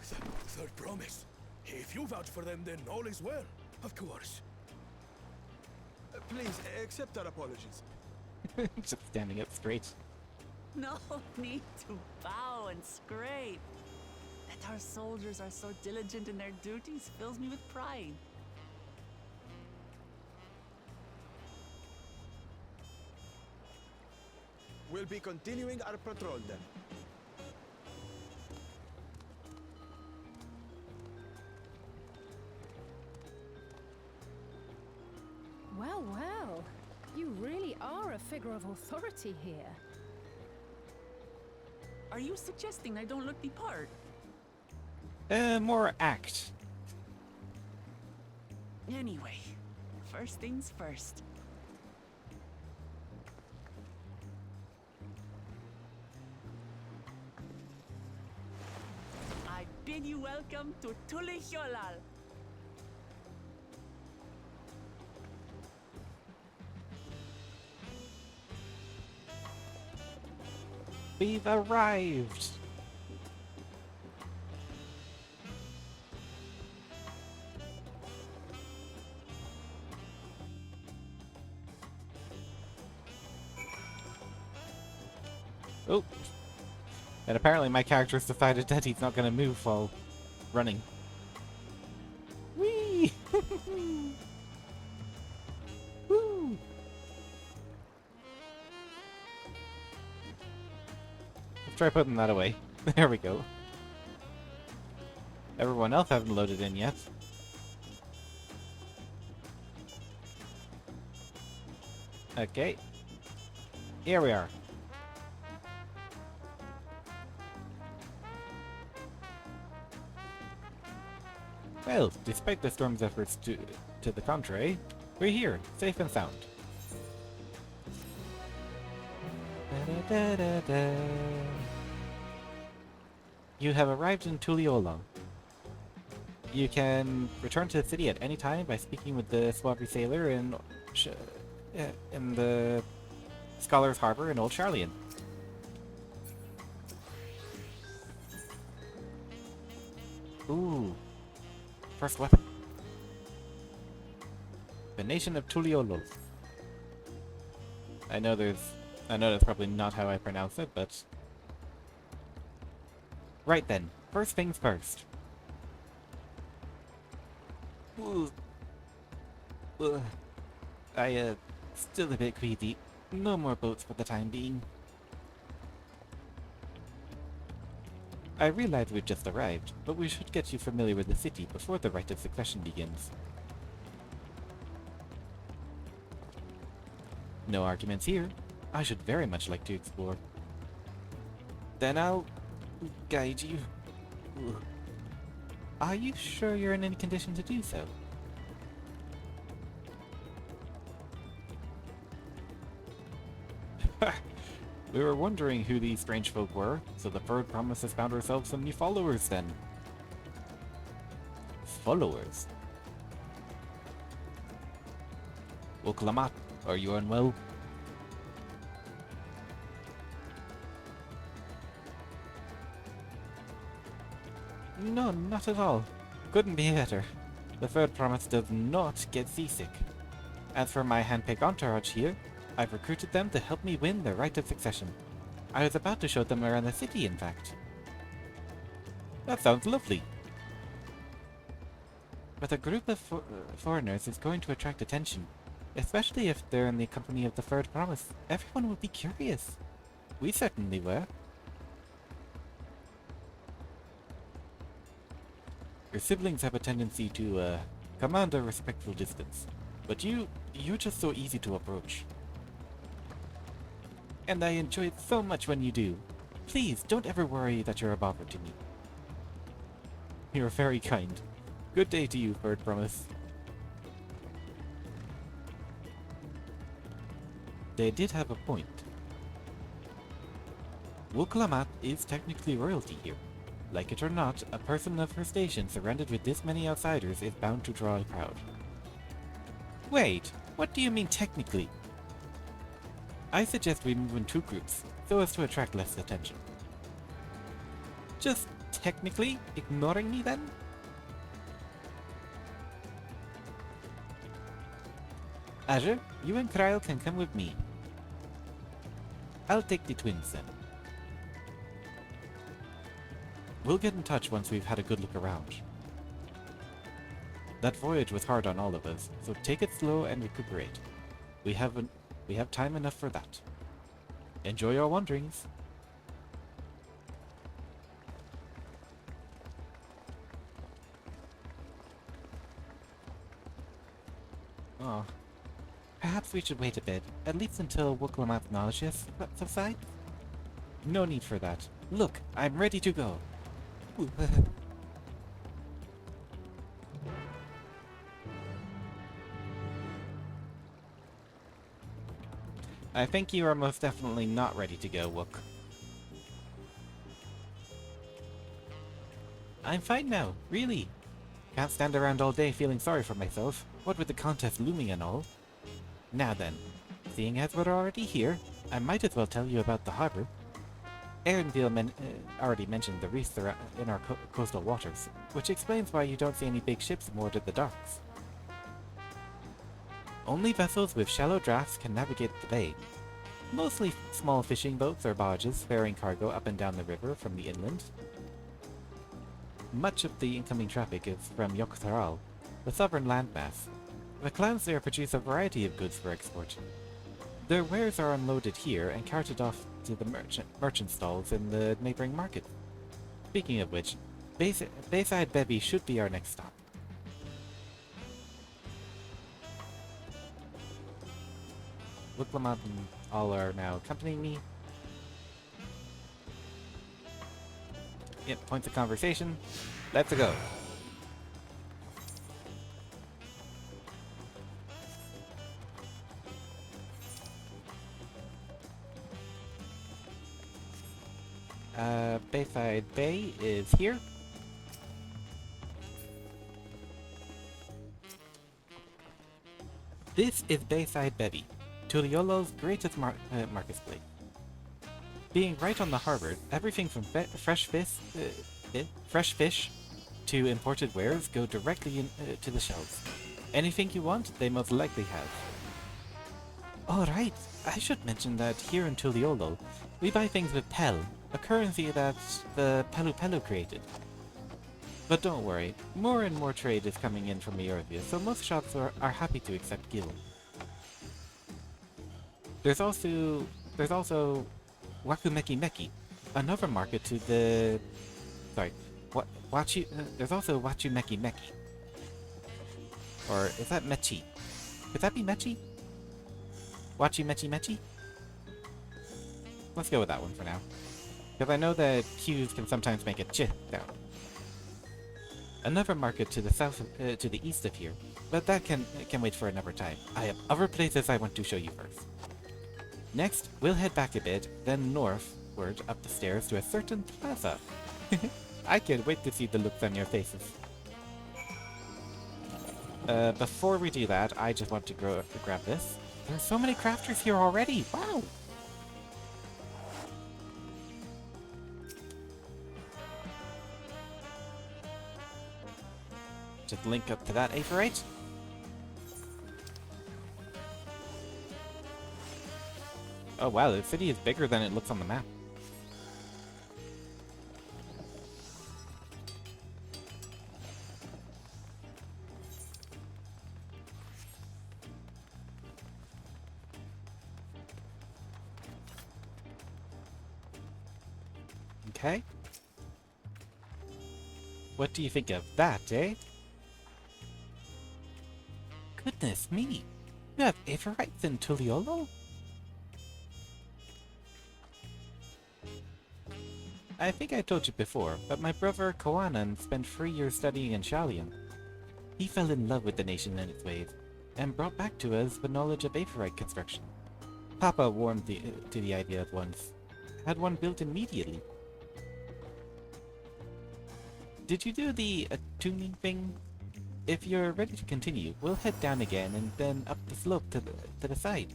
Third promise. If you vouch for them, then all is well. Of course. Please, accept our apologies. Just standing up straight. No need to bow and scrape. That our soldiers are so diligent in their duties fills me with pride. We'll be continuing our patrol then. Well, well. You really are a figure of authority here. Are you suggesting I don't look the part? More act. Anyway, first things first. I bid you welcome to Tule Yolal. We've arrived! Oh! And apparently my character's decided that he's not gonna move while running. Whee! Woo! Let's try putting that away. There we go. Everyone else hasn't loaded in yet. Okay. Here we are. Well, despite the storm's efforts to the contrary, we're here, safe and sound. Da-da-da-da-da. You have arrived in Tuliolong. You can return to the city at any time by speaking with the Swampy Sailor in the Scholar's Harbor in Old Charlian. Ooh. First weapon. The Nation of Tuliolol. I know that's probably not how I pronounce it, but... Right then, first things first. Ooh. Still a bit queasy. No more boats for the time being. I realize we've just arrived, but we should get you familiar with the city before the rite of succession begins. No arguments here. I should very much like to explore. Then I'll guide you. Ugh. Are you sure you're in any condition to do so? We were wondering who these strange folk were, so the bird promised us found ourselves some new followers then. Followers? Well, Klamat, are you unwell? No, not at all. Couldn't be better. The third promise does not get seasick. As for my handpicked entourage here, I've recruited them to help me win the right of succession. I was about to show them around the city, in fact. That sounds lovely. But a group of foreigners is going to attract attention, especially if they're in the company of the third promise. Everyone will be curious. We certainly were. Your siblings have a tendency to, command a respectful distance, but you're just so easy to approach. and I enjoy it so much when you do. Please, don't ever worry that you're a bother to me. You're very kind. Good day to you, Bird Promise. They did have a point. Wuklamat is technically royalty here. Like it or not, a person of her station surrounded with this many outsiders is bound to draw a crowd. Wait, what do you mean technically? I suggest we move in 2 groups, so as to attract less attention. Just technically ignoring me then? Azure, you and Krile can come with me. I'll take the twins then. We'll get in touch once we've had a good look around. That voyage was hard on all of us, so take it slow and recuperate. We have time enough for that. Enjoy your wanderings. Oh. Perhaps we should wait a bit, at least until Wuklamat's nausea subsides? No need for that. Look, I'm ready to go. I think you are most definitely not ready to go, Wook. I'm fine now, really. Can't stand around all day feeling sorry for myself, what with the contest looming and all. Now then, seeing as we're already here, I might as well tell you about the harbor. Erendil already mentioned the reefs in our coastal waters, which explains why you don't see any big ships moored at the docks. Only vessels with shallow drafts can navigate the bay. Mostly small fishing boats or barges ferrying cargo up and down the river from the inland. Much of the incoming traffic is from Yoktaral, the sovereign landmass. The clans there produce a variety of goods for export. Their wares are unloaded here and carted off to the merchant stalls in the neighboring market. Speaking of which, Bayside Bevy should be our next stop. Wuklamat and all are now accompanying me. Yep, points of conversation. Let's go. Bayside Bay is here. This is Bayside Bevy, Tuliolo's greatest marketplace. Being right on the harbor, everything from fresh fish to imported wares go directly to the shelves. Anything you want, they most likely have. Alright, I should mention that here in Tuliolo, we buy things with Pel, a currency that the Pelu Pelu created. But don't worry, more and more trade is coming in from Eorthia, so most shops are happy to accept Gil. There's also Wakumeki Meki, another market to the... Sorry, there's also Wachumeki Meki. Or is that Mechi? Could that be Mechi? Wachumechi Mechi? Let's go with that one for now. Because I know that Q's can sometimes make a ch sound. Another market to the south, to the east of here, but that can wait for another time. I have other places I want to show you first. Next, we'll head back a bit, then northward up the stairs to a certain plaza. I can't wait to see the looks on your faces. Before we do that, I just want to grab this. There's so many crafters here already! Wow! Just link up to that Aephorite. Oh wow, the city is bigger than it looks on the map. Okay. What do you think of that, eh? Goodness me! You have Aephorites in Tuliolo? I think I told you before, but my brother Koanan spent 3 years studying in Shalian. He fell in love with the nation and its ways, and brought back to us the knowledge of Aephorite construction. Papa warmed to the idea at once. Had one built immediately. Did you do the tuning thing? If you're ready to continue, we'll head down again and then up the slope to the side.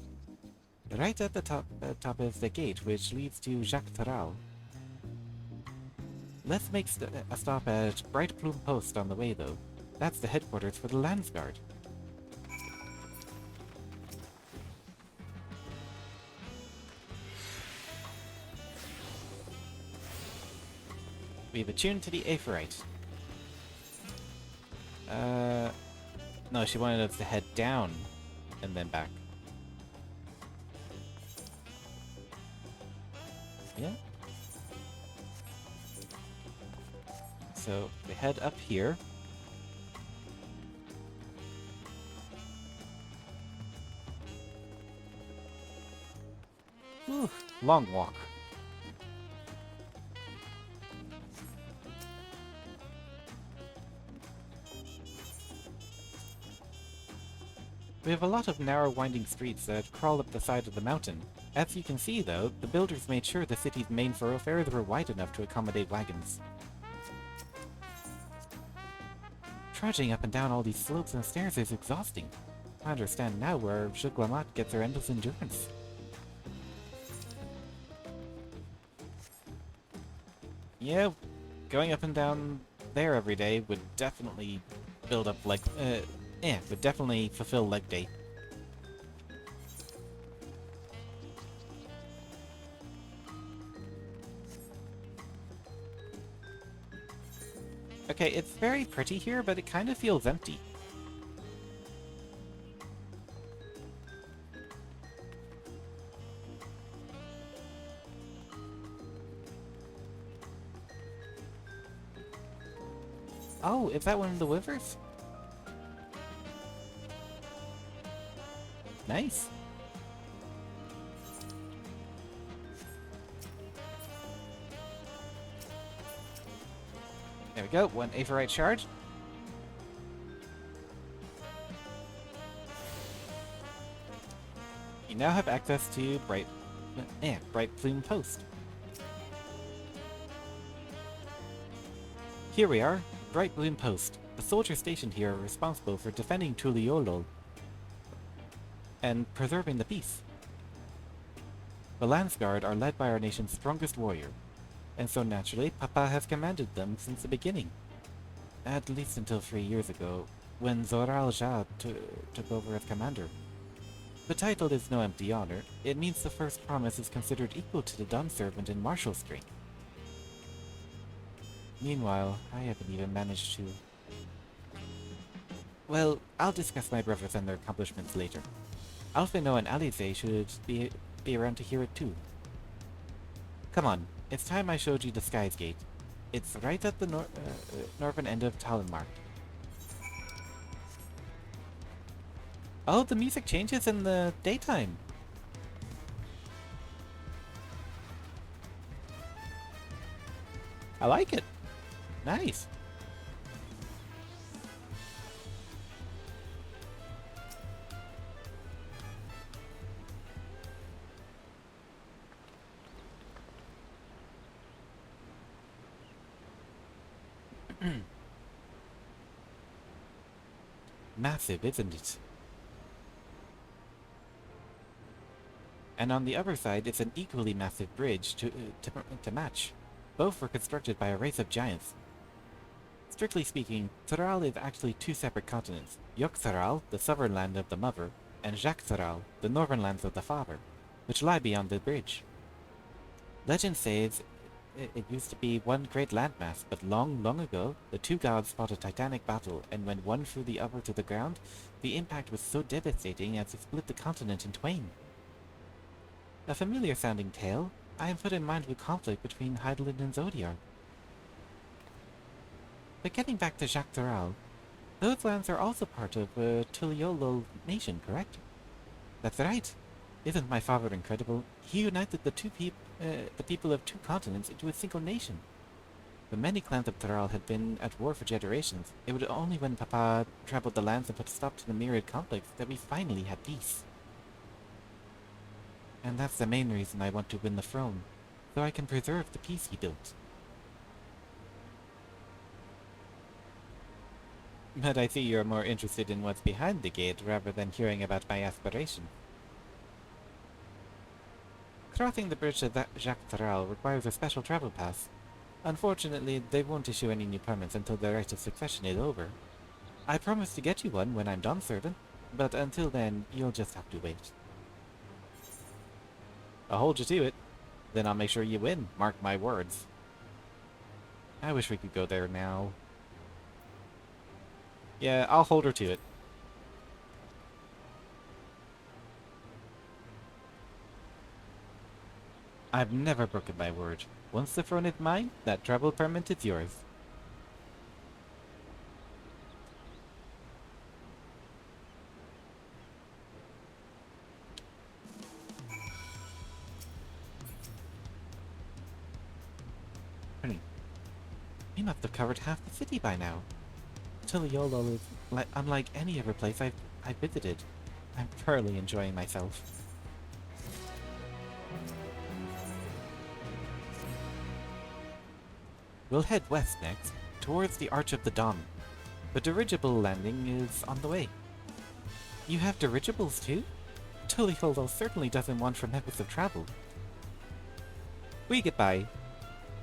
Right at the top is the gate which leads to Jacques Tarral. Let's make a stop at Bright Plume Post on the way though. That's the headquarters for the Landsguard. We've attuned to the Aephorite. No, she wanted us to head down and then back. Yeah? So, we head up here. Whew, long walk. We have a lot of narrow winding streets that crawl up the side of the mountain. As you can see though, the builders made sure the city's main thoroughfares were wide enough to accommodate wagons. Trudging up and down all these slopes and stairs is exhausting. I understand now where Juglamat gets her endless endurance. Yeah, going up and down there every day would definitely build up leg... would definitely fulfill leg day. Okay, it's very pretty here, but it kind of feels empty. Oh, is that one of the Wyvers? Nice. There we go, one Aephorite shard. You now have access to Bright Plume Post. Here we are, Bright Plume Post. The soldiers stationed here are responsible for defending Tuliolol and preserving the peace. The Landsguard are led by our nation's strongest warrior, and so naturally Papa has commanded them since the beginning. At least until 3 years ago, when Zoral Jah took over as commander. The title is no empty honor. It means the first promise is considered equal to the Dawn Servant in martial strength. Meanwhile, I haven't even managed to... Well, I'll discuss my brothers and their accomplishments later. Alphino and Alize should be around to hear it too. Come on, it's time I showed you the Sky's Gate. It's right at the northern end of Talonmark. Oh, the music changes in the daytime. I like it. Nice. Massive, isn't it? And on the other side is an equally massive bridge to match. Both were constructed by a race of giants. Strictly speaking, Taral is actually two separate continents. Yogg-Saral, the southern land of the mother, and Jacques-Saral, the northern lands of the father, which lie beyond the bridge. Legend says it used to be one great landmass, but long, long ago, the two gods fought a titanic battle, and when one threw the other to the ground, the impact was so devastating as to split the continent in twain. A familiar-sounding tale. I am put in mind of a conflict between Hydaelyn and Zodiar. But getting back to Jacques Taral, those lands are also part of Tuliolol nation, correct? That's right. Isn't my father incredible? He united the two the people of 2 continents into a single nation. The many clans of Taral had been at war for generations. It was only when Papa traveled the lands and put a stop to the myriad conflicts that we finally had peace. And that's the main reason I want to win the throne, so I can preserve the peace he built. But I see you're more interested in what's behind the gate rather than hearing about my aspirations. Crossing the bridge to Jacques Taral requires a special travel pass. Unfortunately, they won't issue any new permits until the right of succession is over. I promise to get you one when I'm done serving, but until then, you'll just have to wait. I'll hold you to it. Then I'll make sure you win, mark my words. I wish we could go there now. Yeah, I'll hold her to it. I've never broken my word. Once the throne is mine, that travel permit is yours. Honey, we must have covered half the city by now. Tuliolo is unlike any other place I've visited. I'm thoroughly enjoying myself. We'll head west next, towards the Arch of the Dawn. The dirigible landing is on the way. You have dirigibles too? Tuliolo certainly doesn't want tremendous of travel. We get by.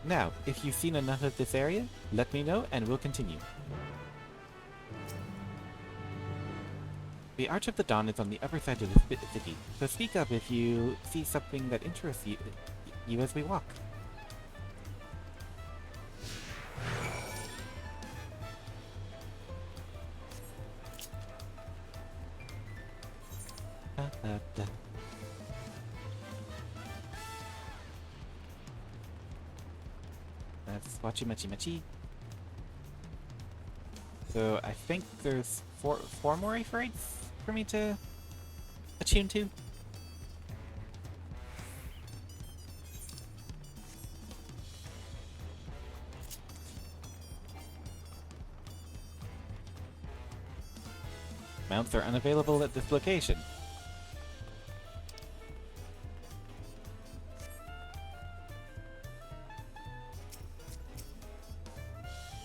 Now, if you've seen enough of this area, let me know and we'll continue. The Arch of the Dawn is on the upper side of the city, so speak up if you see something that interests you as we walk. That's Wachi Machi Machi. So I think there's four more Aphorites for me to attune to. Mounts are unavailable at this location.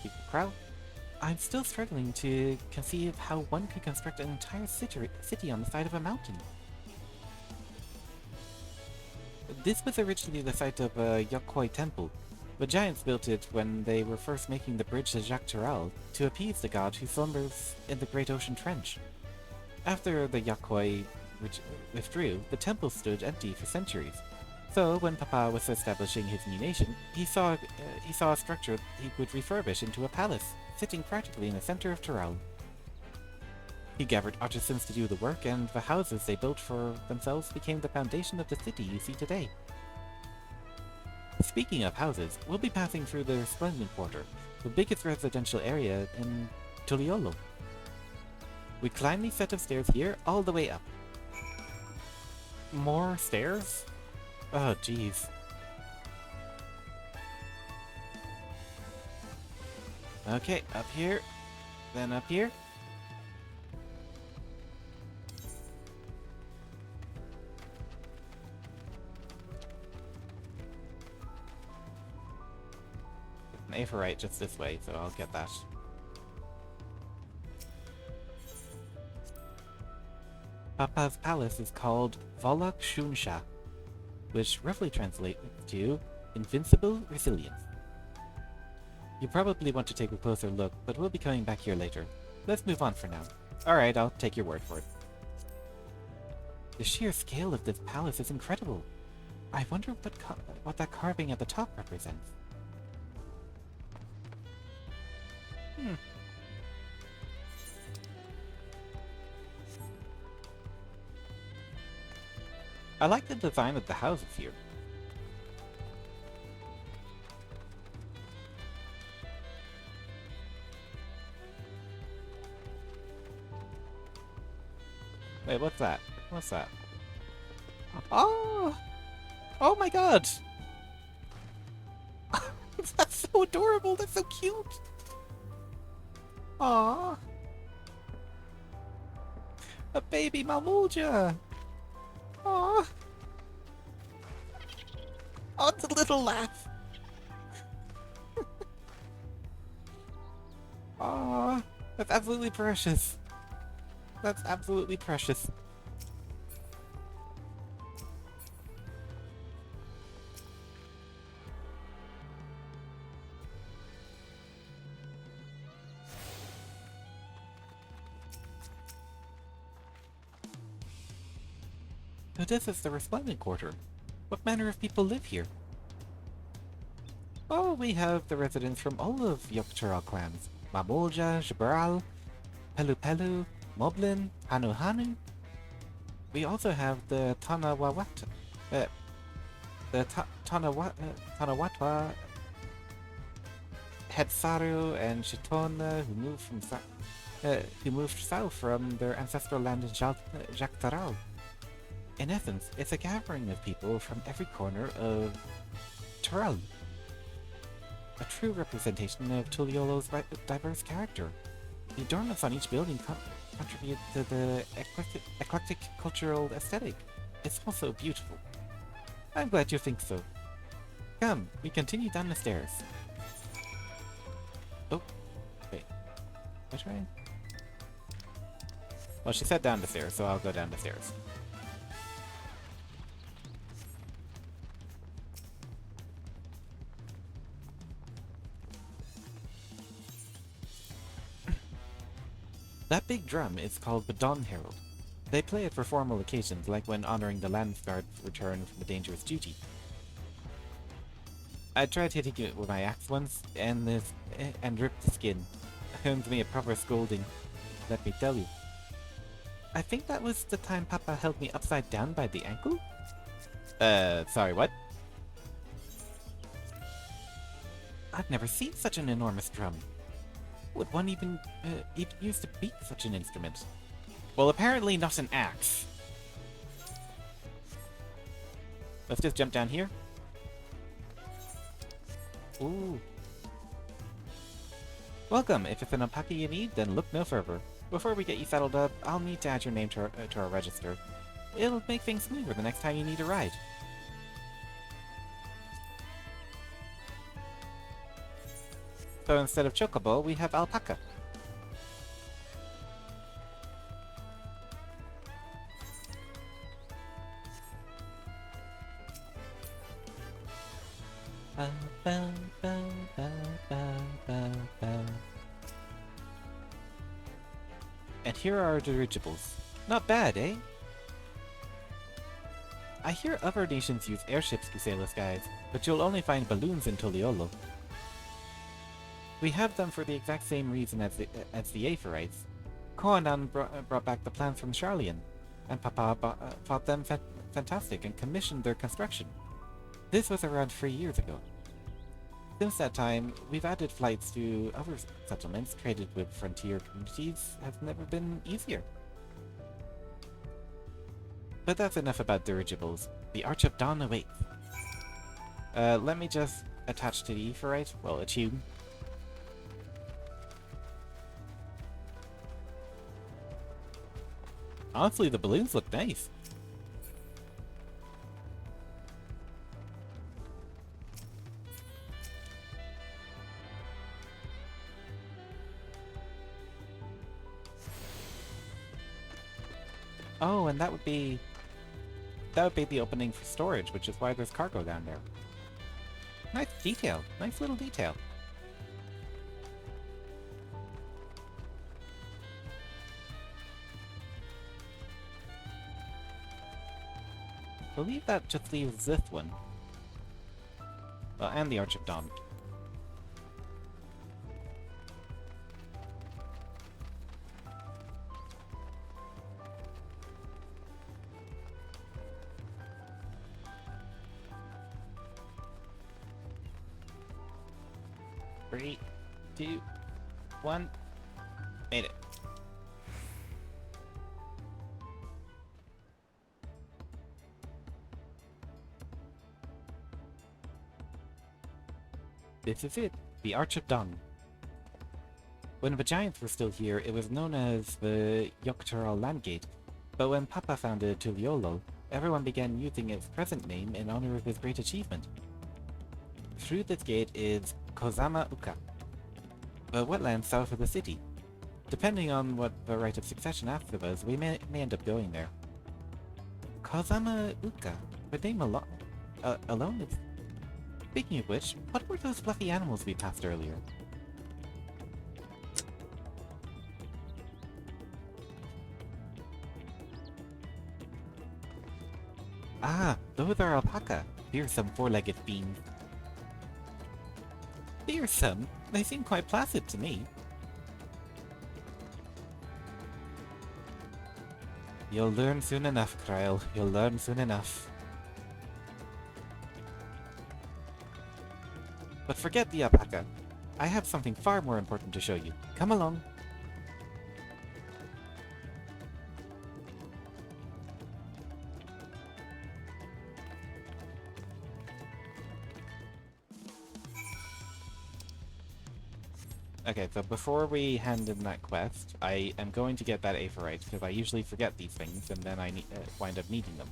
Keep the crowd. I'm still struggling to conceive how one could construct an entire city on the side of a mountain. This was originally the site of a Yokoi temple. The giants built it when they were first making the bridge to Jacques Tarel to appease the god who slumbers in the Great Ocean Trench. After the Yokoi withdrew, the temple stood empty for centuries. So, when Papa was establishing his new nation, he saw a structure he would refurbish into a palace, sitting practically in the center of Tarel. He gathered artisans to do the work, and the houses they built for themselves became the foundation of the city you see today. Speaking of houses, we'll be passing through the Resplendent Quarter, the biggest residential area in Tuliolo. We climb these set of stairs here all the way up. More stairs? Oh, jeez. Okay, up here, then up here. An Aphorite just this way, so I'll get that. Papa's palace is called Volok Shunsha, which roughly translates to Invincible Resilience. You probably want to take a closer look, but we'll be coming back here later. Let's move on for now. Alright, I'll take your word for it. The sheer scale of this palace is incredible. I wonder what that carving at the top represents. I like the design of the houses here. Wait, what's that? What's that? Oh! Oh my god! so adorable. That's so cute. Aww. A baby Mamulja. Aww. Oh, it's a little laugh. Aww. That's absolutely precious. That's absolutely precious. So this is the Resplendent Quarter. What manner of people live here? Oh, we have the residents from all of Yogg-Turok clans. Mamulja, Jabral, Pelu Pelu, Moblin, Hanu Hanu. We also have the Tanawawat, Tanawatwa, Hetsaru, and Shitona, who moved south from their ancestral land in Jaktaral. In essence, it's a gathering of people from every corner of Tural. A true representation of Tuliolo's diverse character. The adornments on each building contribute to the eclectic cultural aesthetic. It's also beautiful. I'm glad you think so. Come, we continue down the stairs. Oh, wait. Which way? Well, she said down the stairs, so I'll go down the stairs. That big drum is called the Dawn Herald. They play it for formal occasions, like when honoring the Landsguard's return from a dangerous duty. I tried hitting it with my axe once, and ripped the skin. Earned me a proper scolding, let me tell you. I think that was the time Papa held me upside down by the ankle? Sorry, what? I've never seen such an enormous drum. Would one even use to beat such an instrument? Well, apparently not an axe. Let's just jump down here. Ooh. Welcome. If it's an alpaca you need, then look no further. Before we get you settled up, I'll need to add your name to our register. It'll make things smoother the next time you need a ride. So instead of chocobo, we have alpaca. And here are our dirigibles. Not bad, eh? I hear other nations use airships to sail the skies, but you'll only find balloons in Tuliolo. We have them for the exact same reason as the Aetherites. Koanan brought back the plans from Charlian, and Papa thought them fantastic and commissioned their construction. This was around 3 years ago. Since that time, we've added flights to other settlements. Traded with frontier communities has never been easier. But that's enough about dirigibles. The Arch of Dawn awaits. Let me just attach to the Aetherite. Well, attune. Honestly, the balloons look nice. Oh, and that would be the opening for storage, which is why there's cargo down there. Nice detail. Nice little detail. I believe that just leaves this one. Well, and the Arch of Dawn. Three, 2, 1. Made it. This is it. The Arch of Dung. When the Giants were still here, it was known as the Yoctoral Landgate, but when Papa founded Tuliolo, everyone began using its present name in honor of his great achievement. Through this gate is Kozama Uka, the wetland south of the city. Depending on what the right of succession asks of us, we may end up going there. Kozama Uka, the name alone is... Speaking of which, what were those fluffy animals we passed earlier? Ah, those are alpaca. Fearsome four-legged fiends. Fearsome? They seem quite placid to me. You'll learn soon enough, Kryle. You'll learn soon enough. But forget the alpaca. I have something far more important to show you. Come along. Okay, so before we hand in that quest, I am going to get that Aephorite, because I usually forget these things, and then I wind up needing them.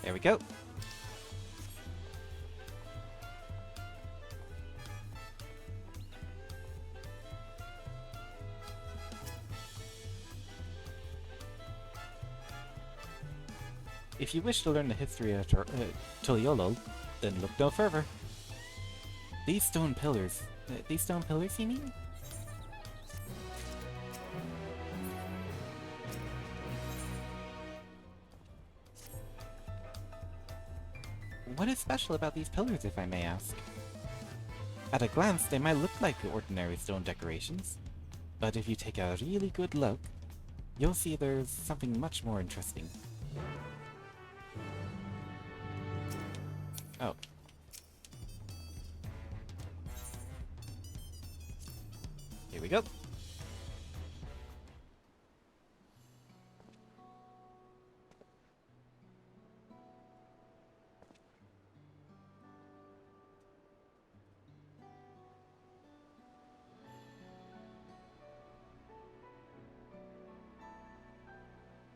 There we go. If you wish to learn the history of Tuliolo, then look no further. These stone pillars, you mean? What is special about these pillars, if I may ask? At a glance, they might look like ordinary stone decorations, but if you take a really good look, you'll see there's something much more interesting. Oh. Here we go.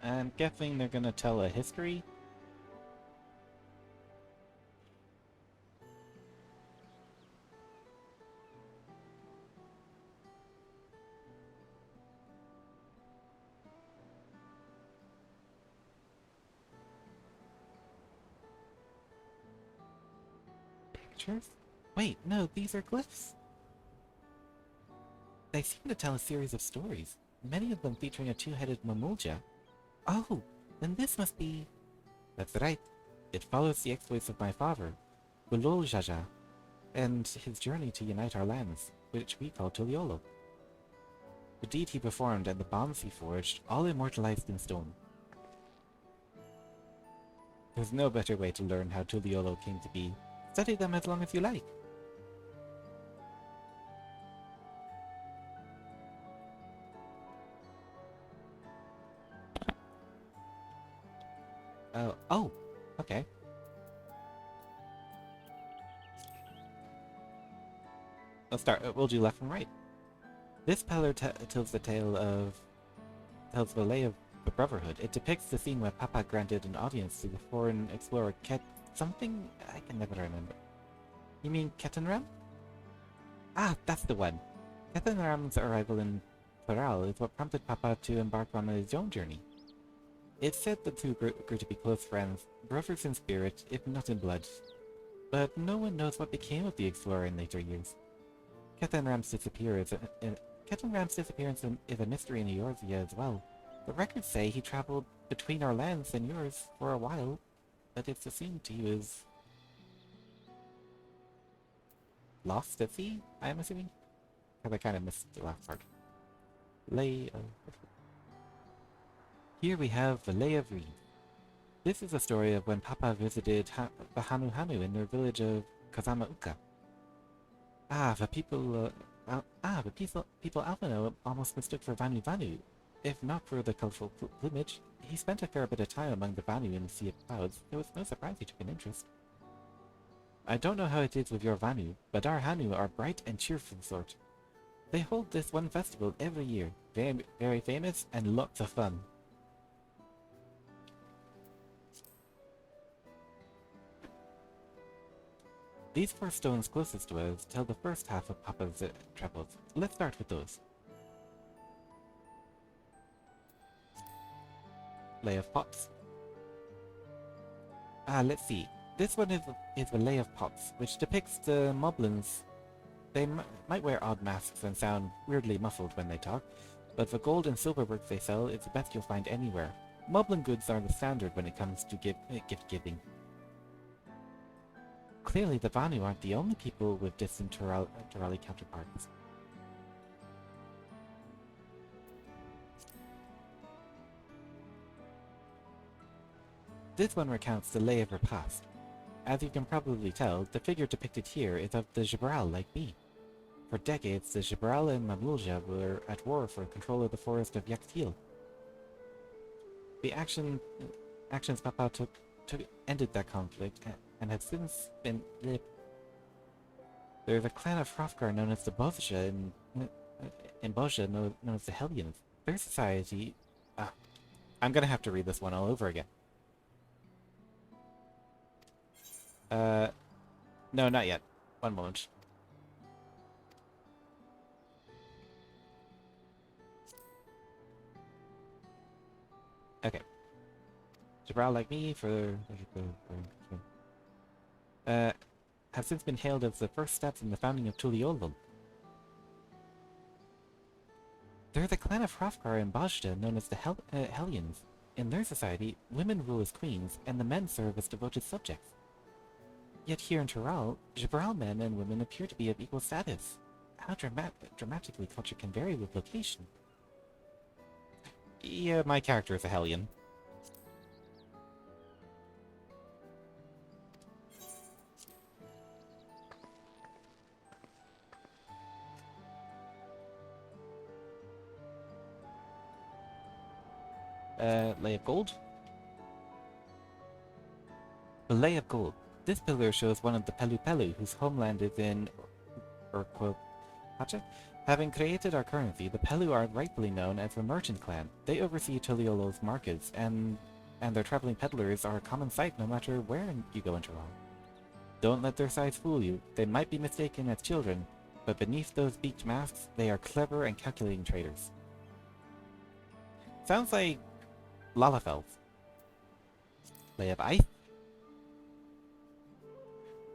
I'm guessing they're gonna tell a history. Pictures? Wait, no, these are glyphs. They seem to tell a series of stories, many of them featuring a two-headed Mamulja. Oh, then this must be... That's right. It follows the exploits of my father, Bulol Jaja, and his journey to unite our lands, which we call Tuliolo. The deed he performed and the bonds he forged, all immortalized in stone. There's no better way to learn how Tuliolo came to be. Study them as long as you like. Oh, okay. Let's start. We'll do left and right. This pillar tells the tells the lay of the Brotherhood. It depicts the scene where Papa granted an audience to the foreign explorer something I can never remember. You mean Ketenram? Ah, that's the one. Ketenram's arrival in Plural is what prompted Papa to embark on his own journey. It's said the two grew to be close friends, brothers in spirit, if not in blood. But no one knows what became of the explorer in later years. Ketenram's disappearance is a mystery in Eorzea as well. The records say he traveled between our lands and yours for a while, but it's assumed he was lost at sea, I'm assuming? Because I kind of missed the last part. Lay of... Here we have the Lay of Reed. This is a story of when Papa visited the Hanu Hanu in their village of Kazama Uka. People Alphino almost mistook for Vanu Vanu. If not for the colorful plumage, he spent a fair bit of time among the Vanu in the Sea of Clouds. It was no surprise he took an interest. I don't know how it is with your Vanu, but our Hanu are bright and cheerful sort. They hold this one festival every year, very, very famous and lots of fun. These 4 stones closest to us tell the first half of Papa's travels. Let's start with those. Lay of Pots. Let's see. This one is the Lay of Pots, which depicts the Moblins. They might wear odd masks and sound weirdly muffled when they talk, but the gold and silver work they sell is the best you'll find anywhere. Moblin goods are the standard when it comes to gift giving. Clearly the Vanu aren't the only people with distant Turali counterparts. This one recounts the lay of her past. As you can probably tell, the figure depicted here is of the Jibral like me. For decades, the Jibral and Mamulja were at war for control of the forest of Yaktil. The actions Papa took ended that conflict and have since been... There's a clan of Hrothgar known as the Bozja in Bozja known as the Hellions. Their society... I'm gonna have to read this one all over again. No, not yet. One moment. Okay. Jibral like me have since been hailed as the first steps in the founding of Tuliolul. They're the clan of Hrothgar and Bajda known as the Hellions. In their society, women rule as queens, and the men serve as devoted subjects. Yet here in Tural, Jibral men and women appear to be of equal status. How dramatically culture can vary with location. Yeah, my character is a Hellion. Lay of Gold? The Lay of Gold. This pillar shows one of the Pelu Pelu, whose homeland is in Urquell-Pacha. Having created our currency, the Pelu are rightfully known as the merchant clan. They oversee Tuliolo's markets, and their traveling peddlers are a common sight no matter where you go in Toronto. Don't let their size fool you. They might be mistaken as children, but beneath those beaked masks, they are clever and calculating traders. Sounds like Lalafels. Lay of Ice?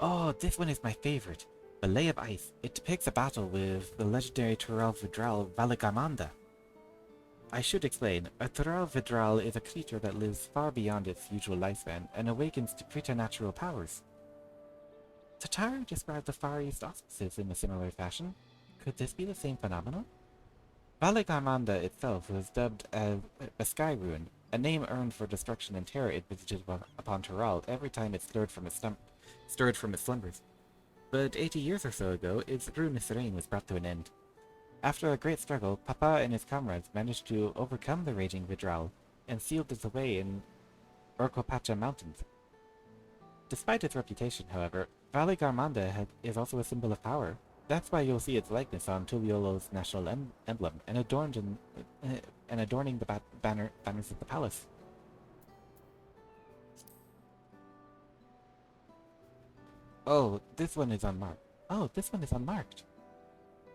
Oh, this one is my favorite. The Lay of Ice. It depicts a battle with the legendary Tural Vidral Valagamanda. I should explain, a Tural Vidral is a creature that lives far beyond its usual lifespan and awakens to preternatural powers. Tatar described the Far East auspices in a similar fashion. Could this be the same phenomenon? Valagamanda itself was dubbed as a sky ruin, a name earned for destruction and terror it visited upon Tural every time it stirred from its slumbers. But 80 years or so ago, its ruinous reign was brought to an end. After a great struggle, Papa and his comrades managed to overcome the raging Vidral and sealed it away in Urquell-Pacha Mountains. Despite its reputation, however, Valagamanda is also a symbol of power. That's why you'll see its likeness on Tuliolo's national emblem and adorning the banners of the palace. Oh, this one is unmarked.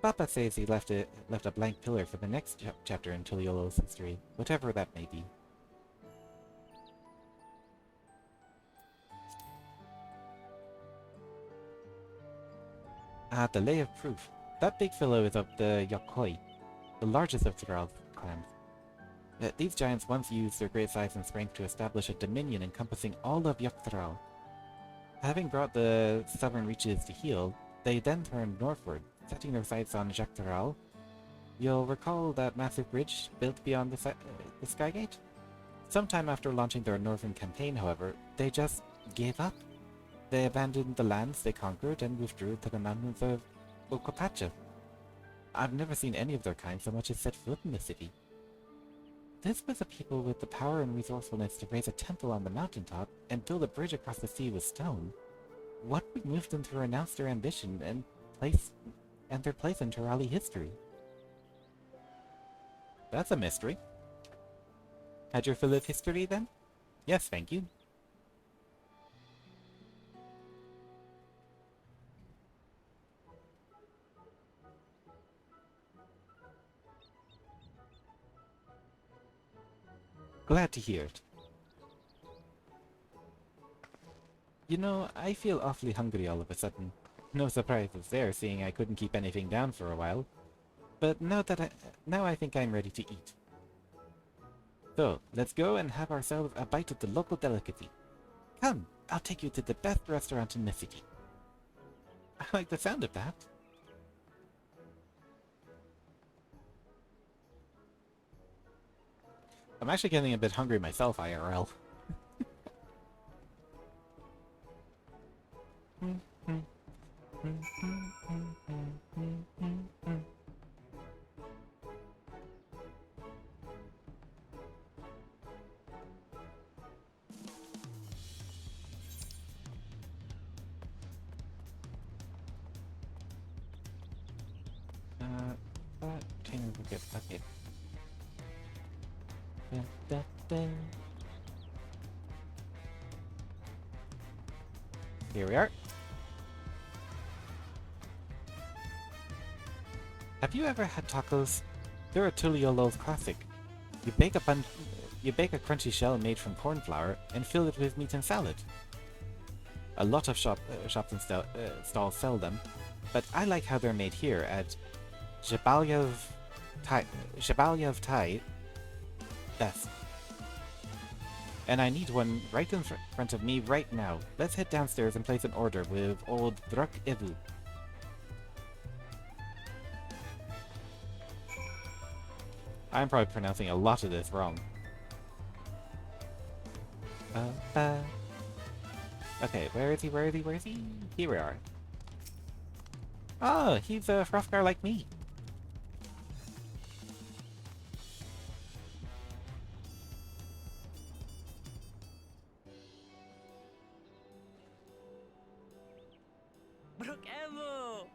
Papa says he left a blank pillar for the next chapter in Tuliolo's history, whatever that may be. The Lay of Proof. That big fellow is of the Yokoi, the largest of Tural's clans. These giants once used their great size and strength to establish a dominion encompassing all of Yoktural. Having brought the southern reaches to heel, they then turned northward, setting their sights on Jaktural. You'll recall that massive bridge built beyond the Skygate? Sometime after launching their northern campaign, however, they just gave up. They abandoned the lands they conquered and withdrew to the mountains of or Kopacha. I've never seen any of their kind so much as set foot in the city. This was a people with the power and resourcefulness to raise a temple on the mountaintop and build a bridge across the sea with stone. What would move them to renounce their ambition and their place in Turali history? That's a mystery. Had your fill of history then? Yes, thank you. Glad to hear it. You know, I feel awfully hungry all of a sudden. No surprises there, seeing I couldn't keep anything down for a while. But now I think I'm ready to eat. So, let's go and have ourselves a bite of the local delicacy. Come, I'll take you to the best restaurant in the city. I like the sound of that. I'm actually getting a bit hungry myself, IRL. Okay. Here we are. Have you ever had tacos? They're a Tuliolo's classic. You bake a crunchy shell made from corn flour and fill it with meat and salad. A lot of shops and stalls sell them, but I like how they're made here at Zhebalyev Thai best. And I need one right in front of me right now. Let's head downstairs and place an order with old Druk Evu. I'm probably pronouncing a lot of this wrong. Okay, where is he? Here we are. Oh, he's a Hrothgar like me. Brook-Evo!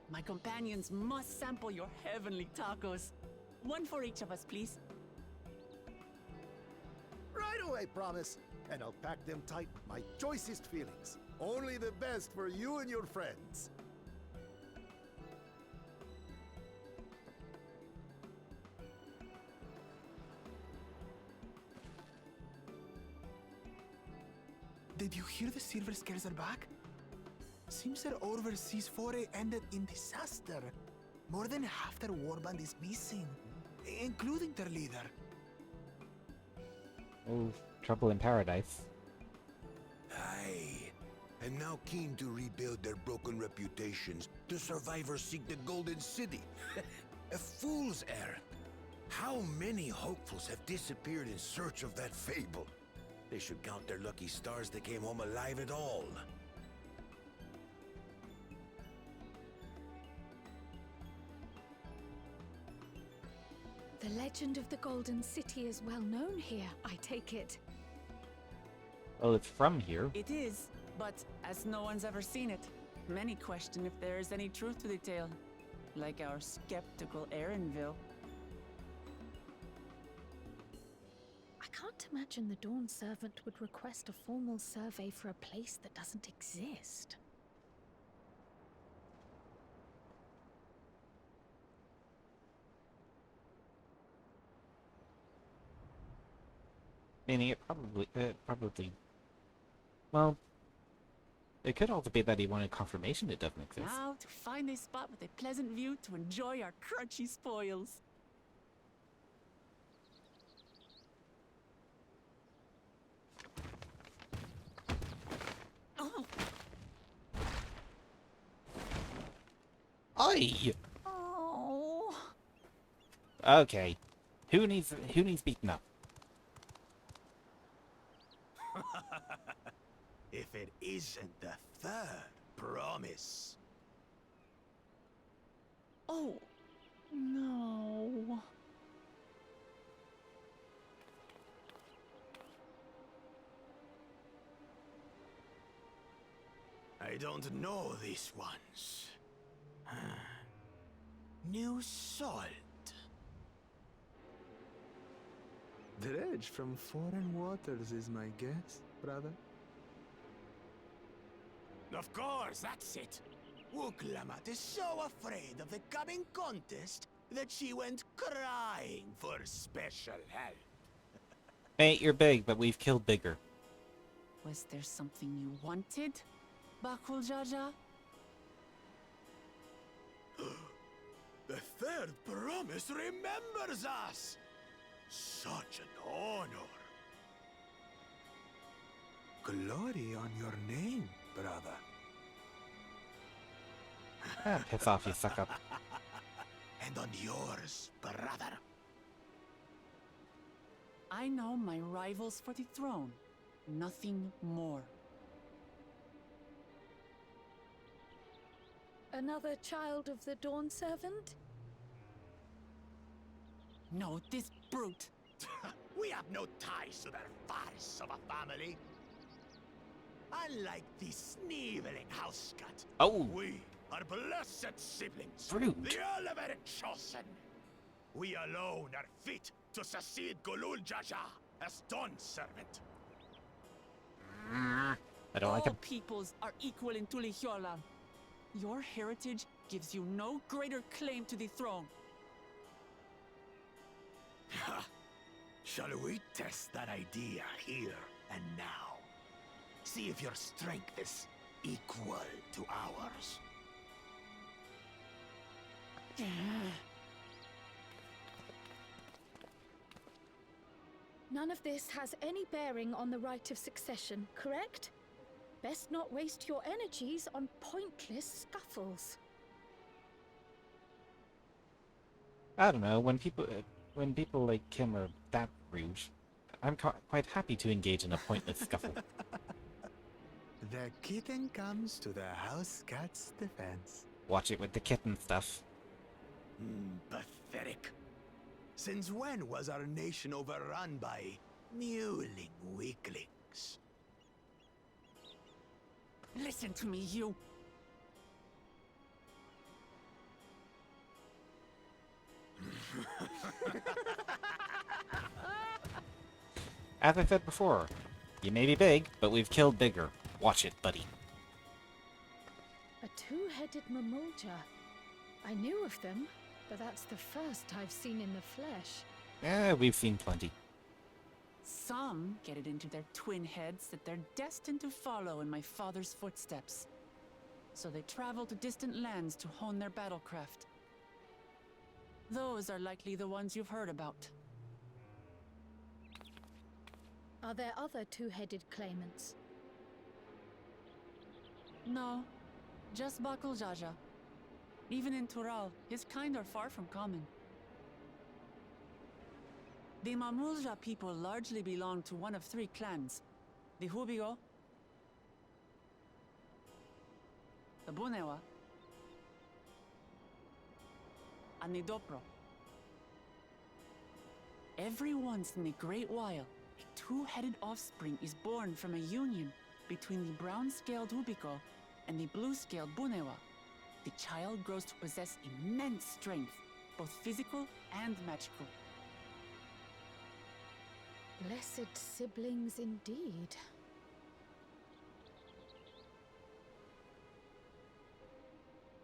My companions must sample your heavenly tacos. One for each of us, please. Right away, promise. And I'll pack them tight with my choicest feelings. Only the best for you and your friends. Did you hear the Silver Scares are back? Seems their overseas foray ended in disaster. More than half their warband is missing, including their leader. Oh, trouble in paradise. Aye. And now keen to rebuild their broken reputations, the survivors seek the Golden City. A fool's errand. How many hopefuls have disappeared in search of that fable? They should count their lucky stars they came home alive at all. The legend of the Golden City is well known here, I take it. Well, it's from here. It is, but as no one's ever seen it, many question if there is any truth to the tale. Like our skeptical Erinville. I can't imagine the Dawn Servant would request a formal survey for a place that doesn't exist. Meaning it probably... Well, it could also be that he wanted confirmation it doesn't exist. Now to find a spot with a pleasant view to enjoy our crunchy spoils. Oh. Oi! Oh. Okay. Who needs beaten up? If it isn't the third. promise. Oh, no. I don't know these ones. New salt. Dredge from foreign waters is my guess, brother. Of course, that's it. Wuklamat is so afraid of the coming contest that she went crying for special help. Mate, you're big, but we've killed bigger. Was there something you wanted, Bakul Jaja? The third promise remembers us! Such an honor. Glory on your name, brother. Ah, piss off, you suck up. And on yours, brother. I know my rivals for the throne. Nothing more. Another child of the Dawn Servant? No, this brute. We have no ties to their farce of a family. Unlike the sneevling house cut, we are blessed siblings. Fruit. The elevated chosen. We alone are fit to succeed Golul Jaja as Dawn Servant. I don't like All him. peoples are equal in Tulihiola. Your heritage gives you no greater claim to the throne. Shall we test that idea here and now? See if your strength is equal to ours. None of this has any bearing on the right of succession, correct? Best not waste your energies on pointless scuffles. I don't know, when people like him are that rude, I'm quite happy to engage in a pointless scuffle. The kitten comes to the house cat's defense. Watch it with the kitten stuff. Pathetic. Since when was our nation overrun by mewling weaklings? Listen to me, you. As I said before, you may be big, but we've killed bigger. Watch it, buddy. A two-headed Mamulja. I knew of them, but that's the first I've seen in the flesh. We've seen plenty. Some get it into their twin heads that they're destined to follow in my father's footsteps. So they travel to distant lands to hone their battlecraft. Those are likely the ones you've heard about. Are there other two-headed claimants? No, just Bakul Jaja. Even in Tural, his kind are far from common. The Mamulja people largely belong to one of three clans. The Hubigo, the Bunewa, and the Dopro. Every once in a great while, a two-headed offspring is born from a union between the brown-scaled Hubigo and the blue-scaled Bunewa. The child grows to possess immense strength, both physical and magical. Blessed siblings indeed.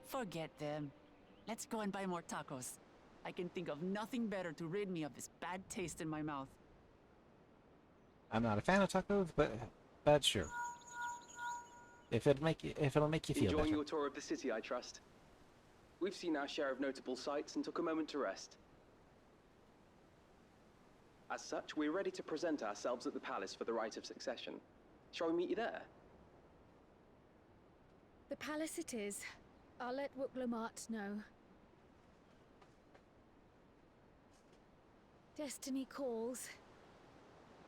Forget them. Let's go and buy more tacos. I can think of nothing better to rid me of this bad taste in my mouth. I'm not a fan of tacos, but sure. If it'll make you feel Enjoying better. your tour of the city, I trust. We've seen our share of notable sights and took a moment to rest. As such, we're ready to present ourselves at the palace for the rite of succession. Shall we meet you there? The palace it is. I'll let Wuklamat know. Destiny calls.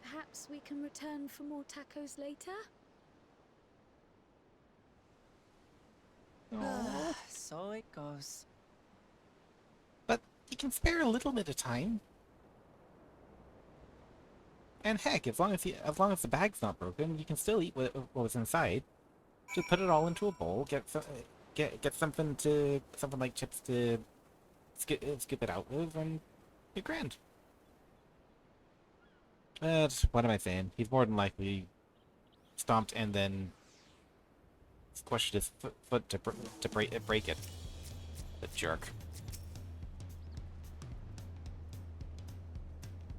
Perhaps we can return for more tacos later? So it goes. But you can spare a little bit of time. And heck, as long as the bag's not broken, you can still eat what was inside. Just put it all into a bowl. Get something like chips to skip it out with, and you're grand. But what am I saying? He's more than likely stomped and then squished his foot to break it. The jerk.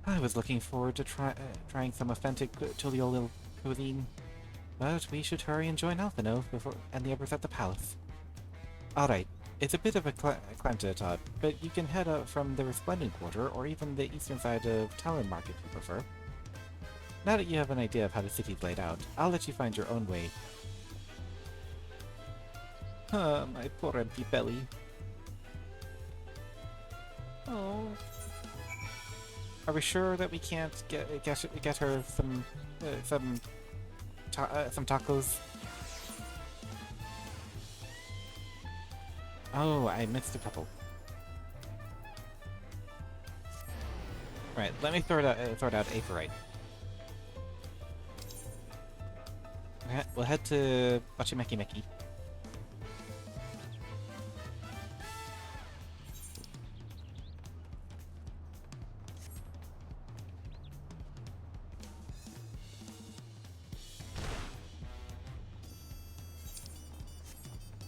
I was looking forward to trying some authentic Tuliol cuisine, but we should hurry and join Alphino and the others at the palace. Alright, it's a bit of a climb to the top, but you can head up from the Resplendent Quarter or even the eastern side of Talon Market if you prefer. Now that you have an idea of how the city's laid out, I'll let you find your own way. Ah, my poor empty belly. Oh. Are we sure that we can't get her some tacos? Oh, I missed a couple. Right, let me throw it out Aephorite. We'll head to Wachimeki Meki.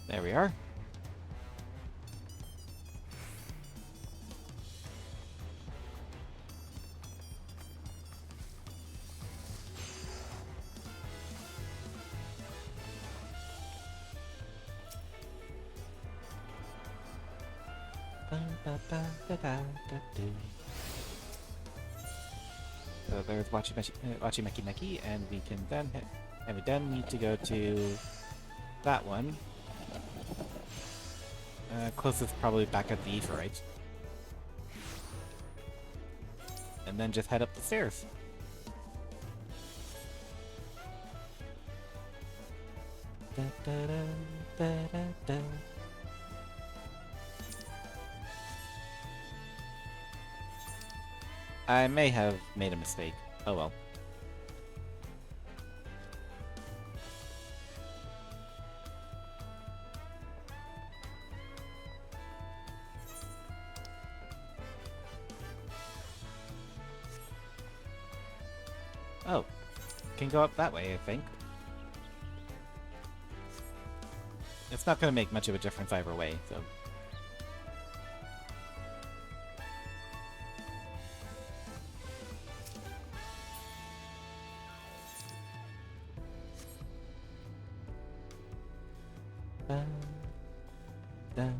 There we are. So there's Wachimeki Meki, and we can then need to go to that one. Closest probably back at the Aephorite. And then just head up the stairs. Da, da, da, da, da, da. I may have made a mistake. Oh well. Oh, can go up that way, I think. It's not going to make much of a difference either way, so... Dun.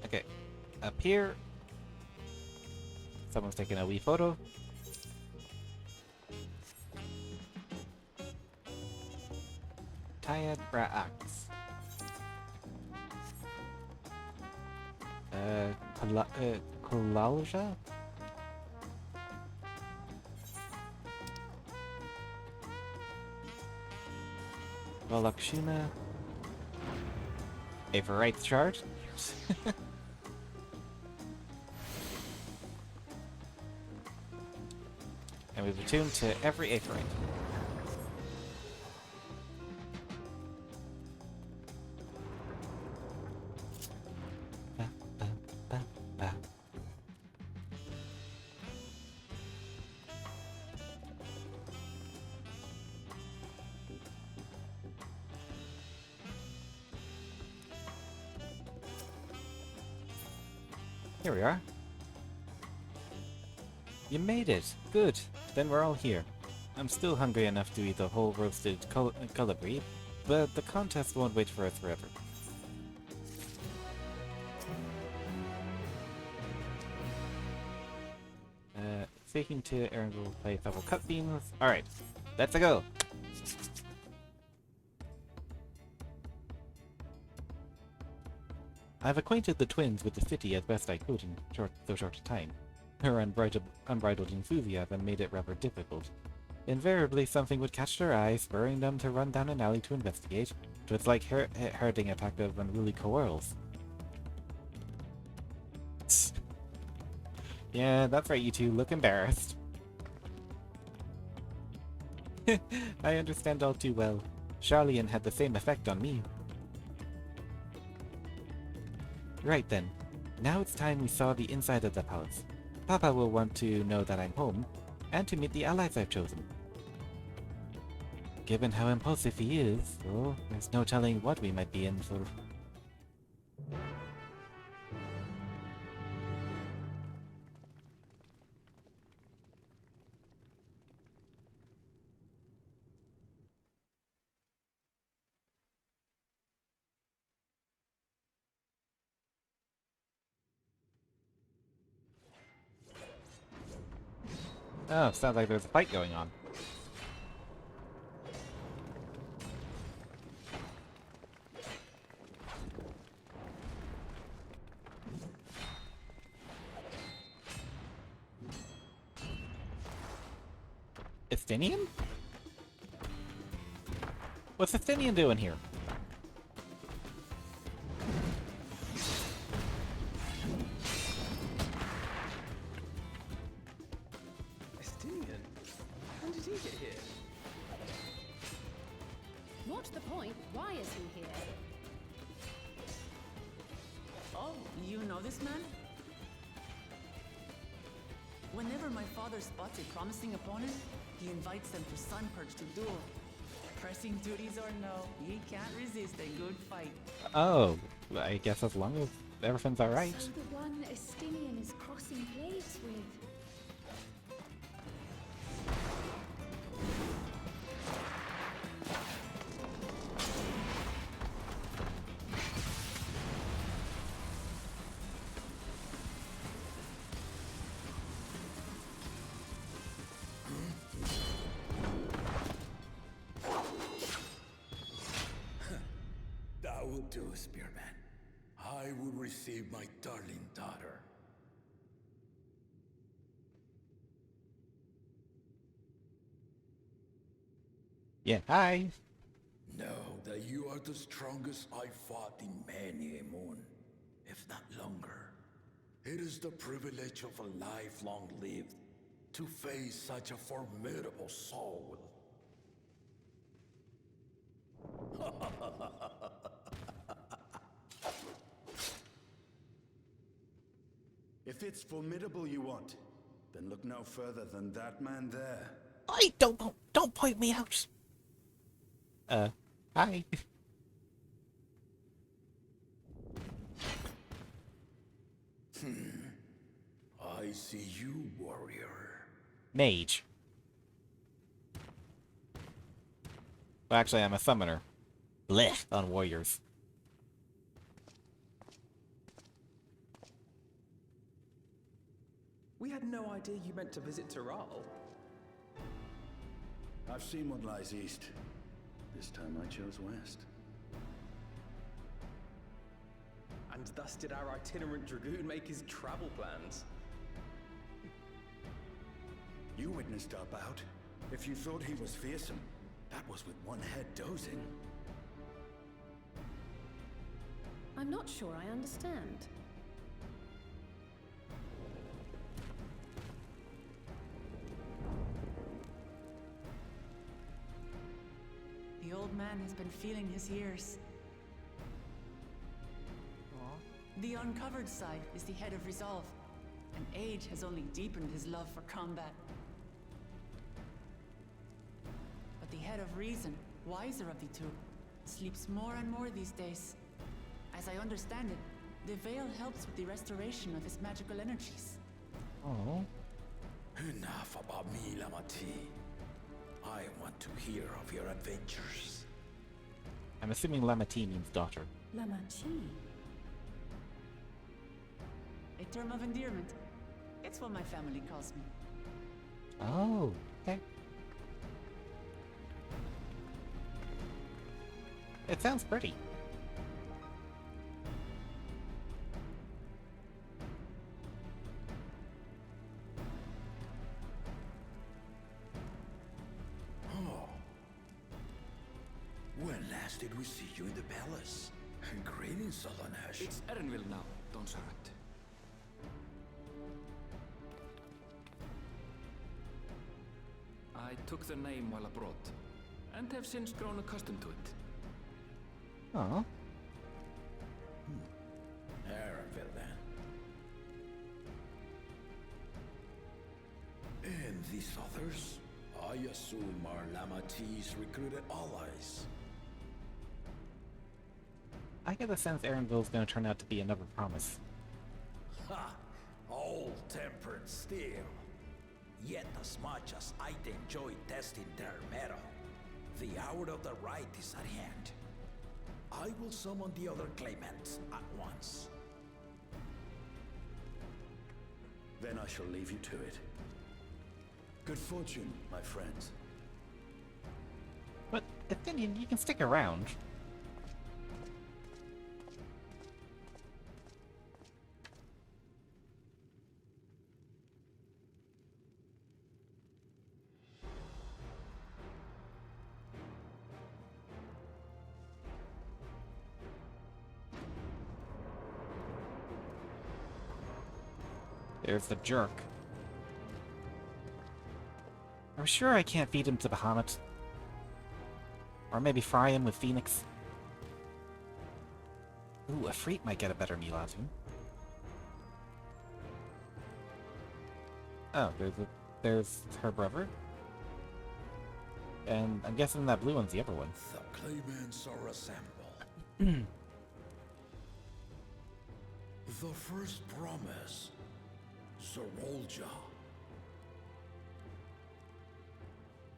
Okay, up here, someone's taking a wee photo. Tired Braax. Kolalja? Valakshuna. Aephorite chart. And we've attuned to every Aephorite. Here we are. You made it! Good! Then we're all here. I'm still hungry enough to eat a whole roasted colibri, but the contest won't wait for us forever. Speaking to Aaron will play several cutscenes. Alright, let's go! I've acquainted the twins with the city as best I could in so short a time. Her unbridled enthusiasm made it rather difficult. Invariably, something would catch their eye, spurring them to run down an alley to investigate. So it's like herding a pack of unruly coerls. Yeah, that's right, you two. Look embarrassed. I understand all too well. Charlian had the same effect on me. Right then. Now it's time we saw the inside of the palace. Papa will want to know that I'm home, and to meet the allies I've chosen. Given how impulsive he is, well, there's no telling what we might be in for. Oh, sounds like there's a fight going on. Estinian? What's Estinian doing here? Estinian? When did he get here? What's the point? Why is he here? Oh, you know this man? Whenever my father spots a promising opponent, he invites them to Sunpurge to duel. Pressing duties or no, he can't resist a good fight. Oh, I guess as long as everything's alright. So the one Estinian is crossing blades with. That will do, Spearman. I will receive my darling daughter. Yeah, hi. Know that you are the strongest I fought in many a moon, if not longer. It is the privilege of a life long lived to face such a formidable soul. If it's formidable you want, then look no further than that man there. I don't point me out. Hi. I see you, warrior. Mage. Well, actually, I'm a summoner. Blech on warriors. We had no idea you meant to visit Tyrrell. I've seen what lies east. This time I chose west. And thus did our itinerant dragoon make his travel plans. You witnessed our bout. If you thought he was fearsome, that was with one head dozing. I'm not sure I understand. The old man has been feeling his years. The uncovered side is the head of resolve, and age has only deepened his love for combat. But the head of reason, wiser of the two, sleeps more and more these days. As I understand it, the veil helps with the restoration of his magical energies. Oh. Enough about me, Lamati. I want to hear of your adventures. I'm assuming Lamati means daughter. Lamachi. A term of endearment. It's what my family calls me. Oh, okay. It sounds pretty. last did we see you in the palace? Greetings, Solonesh. It's Erenville now, Don Servant. I took the name while abroad, and have since grown accustomed to it. Oh. Erenville, then. And these others? I assume are Lamati's recruited allies. I get the sense Erenville's gonna turn out to be another promise. Ha! Old-tempered steel. Yet as much as I'd enjoy testing their metal, the hour of the right is at hand. I will summon the other claimants at once. Then I shall leave you to it. Good fortune, my friends. But Athenian, you can stick around. There's the jerk. I'm sure I can't feed him to Bahamut. Or maybe fry him with Phoenix. Ooh, Afreet might get a better meal out of him. Oh, there's her brother. And I'm guessing that blue one's the other one. The claimants are assembled. The first promise, Zerolja.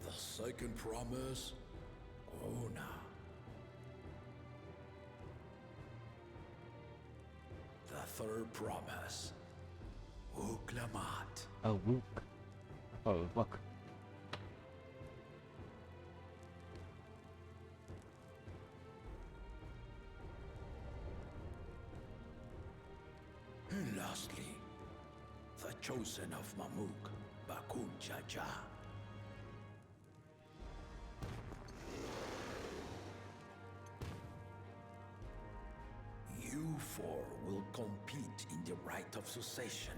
The second promise, Ona. The third promise, Uklamat. Oh, whoop. Oh, look. And lastly, the chosen of Mamuk, Bakun Jaja. You four will compete in the right of succession,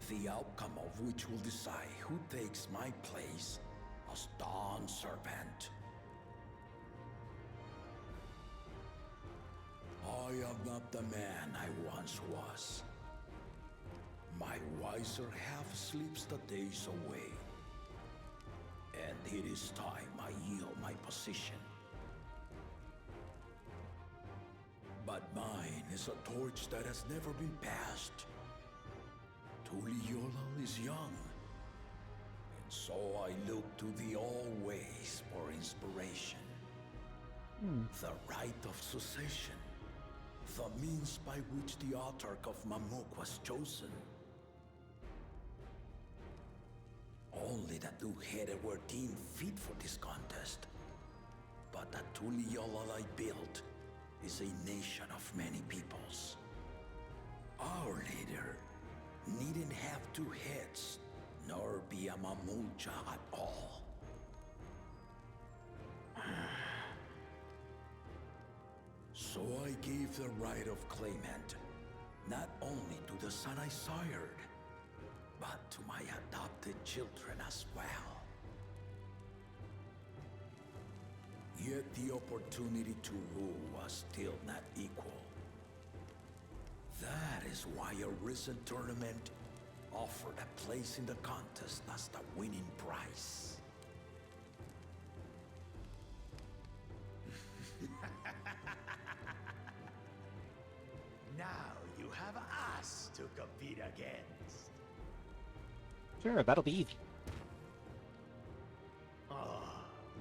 the outcome of which will decide who takes my place as Dawn Servant. I am not the man I once was. My wiser half sleeps the days away, and it is time I yield my position. But mine is a torch that has never been passed. Tuliyola is young, and so I look to the always for inspiration. The right of succession, the means by which the autarch of Mamuk was chosen. Only the two-headed were deemed fit for this contest. But the Tuliyola I built is a nation of many peoples. Our leader needn't have two heads, nor be a Mamulcha at all. So I gave the right of claimant, not only to the son I sired, but to my adopted children as well. Yet the opportunity to rule was still not equal. That is why a recent tournament offered a place in the contest as the winning prize. Now you have us to compete against. Sure, that'll be easy.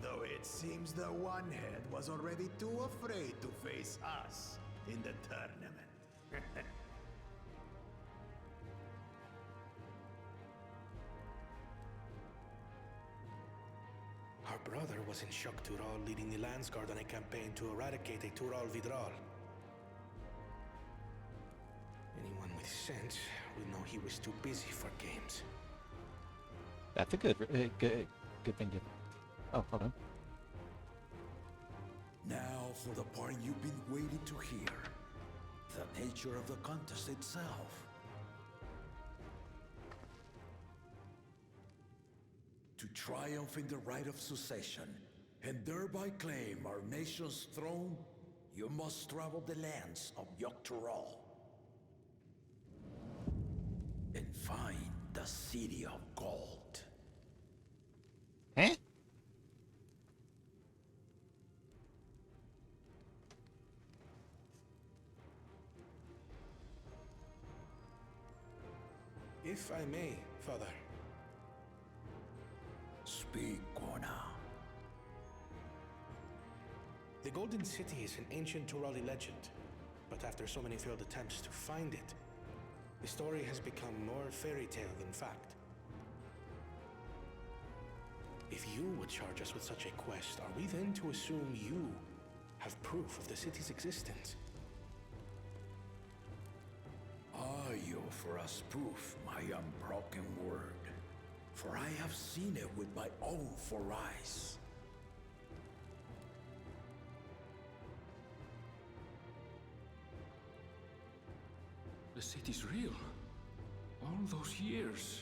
Though it seems the one-head was already too afraid to face us in the tournament. Our brother was in Shock Tural leading the Landsguard on a campaign to eradicate a Tural Vidral. Anyone with sense would know he was too busy for games. That's a good thing to... Oh, hold on. Now for the part you've been waiting to hear. The nature of the contest itself. To triumph in the right of succession, and thereby claim our nation's throne, you must travel the lands of Yogg-Toroil and find the City of Gold. Huh? If I may, Father. Speak, Gona. The Golden City is an ancient Turali legend, but after so many failed attempts to find it, the story has become more fairy tale than fact. If you would charge us with such a quest, are we then to assume you have proof of the city's existence? Are you for us proof my unbroken word? For I have seen it with my own 4 eyes. The city's real. All those years.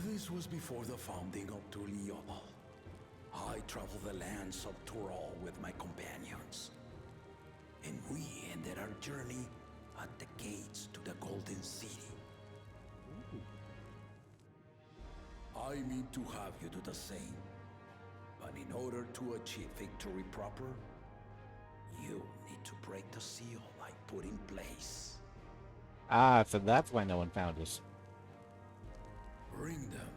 This was before the founding of Tuliyola. I traveled the lands of Toroil with my companions. And we ended our journey at the gates to the Golden City. I mean to have you do the same. But in order to achieve victory proper, you need to break the seal I put in place. Ah, so that's why no one found us. Bring them.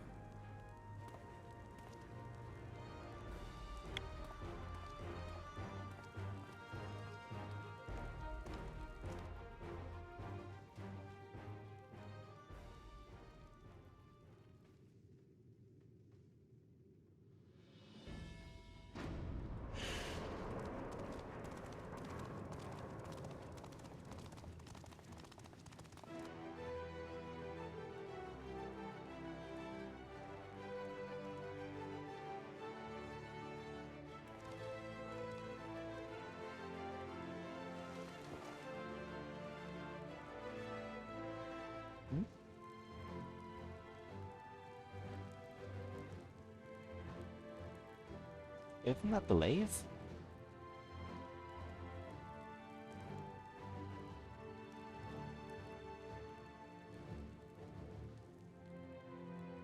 Isn't that the lathe?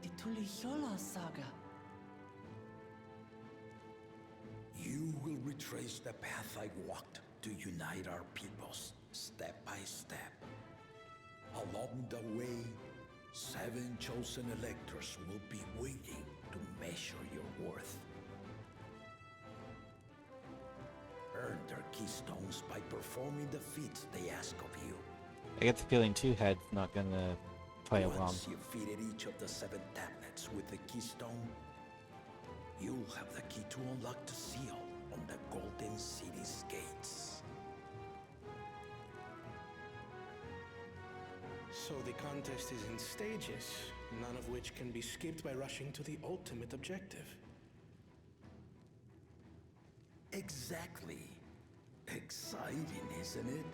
The Tuliyola saga. You will retrace the path I walked to unite our peoples, step by step. Along the way, 7 chosen electors will be waiting to measure your worth. Earn their keystones by performing the feats they ask of you. I get the feeling Two Head's not gonna play along. Once you've fitted each of the 7 tablets with the keystone, you'll have the key to unlock the seal on the Golden City's gates. So the contest is in stages, none of which can be skipped by rushing to the ultimate objective. Exactly. Exciting, isn't it?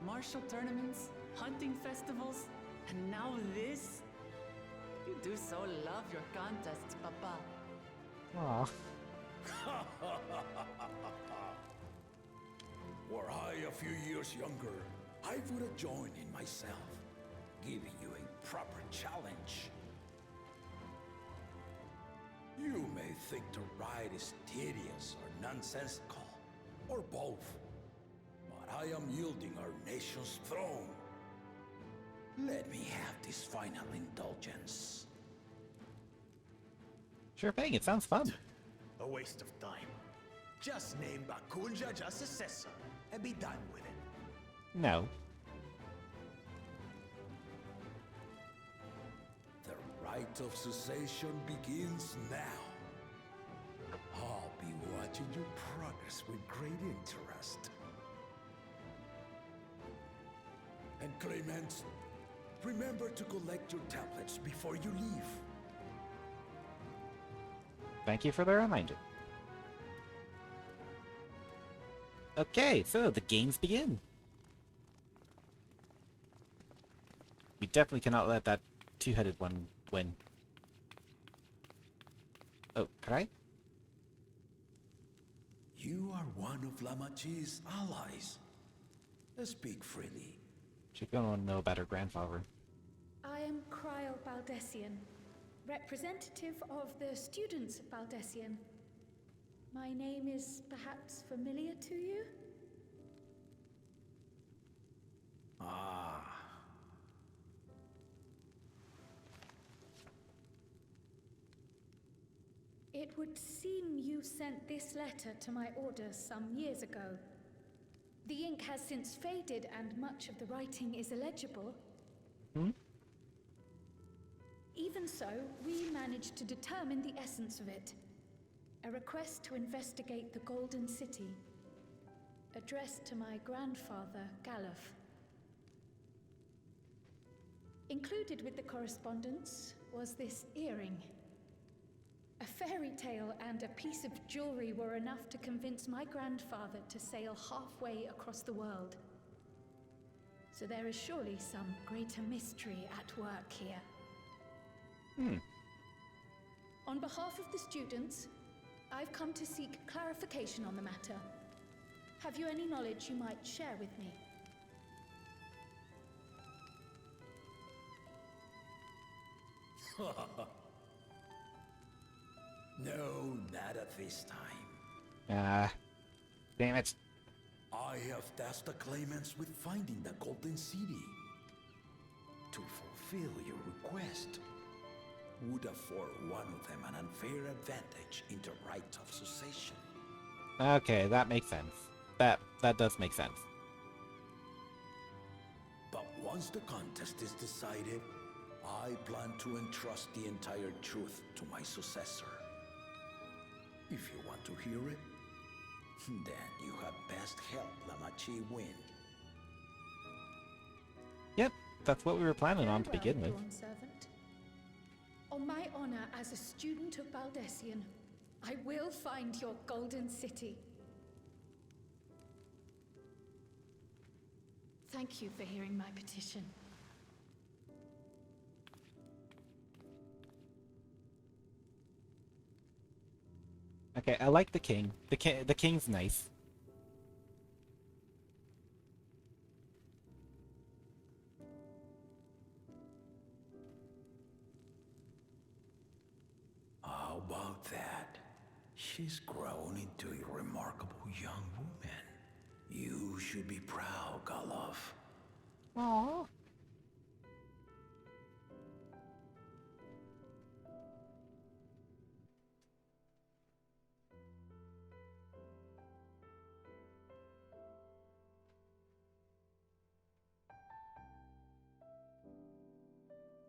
Martial tournaments, hunting festivals, and now this? You do so love your contests, Papa. Aw. Were I a few years younger, I would have joined in myself, giving you a proper challenge. You may think the ride is tedious or nonsensical, or both, but I am yielding our nation's throne. Let me have this final indulgence. Sure thing, it sounds fun. A waste of time. Just name Bakunja just successor and be done with it. No. The rite of cessation begins now. I'll be watching your progress with great interest. And Clemens, remember to collect your tablets before you leave. Thank you for the reminder. Okay, so the games begin. We definitely cannot let that two-headed one win. Oh, can I? You are one of Lamachi's allies. Speak freely. She's gonna want to know about her grandfather. I am Cryle Baldessian, representative of the students of Baldessian. My name is perhaps familiar to you? Ah. It would seem you sent this letter to my orders some years ago. The ink has since faded and much of the writing is illegible. Even so, we managed to determine the essence of it. A request to investigate the Golden City, addressed to my grandfather, Galuf. Included with the correspondence was this earring. A fairy tale and a piece of jewelry were enough to convince my grandfather to sail halfway across the world. So there is surely some greater mystery at work here. On behalf of the students, I've come to seek clarification on the matter. Have you any knowledge you might share with me? No, not at this time. Damn it. I have tasked the claimants with finding the Golden City. To fulfill your request would afford one of them an unfair advantage in the right of succession. Okay, that makes sense. That does make sense. But once the contest is decided, I plan to entrust the entire truth to my successor. If you want to hear it, then you had best help Lamachi win. Yep, that's what we were planning on to begin with. Servant. On my honor as a student of Baldessian, I will find your Golden City. Thank you for hearing my petition. Okay, I like the king. The king's nice. How about that? She's grown into a remarkable young woman. You should be proud, Galuf. Aww.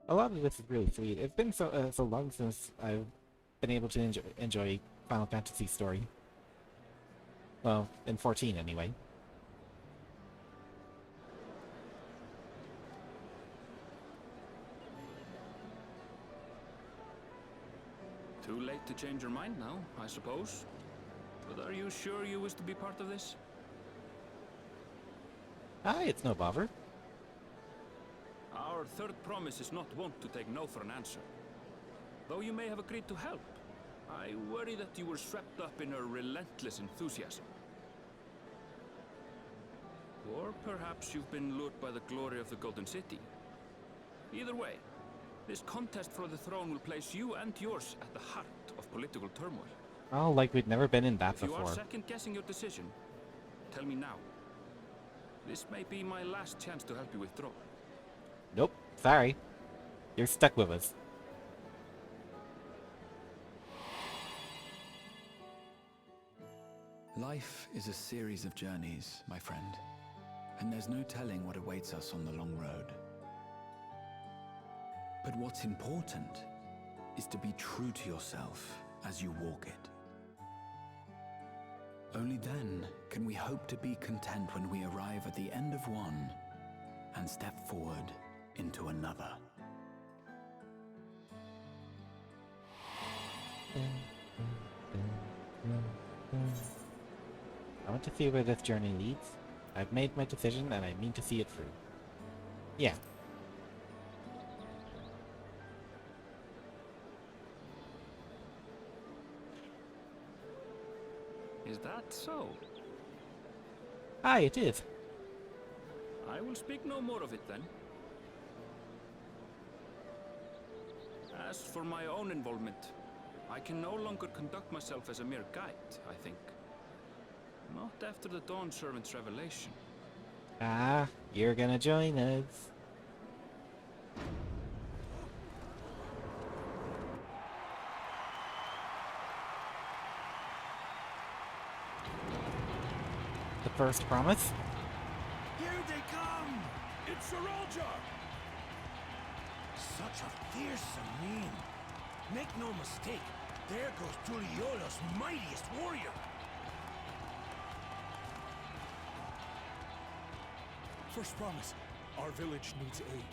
A lot of this is really sweet. It's been so long since I've been able to enjoy Final Fantasy story. Well, in 14 anyway. Too late to change your mind now, I suppose. But are you sure you wish to be part of this? Aye, it's no bother. Our third promise is not wont to take no for an answer. Though you may have agreed to help, I worry that you were swept up in her relentless enthusiasm. Or perhaps you've been lured by the glory of the Golden City. Either way, this contest for the throne will place you and yours at the heart of political turmoil. Oh, like we'd never been in that If before. you are second-guessing your decision, tell me now. This may be my last chance to help you withdraw. Nope, sorry. You're stuck with us. Life is a series of journeys, my friend, and there's no telling what awaits us on the long road. But what's important is to be true to yourself as you walk it. Only then can we hope to be content when we arrive at the end of one and step forward into another. want to see where this journey leads. I've made my decision and I mean to see it through. Yeah. Is that so? Aye, it is. I will speak no more of it then. As for my own involvement, I can no longer conduct myself as a mere guide, I think. Not after the Dawn Servant's revelation. Ah, you're gonna join us. The first promise? Here they come! It's Saralja! Such a fearsome name. Make no mistake, there goes Tuliola's mightiest warrior. First promise, our village needs aid.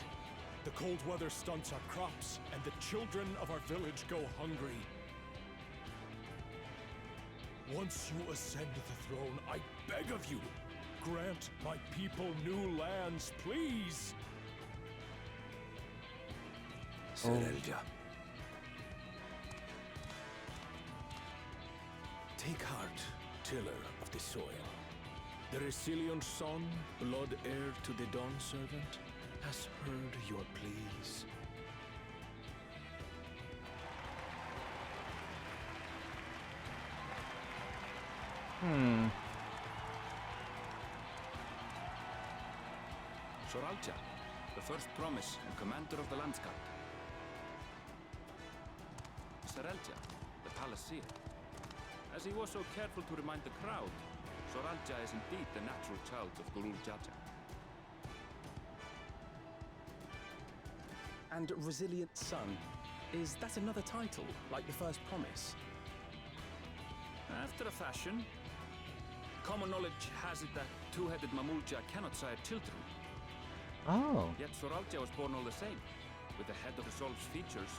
The cold weather stunts our crops, and the children of our village go hungry. Once you ascend the throne, I beg of you, grant my people new lands, please! Saralja. Take heart, tiller of the soil. The Resilion son, blood heir to the Dawn Servant, has heard your pleas. Soralja, the first promise and commander of the Landsguard. Saralja, the palace seer. As he was so careful to remind the crowd, Soralja is indeed the natural child of Gurul Jaja. And Resilient Son, is that another title, like the first promise? After a fashion, common knowledge has it that two-headed Mamulja cannot sire children. Oh. Yet Soralja was born all the same, with the head of Resolve's features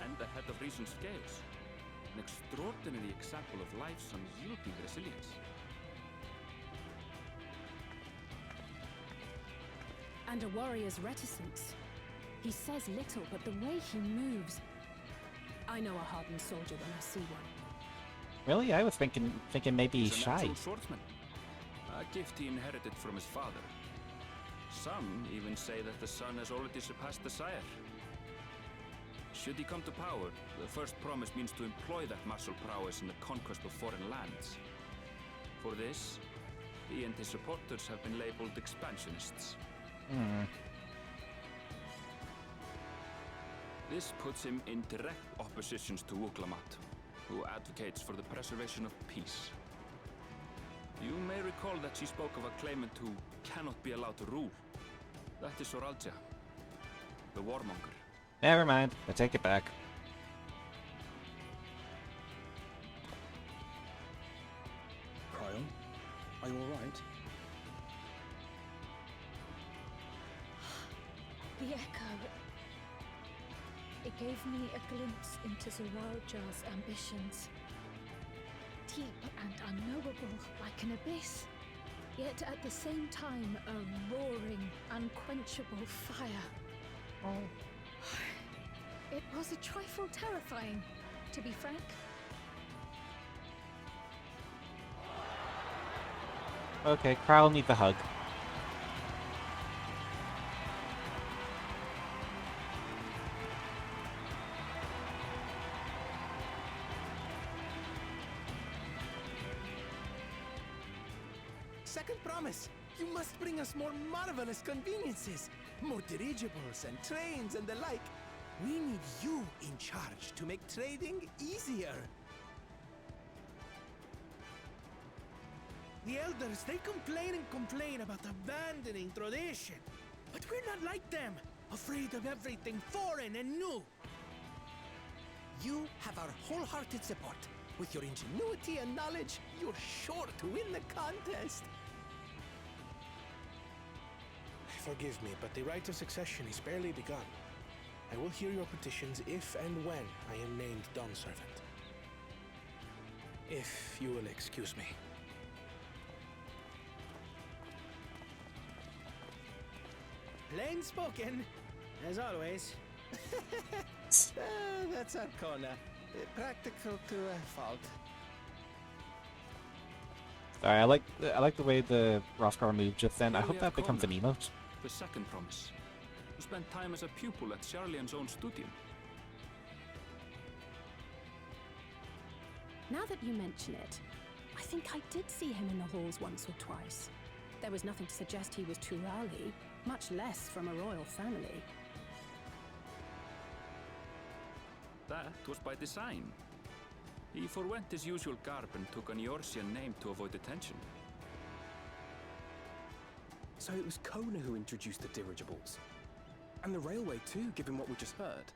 and the head of Reason's scales. An extraordinary example of life's unyielding resilience. And a warrior's reticence. He says little, but the way he moves... I know a hardened soldier when I see one. Really? I was thinking maybe he's He's a shy. natural swordsman, a gift he inherited from his father. Some even say that the son has already surpassed the sire. Should he come to power, the first promise means to employ that martial prowess in the conquest of foreign lands. For this, he and his supporters have been labeled expansionists. This puts him in direct opposition to Uklamat, who advocates for the preservation of peace. You may recall that she spoke of a claimant who cannot be allowed to rule. That is Soralja, the warmonger. Never mind, I take it back. Cryon, are you alright? The echo... It gave me a glimpse into Zoraljar's ambitions. Deep and unknowable, like an abyss. Yet at the same time, a roaring, unquenchable fire. It was a trifle terrifying, to be frank. Okay, Kryle needs a hug. Second promise, you must bring us more marvelous conveniences. More dirigibles and trains and the like. We need you in charge to make trading easier. The elders, they complain and complain about abandoning tradition. But we're not like them, afraid of everything foreign and new. You have our wholehearted support. With your ingenuity and knowledge, you're sure to win the contest. Forgive me, but the rite of succession is barely begun. I will hear your petitions if and when I am named Dawn Servant. If you will excuse me. Plain spoken, as always. That's Arcona. Practical to a fault. Sorry, I like the way the Rothgar moved just then. I hope that becomes an emote. The second promise. You spent time as a pupil at Charlian's own studio. Now that you mention it, I think I did see him in the halls once or twice. There was nothing to suggest he was Turali, much less from a royal family. That was by design. He forwent his usual garb and took an Eorzean name to avoid attention. So it was Kona who introduced the dirigibles. And the railway too, given what we just heard.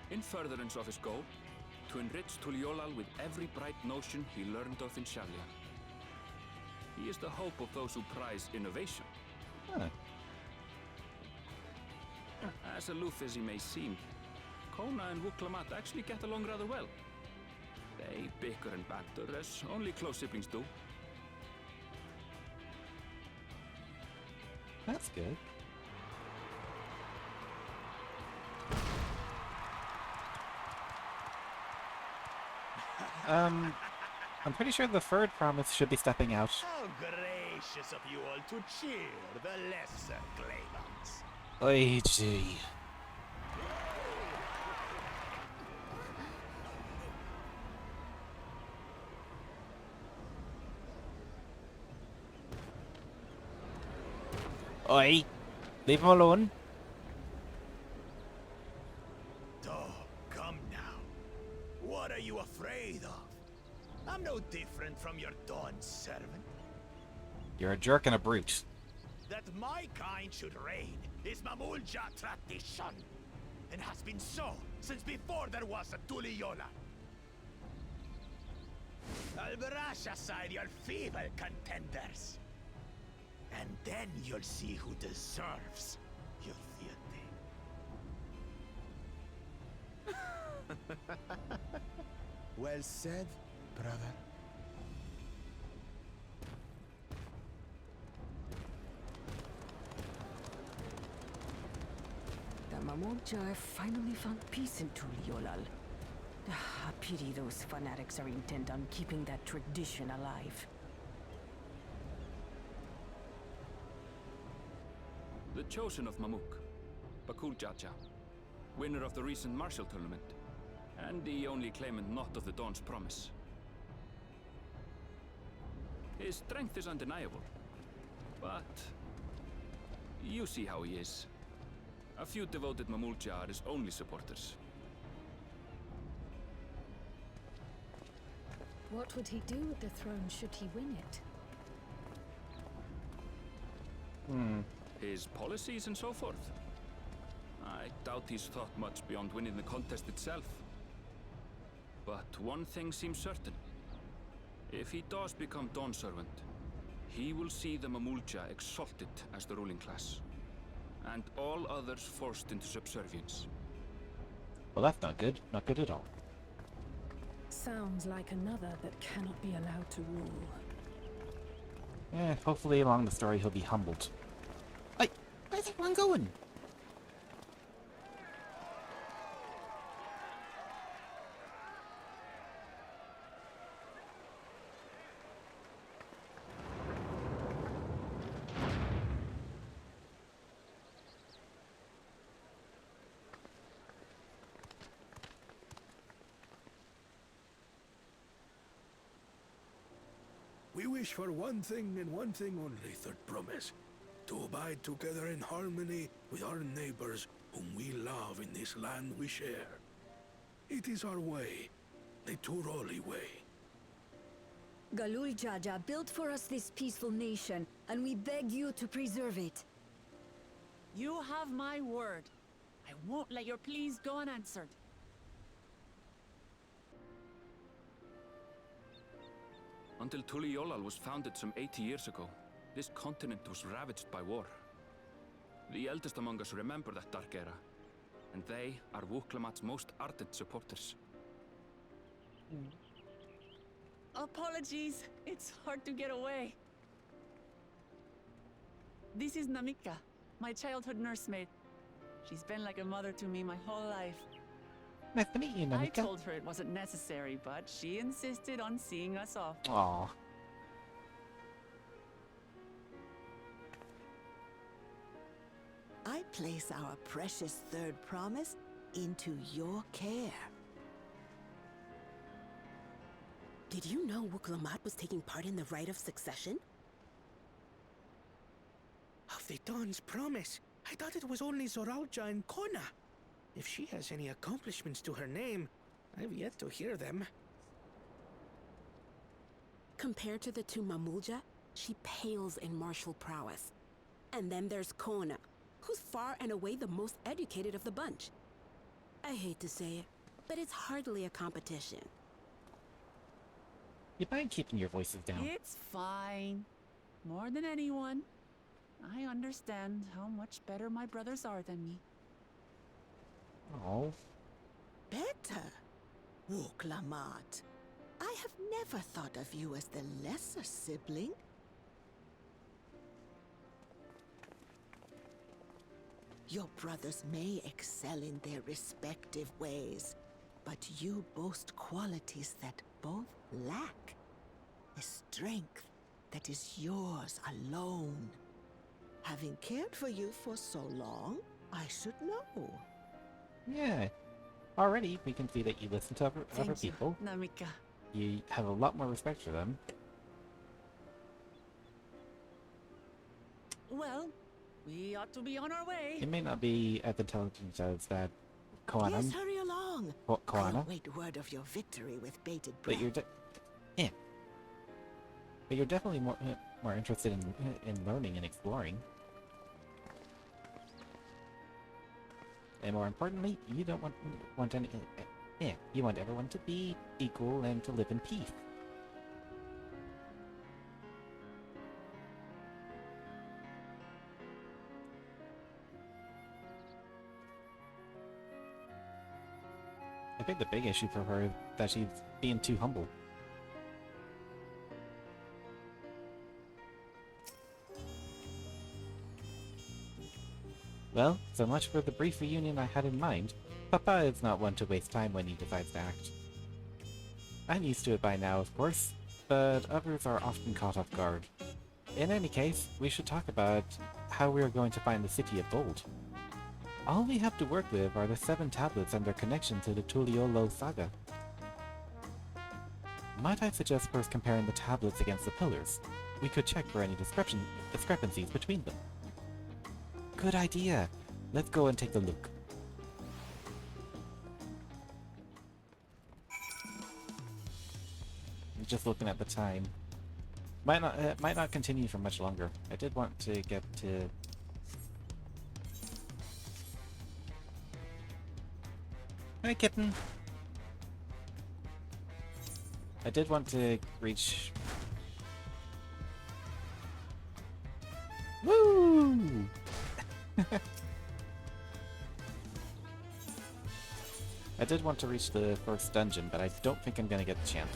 In furtherance of his goal, to enrich Tuliolal with every bright notion he learned of in Sharlia. He is the hope of those who prize innovation. Huh. As aloof as he may seem, Kona and Wuklamat actually get along rather well. They bicker and banter as only close siblings do. That's good. I'm pretty sure the third promise should be stepping out. How gracious of you all to cheer the lesser claimants. Oy gee. Oi! Leave him alone. Oh, come now. What are you afraid of? I'm no different from your Dawn servant. You're a jerk and a brute. That my kind should reign is Mamulja tradition, and has been so since before there was a Tuliola. I'll brush aside your feeble contenders. And then you'll see who deserves your deity. Well said, brother. The Mamulja finally found peace in Tuliolal. A pity those fanatics are intent on keeping that tradition alive. The chosen of Mamuk, Bakul Jaja, winner of the recent martial tournament, and the only claimant not of the Dawn's promise. His strength is undeniable, but you see how he is. A few devoted Mamulja are his only supporters. What would he do with the throne should he win it? His policies and so forth. I doubt he's thought much beyond winning the contest itself. But one thing seems certain. If he does become Dawn Servant, he will see the Mamulja exalted as the ruling class, and all others forced into subservience. Well, that's not good. Not good at all. Sounds like another that cannot be allowed to rule. Hopefully along the story he'll be humbled. Where's everyone going? We wish for one thing and one thing only, third promise. To abide together in harmony with our neighbors whom we love in this land we share. It is our way, the Turoli way. Galul Jaja built for us this peaceful nation, and we beg you to preserve it. You have my word. I won't let your pleas go unanswered. Until Tuliolal was founded some 80 years ago, this continent was ravaged by war. The eldest among us remember that dark era, and they are Wuklamat's most ardent supporters. Apologies, it's hard to get away. This is Namika, my childhood nursemaid. She's been like a mother to me my whole life. Nice to meet you, I Namika. told her it wasn't necessary, but she insisted on seeing us off. Aw. I place our precious third promise into your care. Did you know Wuklamat was taking part in the rite of succession? Of the Dawn's promise? I thought it was only Zoralja and Kona. If she has any accomplishments to her name, I've yet to hear them. Compared to the two Mamulja, she pales in martial prowess. And then there's Kona, who's far and away the most educated of the bunch. I hate to say it, but it's hardly a competition. You mind keeping your voices down? It's fine. More than anyone, I understand how much better my brothers are than me. Oh. Better? Wuklamat. I have never thought of you as the lesser sibling. Your brothers may excel in their respective ways, but you boast qualities that both lack. A strength that is yours alone. Having cared for you for so long, I should know. Yeah. Already, we can see that you listen to other Thank you, people. Namika. You have a lot more respect for them. Well, we ought to be on our way. You may not be as intelligent as that Koana. Yes, hurry along. Koana. Can't wait word of your victory with bated breath. But you're yeah. But you're definitely more interested in learning and exploring. And more importantly, you don't want any. You want everyone to be equal and to live in peace. I think the big issue for her is that she's being too humble. Well, so much for the brief reunion I had in mind. Papa is not one to waste time when he decides to act. I'm used to it by now, of course, but others are often caught off guard. In any case, we should talk about how we are going to find the city of gold. All we have to work with are the 7 tablets and their connection to the Tuliolo saga. Might I suggest first comparing the tablets against the pillars? We could check for any discrepancies between them. Good idea! Let's go and take a look. I'm just looking at the time. Might not continue for much longer. I did want to get to... Hi, kitten! I did want to reach... Woo! I did want to reach the first dungeon, but I don't think I'm gonna get the chance.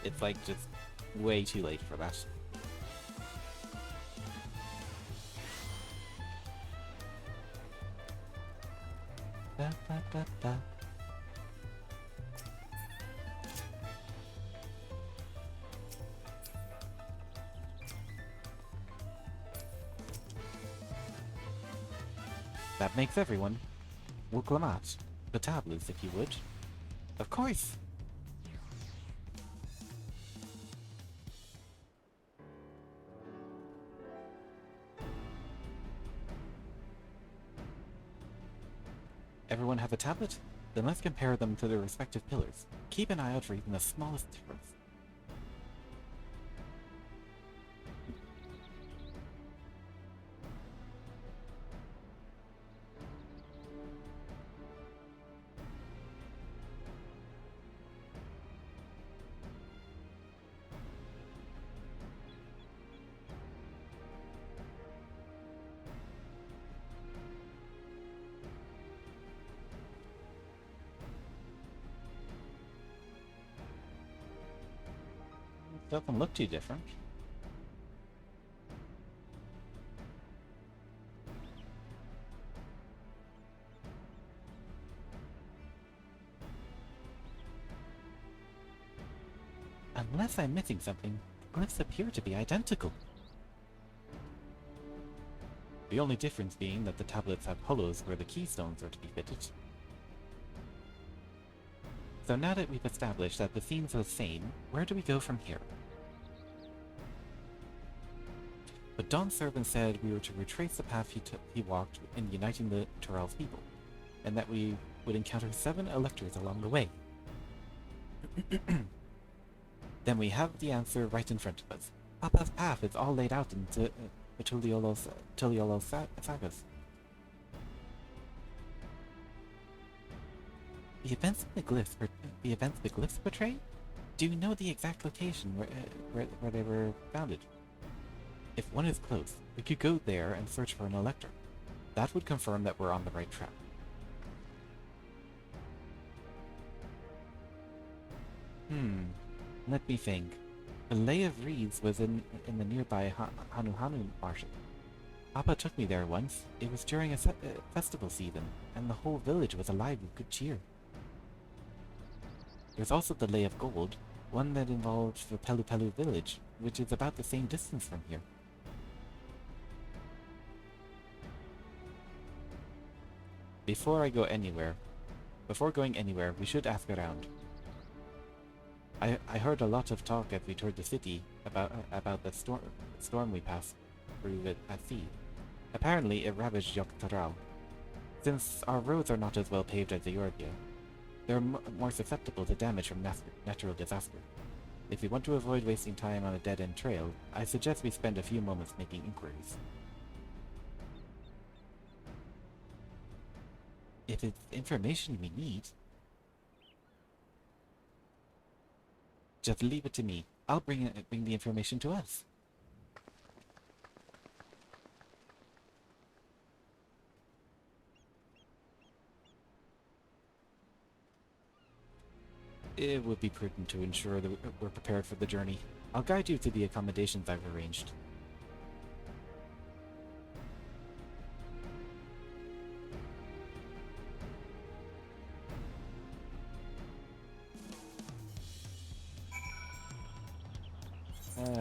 It's like just way too late for that. Da, da, da, da. That makes everyone. Wuklamat. The tablets, if you would. Of course! Everyone have a tablet? Then let's compare them to their respective pillars. Keep an eye out for even the smallest difference. Doesn't look too different. Unless I'm missing something, the glyphs appear to be identical. The only difference being that the tablets have hollows where the keystones are to be fitted. So now that we've established that the themes are the same, where do we go from here? But Dawn's servant said we were to retrace the path he walked in uniting the Tyrell's people, and that we would encounter 7 electors along the way. Then we have the answer right in front of us. Papa's path is all laid out into Tuliolo's sagas. The events the glyphs portray? Do you know the exact location where they were founded? If one is close, we could go there and search for an elector. That would confirm that we're on the right track. Let me think. The Lay of Reeds was in the nearby Hanuhanu market. Papa took me there once. It was during a festival season, and the whole village was alive with good cheer. There's also the Lay of Gold, one that involves the Pelu Pelu village, which is about the same distance from here. Before going anywhere, we should ask around. I heard a lot of talk as we toured the city about the storm we passed through it at sea. Apparently it ravaged Yogg-Saral. Since our roads are not as well paved as the Eorbia, they're more susceptible to damage from natural disaster. If we want to avoid wasting time on a dead-end trail, I suggest we spend a few moments making inquiries. If it's information we need, just leave it to me. I'll bring the information to us. It would be prudent to ensure that we're prepared for the journey. I'll guide you to the accommodations I've arranged.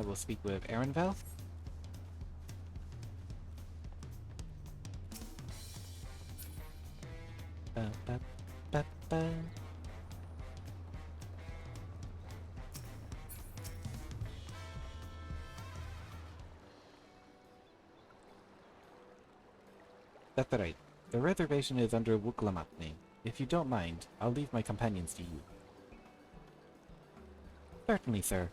We'll speak with Erenvel. That's right. The reservation is under Wuklamat name. If you don't mind, I'll leave my companions to you. Certainly, sir.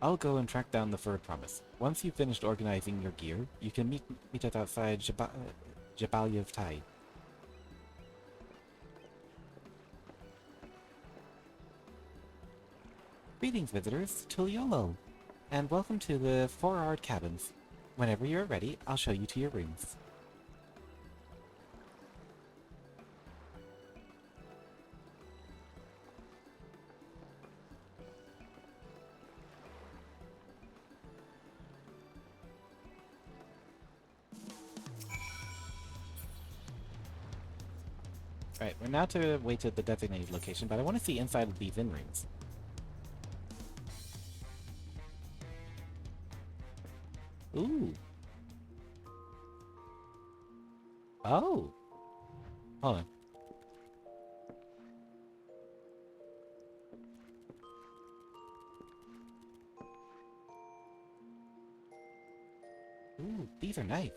I'll go and track down the Third Promise. Once you've finished organizing your gear, you can meet us outside Jabalia of Tide. Greetings, visitors, Tuliolo, and welcome to the 4-Ard Cabins. Whenever you're ready, I'll show you to your rooms. Right, we're now to wait at the designated location, but I want to see inside of these inn rooms. Ooh. Oh. Hold on. Ooh, these are nice.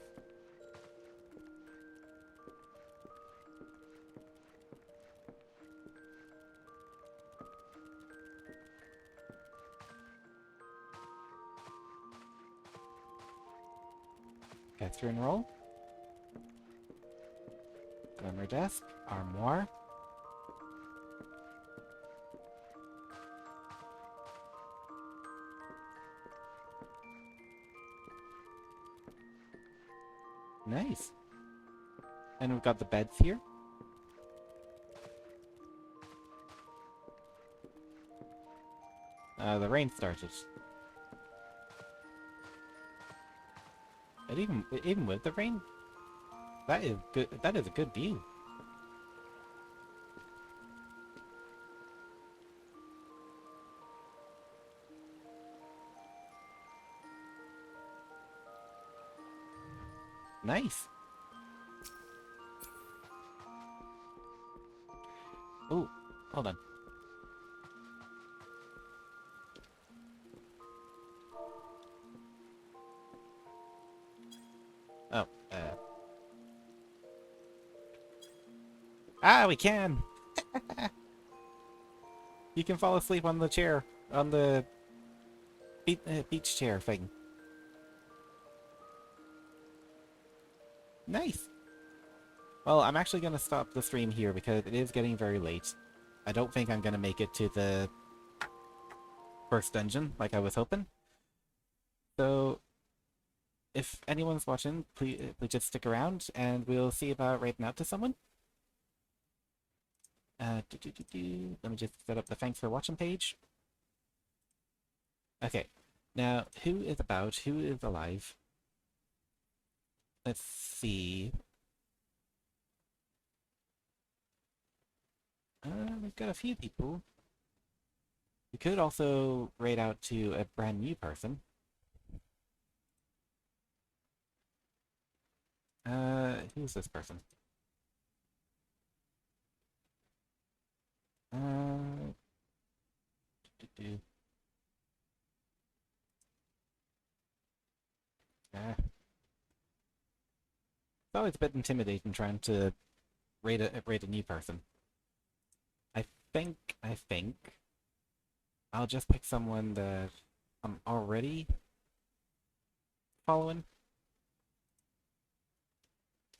Capture and roll. Glimmer desk. Armoire. Nice. And we've got the beds here. The rain started. And even with the rain, that is good. That is a good view. Nice. Oh, hold on. Oh, Ah, we can! You can fall asleep on the chair, on the beach chair thing. Nice! Well, I'm actually going to stop the stream here because it is getting very late. I don't think I'm going to make it to the first dungeon like I was hoping. So, if anyone's watching, please just stick around and we'll see about writing out to someone. Let me just set up the thanks for watching page. Okay, now who is about? Who is alive? Let's see. We've got a few people. We could also raid out to a brand new person. Who's this person? It's always a bit intimidating trying to raid a new person. I think I'll just pick someone that I'm already following.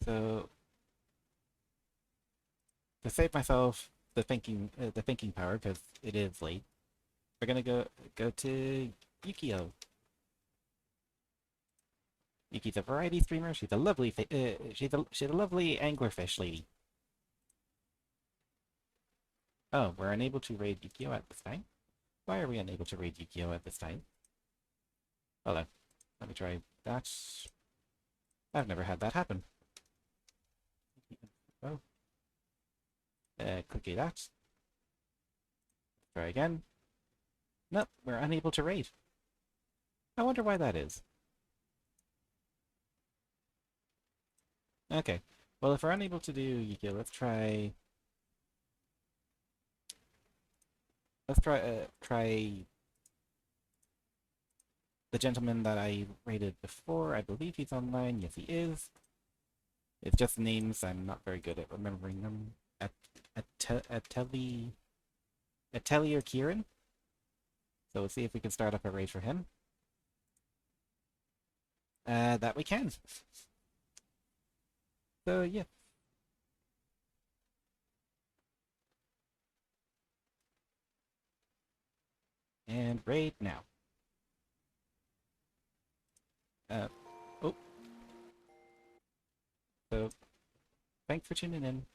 So to save myself the thinking power, because it is late, we're gonna go to Yukio. Yuki's a variety streamer. She's a lovely she's a lovely anglerfish lady. Oh, we're unable to raid Yukio at this time. Why are we unable to raid Yukio at this time? Hold on. Let me try that. I've never had that happen. Oh. Clicky that. Try again. Nope, we're unable to raid. I wonder why that is. Okay. Well, if we're unable to do Yukio, let's try the gentleman that I rated before. I believe he's online. Yes, he is. It's just names. I'm not very good at remembering them. Atelier Kieran. So we'll see if we can start up a raid for him. That we can. So yeah. And raid now. Oh. So, thanks for tuning in.